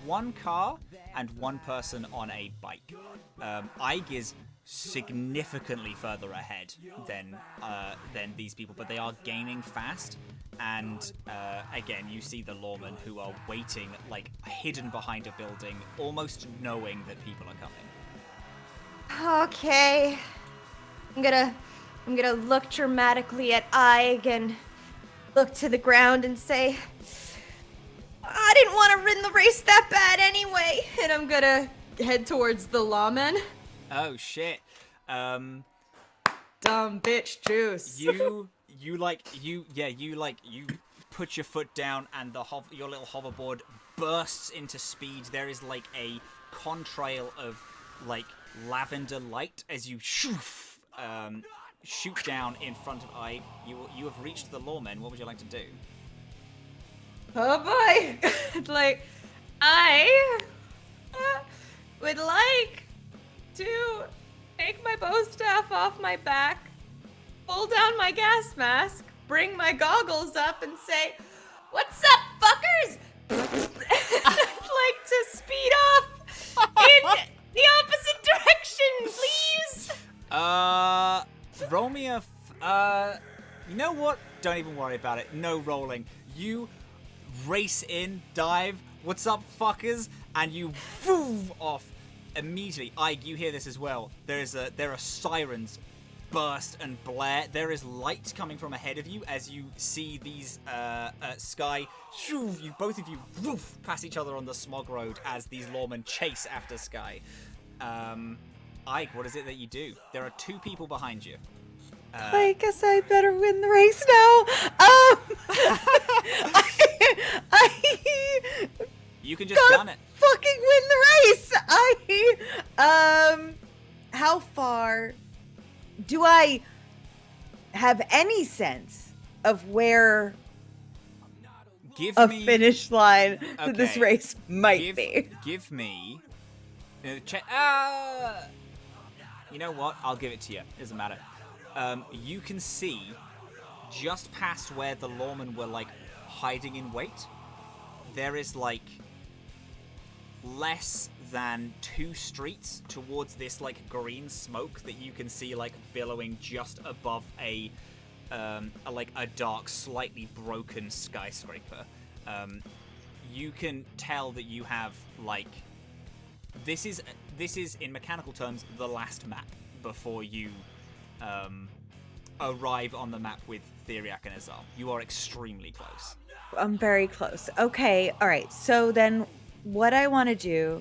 1 car and 1 person on a bike. Ayg is significantly further ahead than these people, but they are gaining fast. And again, you see the lawmen who are waiting, like hidden behind a building, almost knowing that people are coming. Okay. I'm gonna look dramatically at Ayg and look to the ground and say, I didn't want to win the race that bad anyway. And I'm gonna head towards the lawman. Oh shit. Dumb bitch juice. You put your foot down and your little hoverboard bursts into speed. There is like a contrail of like lavender light as you shoot down in front of Ayg. You have reached the lawmen. What would you like to do? Oh boy. Like, I would like to take my bow staff off my back, pull down my gas mask, bring my goggles up, and say, "What's up, fuckers?" I'd like to speed off in the opposite direction, please. Roll me a. You know what? Don't even worry about it. No rolling. You race in, dive. What's up, fuckers? And you move off immediately. Ayg, you hear this as well. There are sirens burst and blare. There is light coming from ahead of you as you see these Skye. Both of you pass each other on the smog road as these lawmen chase after Skye. Ayg, what is it that you do? There are two people behind you. I guess I better win the race now. You can just gun it. Fucking win the race. How far do I have any sense of where finish line to this race might be? Give me. You know what? I'll give it to you. Doesn't matter. You can see just past where the lawmen were like hiding in wait. There is like less than 2 streets towards this like green smoke that you can see like billowing just above a dark, slightly broken skyscraper. You can tell that you have like this is in mechanical terms the last map before you arrive on the map with Theriac and Azhaam. You are extremely close. I'm very close. Okay, all right. So then what I want to do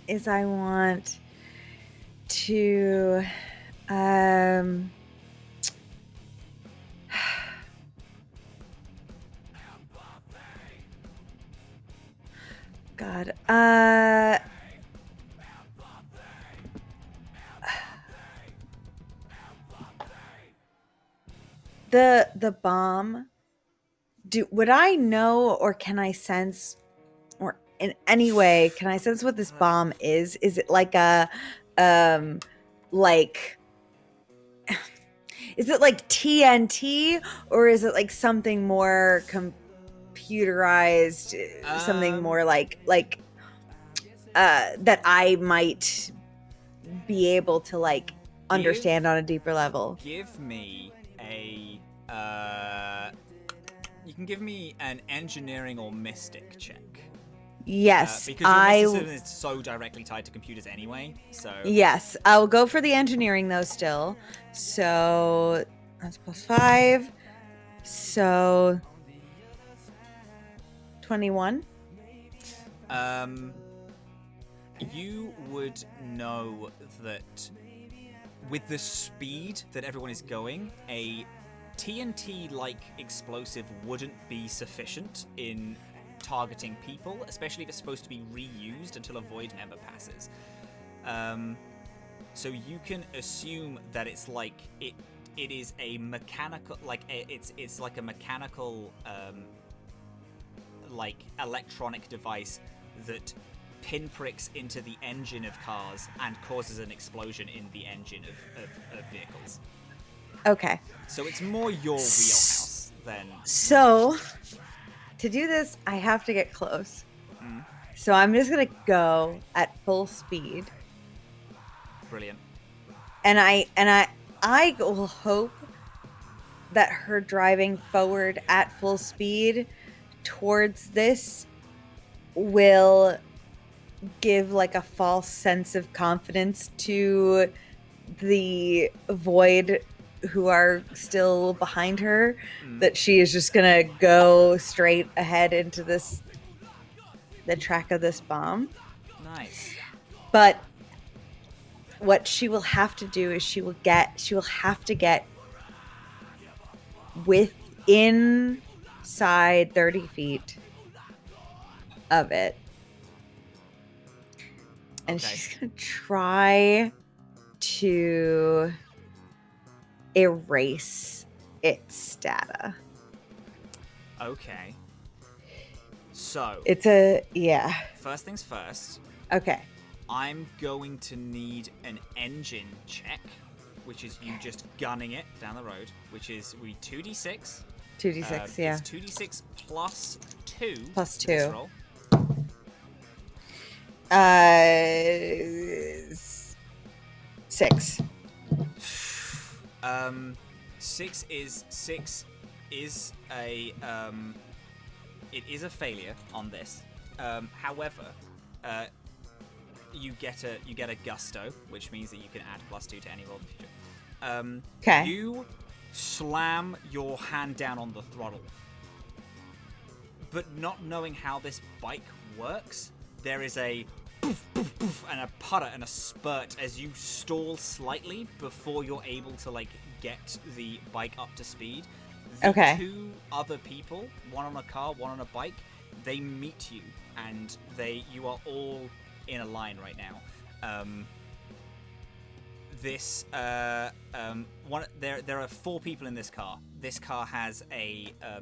is I want to God. The bomb. Would I know, or can I sense, or in any way can I sense what this bomb is? Is it like a like is it like TNT, or is it like something more computerized, something more like that I might be able to like understand on a deeper level? Give me a you can give me an engineering or mystic check. Yes, because your mysticism is so directly tied to computers anyway. So yes, I'll go for the engineering though still. So that's +5. So 21. You would know that with the speed that everyone is going, a TNT-like explosive wouldn't be sufficient in targeting people, especially if it's supposed to be reused until a void member passes. So you can assume that it's like it is a mechanical, like it's like a mechanical like electronic device that pinpricks into the engine of cars and causes an explosion in the engine of vehicles. Okay. So it's more your wheelhouse than... So, to do this, I have to get close. So I'm just going to go at full speed. Brilliant. And I will hope that her driving forward at full speed towards this will give like a false sense of confidence to the void who are still behind her, that she is just gonna go straight ahead into the track of this bomb. Nice. But what she will have to do is she will have to get inside 30 feet of it. And Okay. she's going to try to erase its data. Okay. So, yeah. first things first, Okay. I'm going to need an engine check, which is you just gunning it down the road, which is 2d6. 2d6, yeah. It's 2d6 plus 2. Plus to this 2. roll. 6. 6 is a it is a failure on this. However, you get a gusto, which means that you can add +2 to any roll in the future. Okay. You slam your hand down on the throttle, but not knowing how this bike works, there is a poof, poof, poof, and a putter and a spurt as you stall slightly before you're able to like get the bike up to speed. The two other people, one on a car, one on a bike, they meet you, and you are all in a line right now. There are 4 people in this car. This car has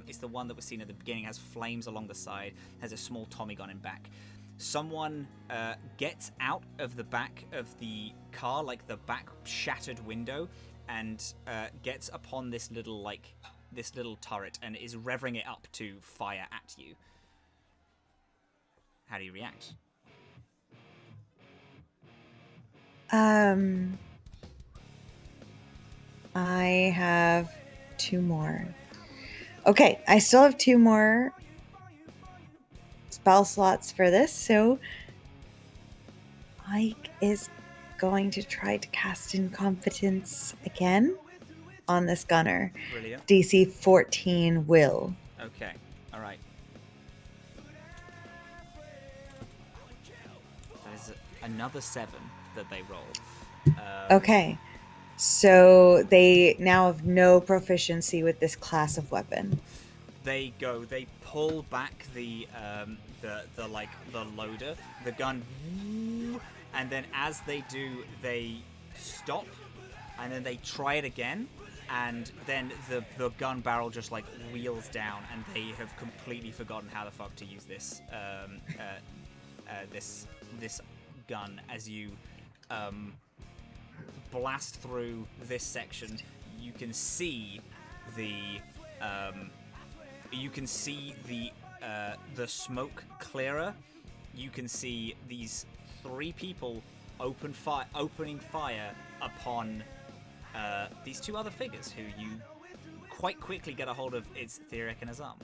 it's the one that was seen at the beginning, has flames along the side, has a small Tommy gun in back. Someone gets out of the back of the car, like the back shattered window, and gets upon this little turret and is revving it up to fire at you. How do you react? I have 2 more. Okay, I still have 2 more spell slots for this, so Mike is going to try to cast Incompetence again on this gunner. Brilliant. DC 14 will. Okay, alright. That is another 7 that they roll. Okay. So they now have no proficiency with this class of weapon. They pull back the loader, the gun, and then as they do, they stop, and then they try it again, and then the gun barrel just like wheels down, and they have completely forgotten how the fuck to use this this gun. As you blast through this section, you can see the smoke clearer. You can see these 3 people opening fire upon these 2 other figures who you quite quickly get a hold of. It's Theriac and Azhaam.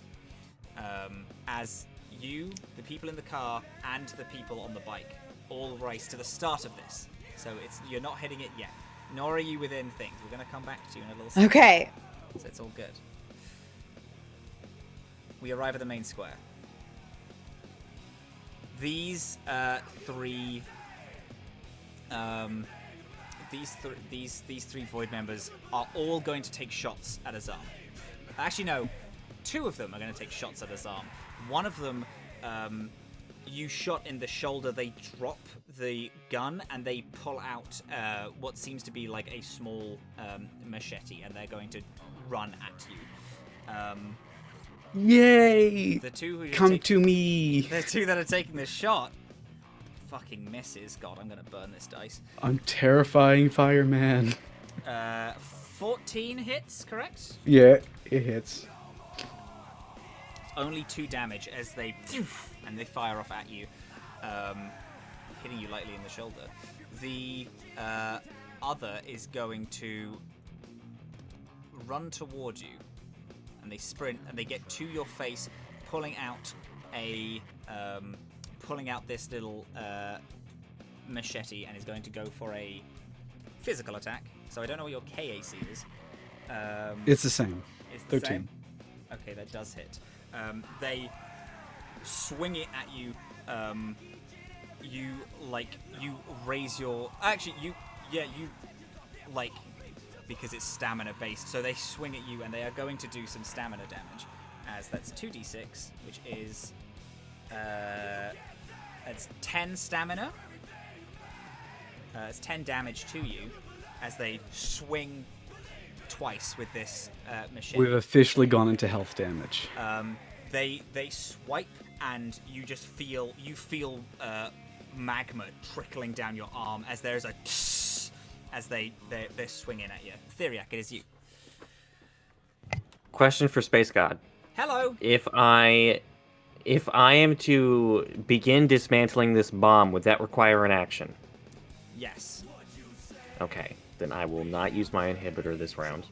As you, the people in the car, and the people on the bike all race to the start of this. So you're not hitting it yet, nor are you within things. We're going to come back to you in a little second. Okay. So it's all good. We arrive at the main square. These 3 Void members are all going to take shots at Azhaam. Actually, no. 2 of them are going to take shots at Azhaam. One of them, you shot in the shoulder. They drop the gun and they pull out what seems to be like a small machete, and they're going to run at you. Yay! The 2 who Come to me! The 2 that are taking the shot fucking misses. God, I'm gonna burn this dice. I'm terrifying fireman. 14 hits, correct? Yeah, it hits. Only 2 damage as they fire off at you, hitting you lightly in the shoulder. The other is going to run toward you, and they sprint and they get to your face, pulling out this little machete, and is going to go for a physical attack. So I don't know what your KAC is. It's the same. It's the 13. same? Okay, that does hit. They swing it at you. You raise your... Actually, you because it's stamina based. So they swing at you, and they are going to do some stamina damage. As that's 2d6, which is... it's 10 stamina. It's 10 damage to you as they swing twice with this machete. We've officially gone into health damage. They swipe and you just feel magma trickling down your arm as there's a tss as they're swinging at you. Theriac, it is you. Question for Space God. Hello. If I am to begin dismantling this bomb, would that require an action? Yes. Okay, then I will not use my inhibitor this round.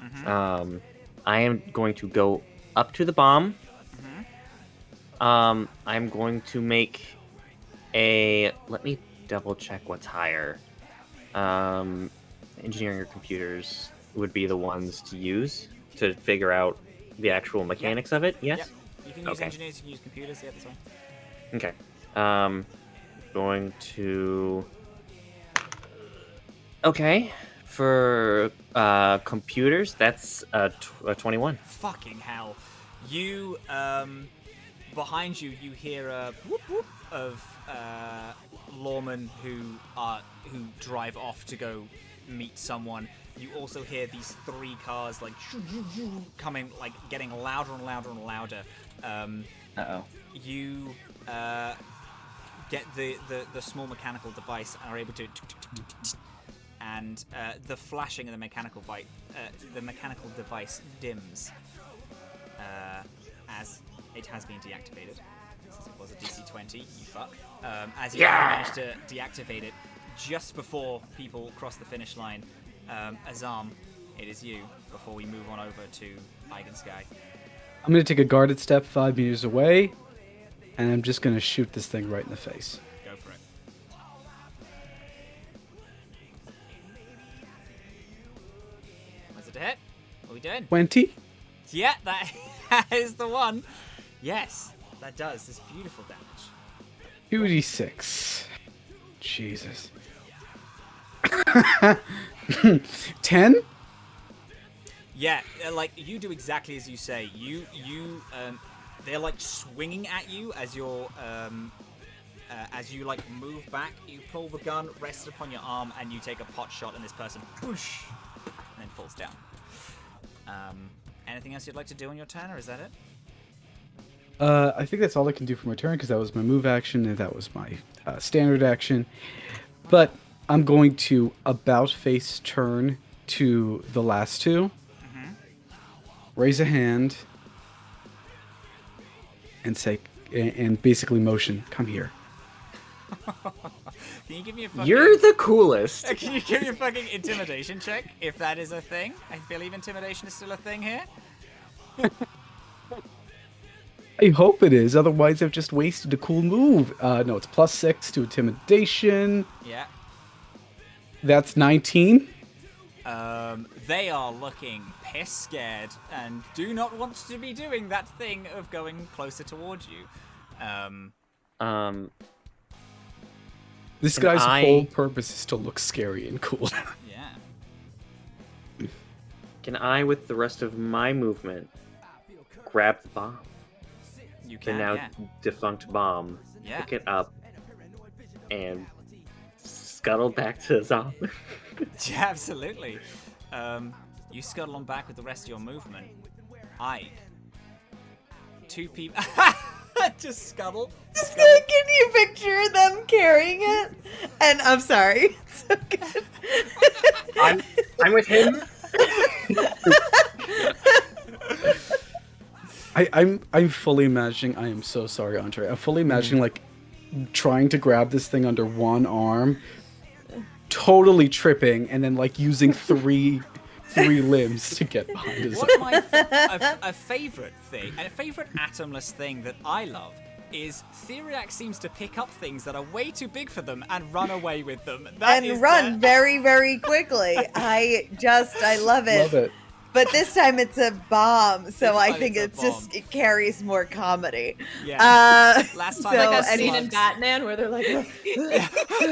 Mm-hmm. I am going to go up to the bomb. Mm-hmm. I'm going to make a... Let me double check what's higher. Engineering or computers would be the ones to use to figure out the actual mechanics of it. Yes? Yep. You can use engineers, you can use computers, yeah, that's fine. Okay. Going to... Okay. For computers, that's a 21. Fucking hell. You, behind you, you hear a whoop whoop of lawmen who drive off to go meet someone. You also hear these 3 cars, like, coming, like, getting louder and louder and louder. Uh-oh. You get the small mechanical device and are able to... And the flashing of the mechanical device dims as it has been deactivated. Since it was a DC 20, you fuck. As you manage to deactivate it just before people cross the finish line. Azhaam, it is you, before we move on over to Ayg and Skye. I'm going to take a guarded step 5 meters away, and I'm just going to shoot this thing right in the face. Go for it. Was it a hit? What are we doing? 20? Yeah, that is the one. Yes, that does this beautiful damage. 2d6. Jesus. 10? Yeah, like you do exactly as you say. They're like swinging at you as you're as you like move back. You pull the gun, rest it upon your arm, and you take a pot shot, and this person whoosh, and then falls down. Anything else you'd like to do on your turn, or is that it? I think that's all I can do for my turn, because that was my move action, and that was my standard action. But I'm going to about-face turn to the last 2. Raise a hand. And say, and basically motion, come here. Can you give me a fucking... You're the coolest. Can you give me a fucking intimidation check, if that is a thing? I believe intimidation is still a thing here. I hope it is, otherwise I've just wasted a cool move. No, it's +6 to intimidation. Yeah. That's 19. They are looking piss scared and do not want to be doing that thing of going closer towards you. This guy's whole purpose is to look scary and cool. Yeah. Can I, with the rest of my movement, grab the bomb? You can, the now yeah. defunct bomb, Yeah. pick it up, and scuttle back to Azhaam. Yeah, absolutely. You scuttle on back with the rest of your movement. Ayg. 2 people... Just scuttle. Just gonna, can you picture them carrying it? And I'm sorry. It's so good. I'm with him. I'm fully imagining. I am so sorry, Andre. I'm fully imagining like trying to grab this thing under one arm, totally tripping, and then like using three limbs to get behind his. What my a favorite thing, and a favorite Atomless thing that I love is Theriac seems to pick up things that are way too big for them and run away with them. And run very, very quickly. I love it. Love it. But this time it's a bomb, so I think it's a bomb. it carries more comedy. Yeah. Last so time, Like a any- scene in Batman where they're like,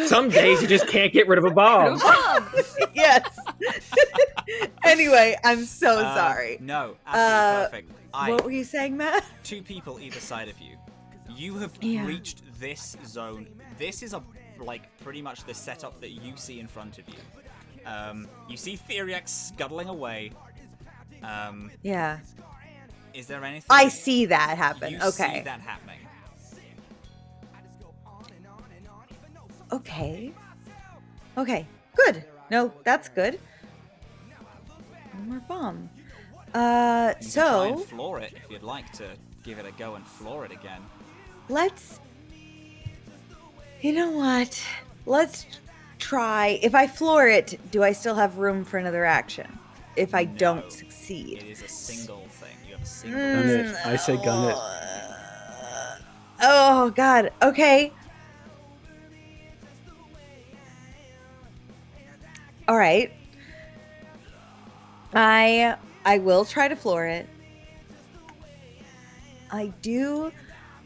Some days you just can't get rid of a bomb. yes. Anyway, I'm so sorry. No, absolutely perfect. What were you saying, Matt? 2 people either side of you. You have Yeah. reached this zone. This is pretty much the setup that you see in front of you. You see Theriac scuttling away. Yeah. Is there anything? I see that happen. You Okay. see that happening. Okay. Okay. Good. No, that's good. One more bomb. You can try and So floor it if you'd like to give it a go and floor it again. let's. You know what? Let's try. If I floor it, do I still have room for another action? If I No. don't It succeed. is a single thing. You have a single. Gun it. I say gun it. Oh God. Okay. All right. I will try to floor it. I do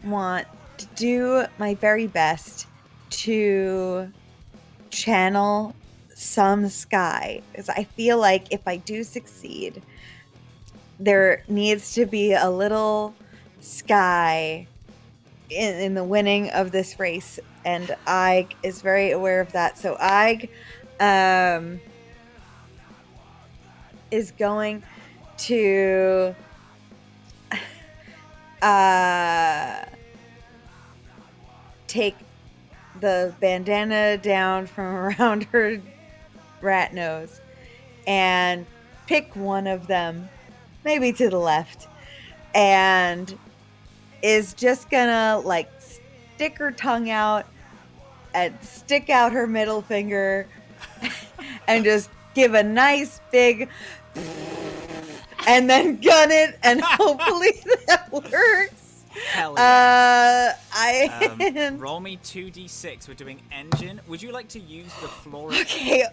want to do my very best to channel some Skye, because I feel like if I do succeed, there needs to be a little Skye in the winning of this race, and Ayg is very aware of that. So Ayg is going to take the bandana down from around her rat nose and pick one of them, maybe to the left, and is just gonna like stick her tongue out and stick out her middle finger and just give a nice big and then gun it, and hopefully that works. Hell yeah. I Roll me 2d6. We're doing engine. Would you like to use the floor? Okay.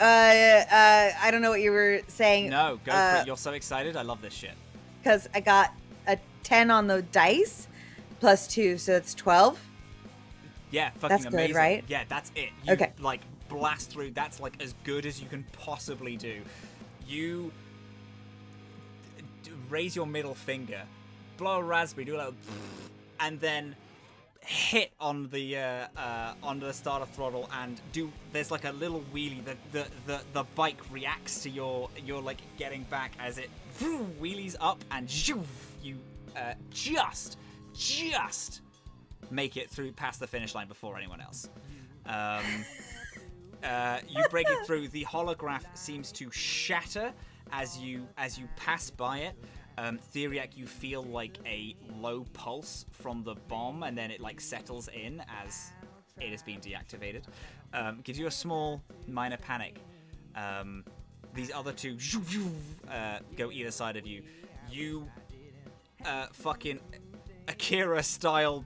I don't know what you were saying. No, go for it. You're so excited. I love this shit. Because I got a 10 on the dice plus 2, so it's 12. Yeah, fucking That's good, amazing. right? Yeah, that's it. You, Okay. like, blast through. That's, like, as good as you can possibly do. You raise your middle finger, blow a raspberry, do a little, and then hit on the starter throttle and do. There's like a little wheelie. The bike reacts to your like getting back as it wheelies up, and you just make it through past the finish line before anyone else. You break it through. The holograph seems to shatter as you pass by it. Theriac, you feel like a low pulse from the bomb, and then it like settles in as it is being deactivated. Gives you a small minor panic. These other two go either side of you. You fucking Akira style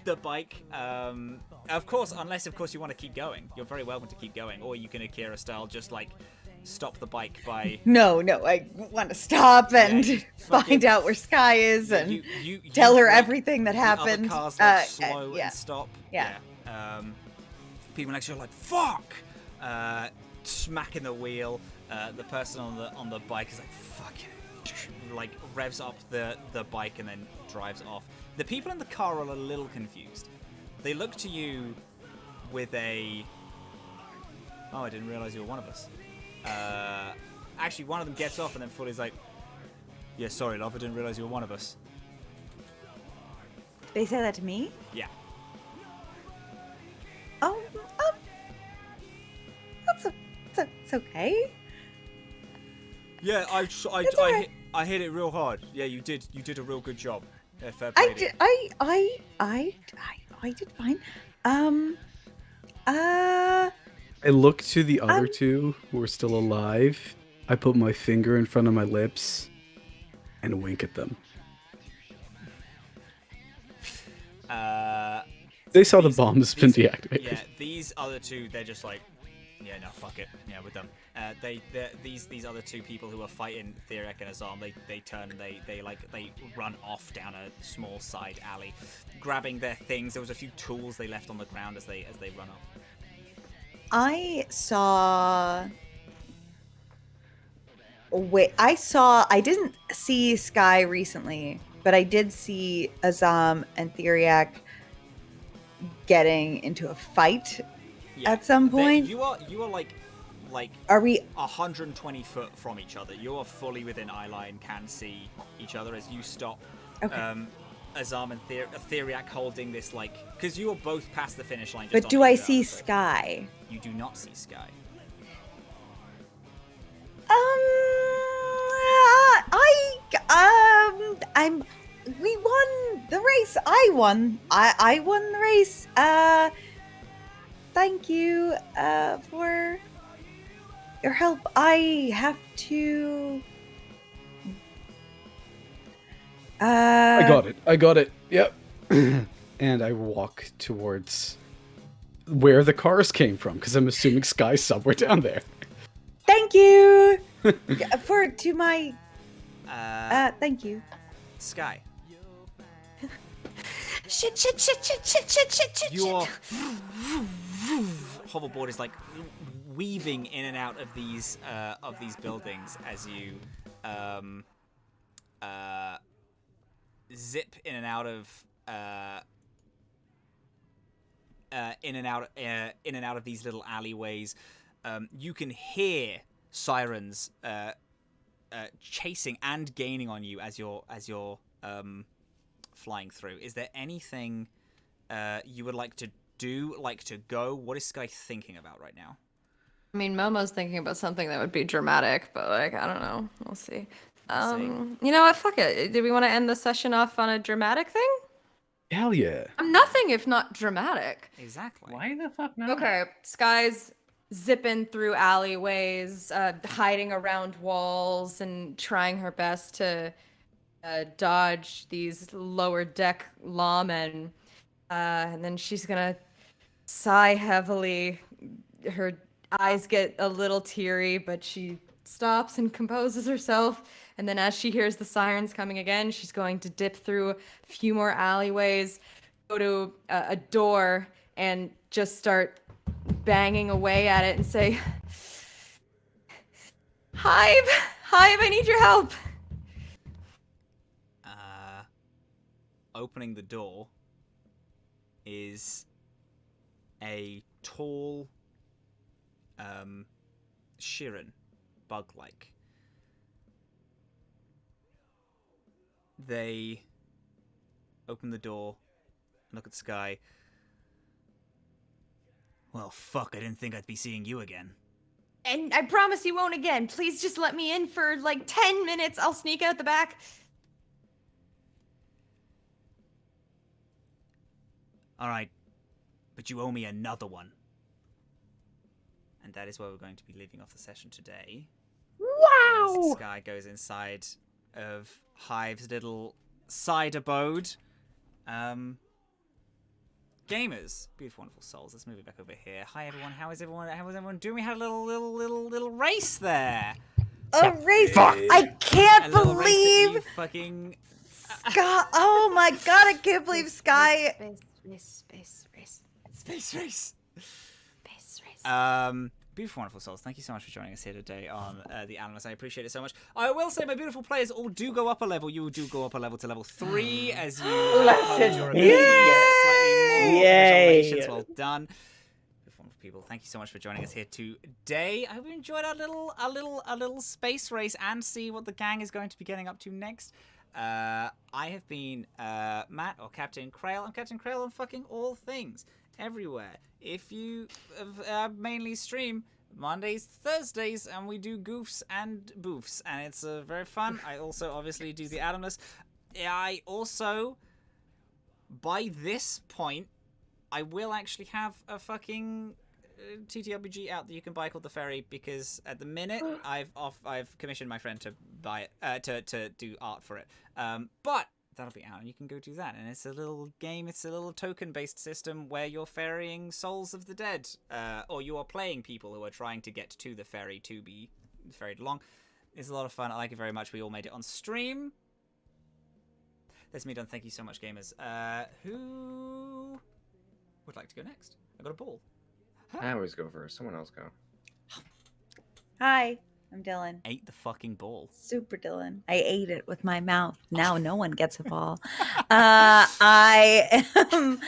the bike. Of course, unless of course you want to keep going. You're very welcome to keep going, or you can Akira style just like stop the bike by. No, I want to stop and find out where Skye is and tell her everything that happened. The other cars like slow yeah. and stop. Yeah. People next to you are like fuck, smacking the wheel. The person on the bike is like fucking, like revs up the bike and then drives off. The people in the car are a little confused. They look to you with a, oh, I didn't realize you were one of us. Actually, one of them gets off and then fully's like, yeah, sorry, love, I didn't realize you were one of us. They say that to me? Yeah. Oh, that's okay. Yeah, It's alright. I hit it real hard. Yeah, you did a real good job. Yeah, fair I play to you. did. I did fine. I look to the other two who are still alive. I put my finger in front of my lips and wink at them. They saw the bomb's been deactivated. Yeah, these other two, they're just like, yeah, no, fuck it. Yeah, we're done. These other two people who are fighting Theriac and Azhaam, they turn and they run off down a small side alley, grabbing their things. There was a few tools they left on the ground as they run off. I didn't see Skye recently, but I did see Azhaam and Theriac getting into a fight at some point. You are like Are we 120 foot from each other. You are fully within eye line, can see each other as you stop. Okay. Azhaam and Theriac holding this, like, because you are both past the finish line. Just But on do I either see other side. Skye? You do not see Skye. We won the race. I won the race. Thank you, for your help. I have to, I got it. Yep. And I walk towards where the cars came from, because I'm assuming Skye's somewhere down there. thank you to my, thank you. Skye. Shit. Your hoverboard is like weaving in and out of these buildings as you zip in and out of in and out of these little alleyways. You can hear sirens chasing and gaining on you as you're flying through. Is there anything you would like to do, like to go? What is Skye thinking about right now? I mean, Momo's thinking about something that would be dramatic, but like, I don't know. We'll see. You know what? Fuck it. Do we want to end the session off on a dramatic thing? Hell yeah. I'm nothing if not dramatic. Exactly. Why the fuck not? Okay, Skye's zipping through alleyways, hiding around walls, and trying her best to dodge these lower deck lawmen. And then she's gonna sigh heavily. Her eyes get a little teary, but she stops and composes herself. And then as she hears the sirens coming again, she's going to dip through a few more alleyways, go to a door, and just start banging away at it and say, Hive, I need your help. Opening the door is a tall Shirin, bug-like. They open the door and look at Skye. Well, fuck, I didn't think I'd be seeing you again. And I promise you won't again. Please just let me in for like 10 minutes. I'll sneak out the back. Alright, but you owe me another one. And that is where we're going to be leaving off the session today. Wow! As Skye goes inside of Hive's little side abode. Gamers, beautiful, wonderful souls. Let's move it back over here. Hi everyone. How is everyone doing? We had a little race there. A race! Fuck. I can't A little race that you believe fucking Skye. Oh my god! I can't believe Skye. Space race. space race. Space race. Beautiful, wonderful souls. Thank you so much for joining us here today on the Atomless. I appreciate it so much. I will say, my beautiful players all do go up a level. You do go up a level to level 3 as you upload your abilities slightly more. Congratulations, well done. Beautiful, wonderful people. Thank you so much for joining us here today. I hope you enjoyed our little space race and see what the gang is going to be getting up to next. I have been Matt, or Captain Krail. I'm Captain Krail on fucking all things, everywhere. If you mainly stream Mondays, Thursdays, and we do goofs and boofs, and it's very fun. I also obviously do the Atomless. I also, by this point, I will actually have a fucking TTRPG out that you can buy called The Ferry, because at the minute I've commissioned my friend to buy it, to do art for it. But that'll be out and you can go do that. And it's a little game, it's a little token based system where you're ferrying souls of the dead, or you are playing people who are trying to get to the ferry to be ferried along. It's a lot of fun. I like it very much. We all made it on stream. That's me done. Thank you so much, gamers. Who would like to go next? I got a ball. I always go first. Someone else go. Hi, I'm Dylan. Ate the fucking ball. Super Dylan. I ate it with my mouth. Now no one gets a ball. I am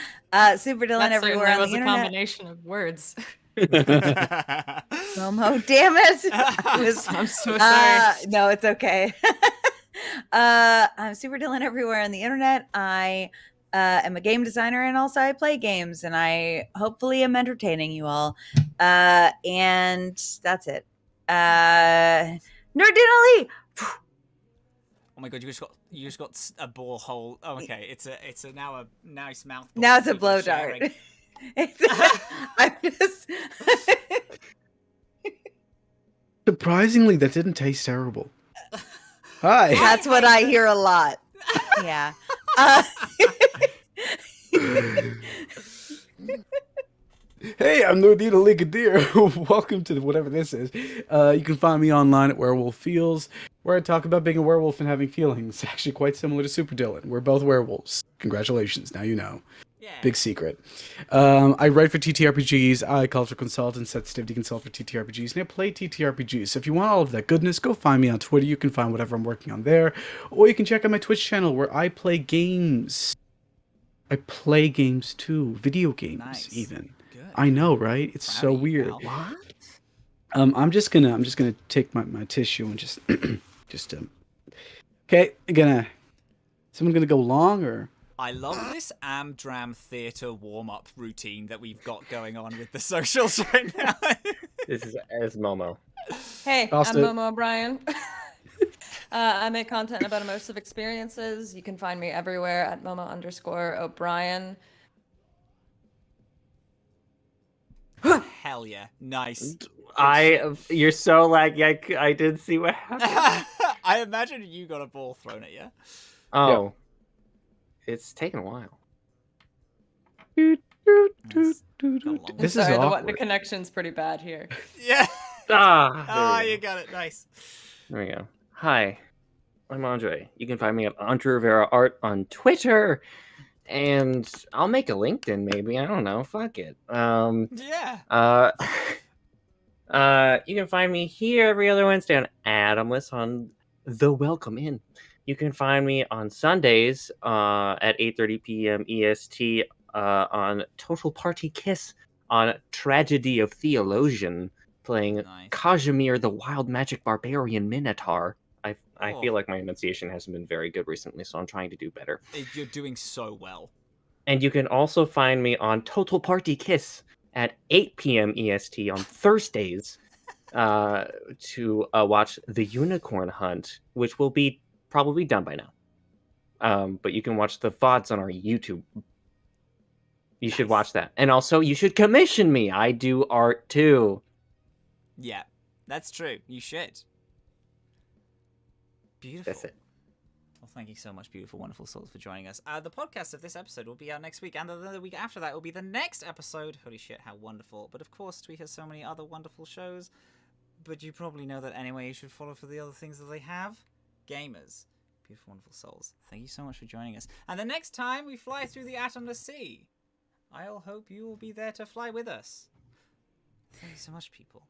Super Dylan That everywhere certainly on was the a internet. combination of words. Momo, damn it. I'm so sorry. No, it's okay. I'm Super Dylan everywhere on the internet. I am a game designer and also I play games, and I hopefully am entertaining you all. And that's it. Nerdinally! Oh my god, you just got a borehole. Oh, okay. It's a now a nice mouth. Now it's a blow dart. I'm just. Surprisingly, that didn't taste terrible. Hi. That's what I hear a lot. Yeah. Hey, I'm Nordina Ligadir. Welcome to whatever this is. You can find me online at Werewolf Feels, where I talk about being a werewolf and having feelings. Actually, quite similar to Super Dylan. We're both werewolves. Congratulations. Now you know. Yeah. Big secret. I write for TTRPGs. I culture consult and sensitivity consult for TTRPGs, and I play TTRPGs. So if you want all of that goodness, go find me on Twitter. You can find whatever I'm working on there, or you can check out my Twitch channel where I play games. I play games too, video games even. Good. I know, right? It's Proud so of you, weird. pal. What? I'm just gonna take my tissue and just okay. Someone gonna go long or? I love this Amdram theatre warm-up routine that we've got going on with the socials right now. This is Momo. Hey, Austin. I'm Momo O'Brien. I make content about immersive experiences. You can find me everywhere at Momo_O'Brien. Hell yeah. Nice. You're so like, I did see what happened. I imagine you got a ball thrown at you. Oh. It's taken a while. This This is Sorry, the awkward. connection's pretty bad here. Yeah. Ah, You got it. Nice. there we go. Hi, I'm Andre. You can find me at Andre Rivera Art on Twitter, and I'll make a LinkedIn maybe. I don't know. Fuck it. Yeah. You can find me here every other Wednesday on Atomless on The Welcome In. You can find me on Sundays at 8:30 p.m. EST on Total Party Kiss on Tragedy of Theologian, playing Nice. Kazimir the Wild Magic Barbarian Minotaur. I Oh. feel like my enunciation hasn't been very good recently, so I'm trying to do better. You're doing so well. And you can also find me on Total Party Kiss at 8 p.m. EST on Thursdays to watch The Unicorn Hunt, which will be probably done by now. But you can watch the VODs on our YouTube. You should watch that. And also, you should commission me. I do art too. Yeah. That's true. You should. Beautiful. That's it. Well, thank you so much, beautiful, wonderful souls, for joining us. The podcast of this episode will be out next week, and the week after that will be the next episode. Holy shit, how wonderful. But of course, Tweet has so many other wonderful shows. But you probably know that anyway. You should follow for the other things that they have. Gamers. Beautiful, wonderful souls. Thank you so much for joining us. And the next time we fly through the Atomless Sea, I'll hope you will be there to fly with us. Thank you so much, people.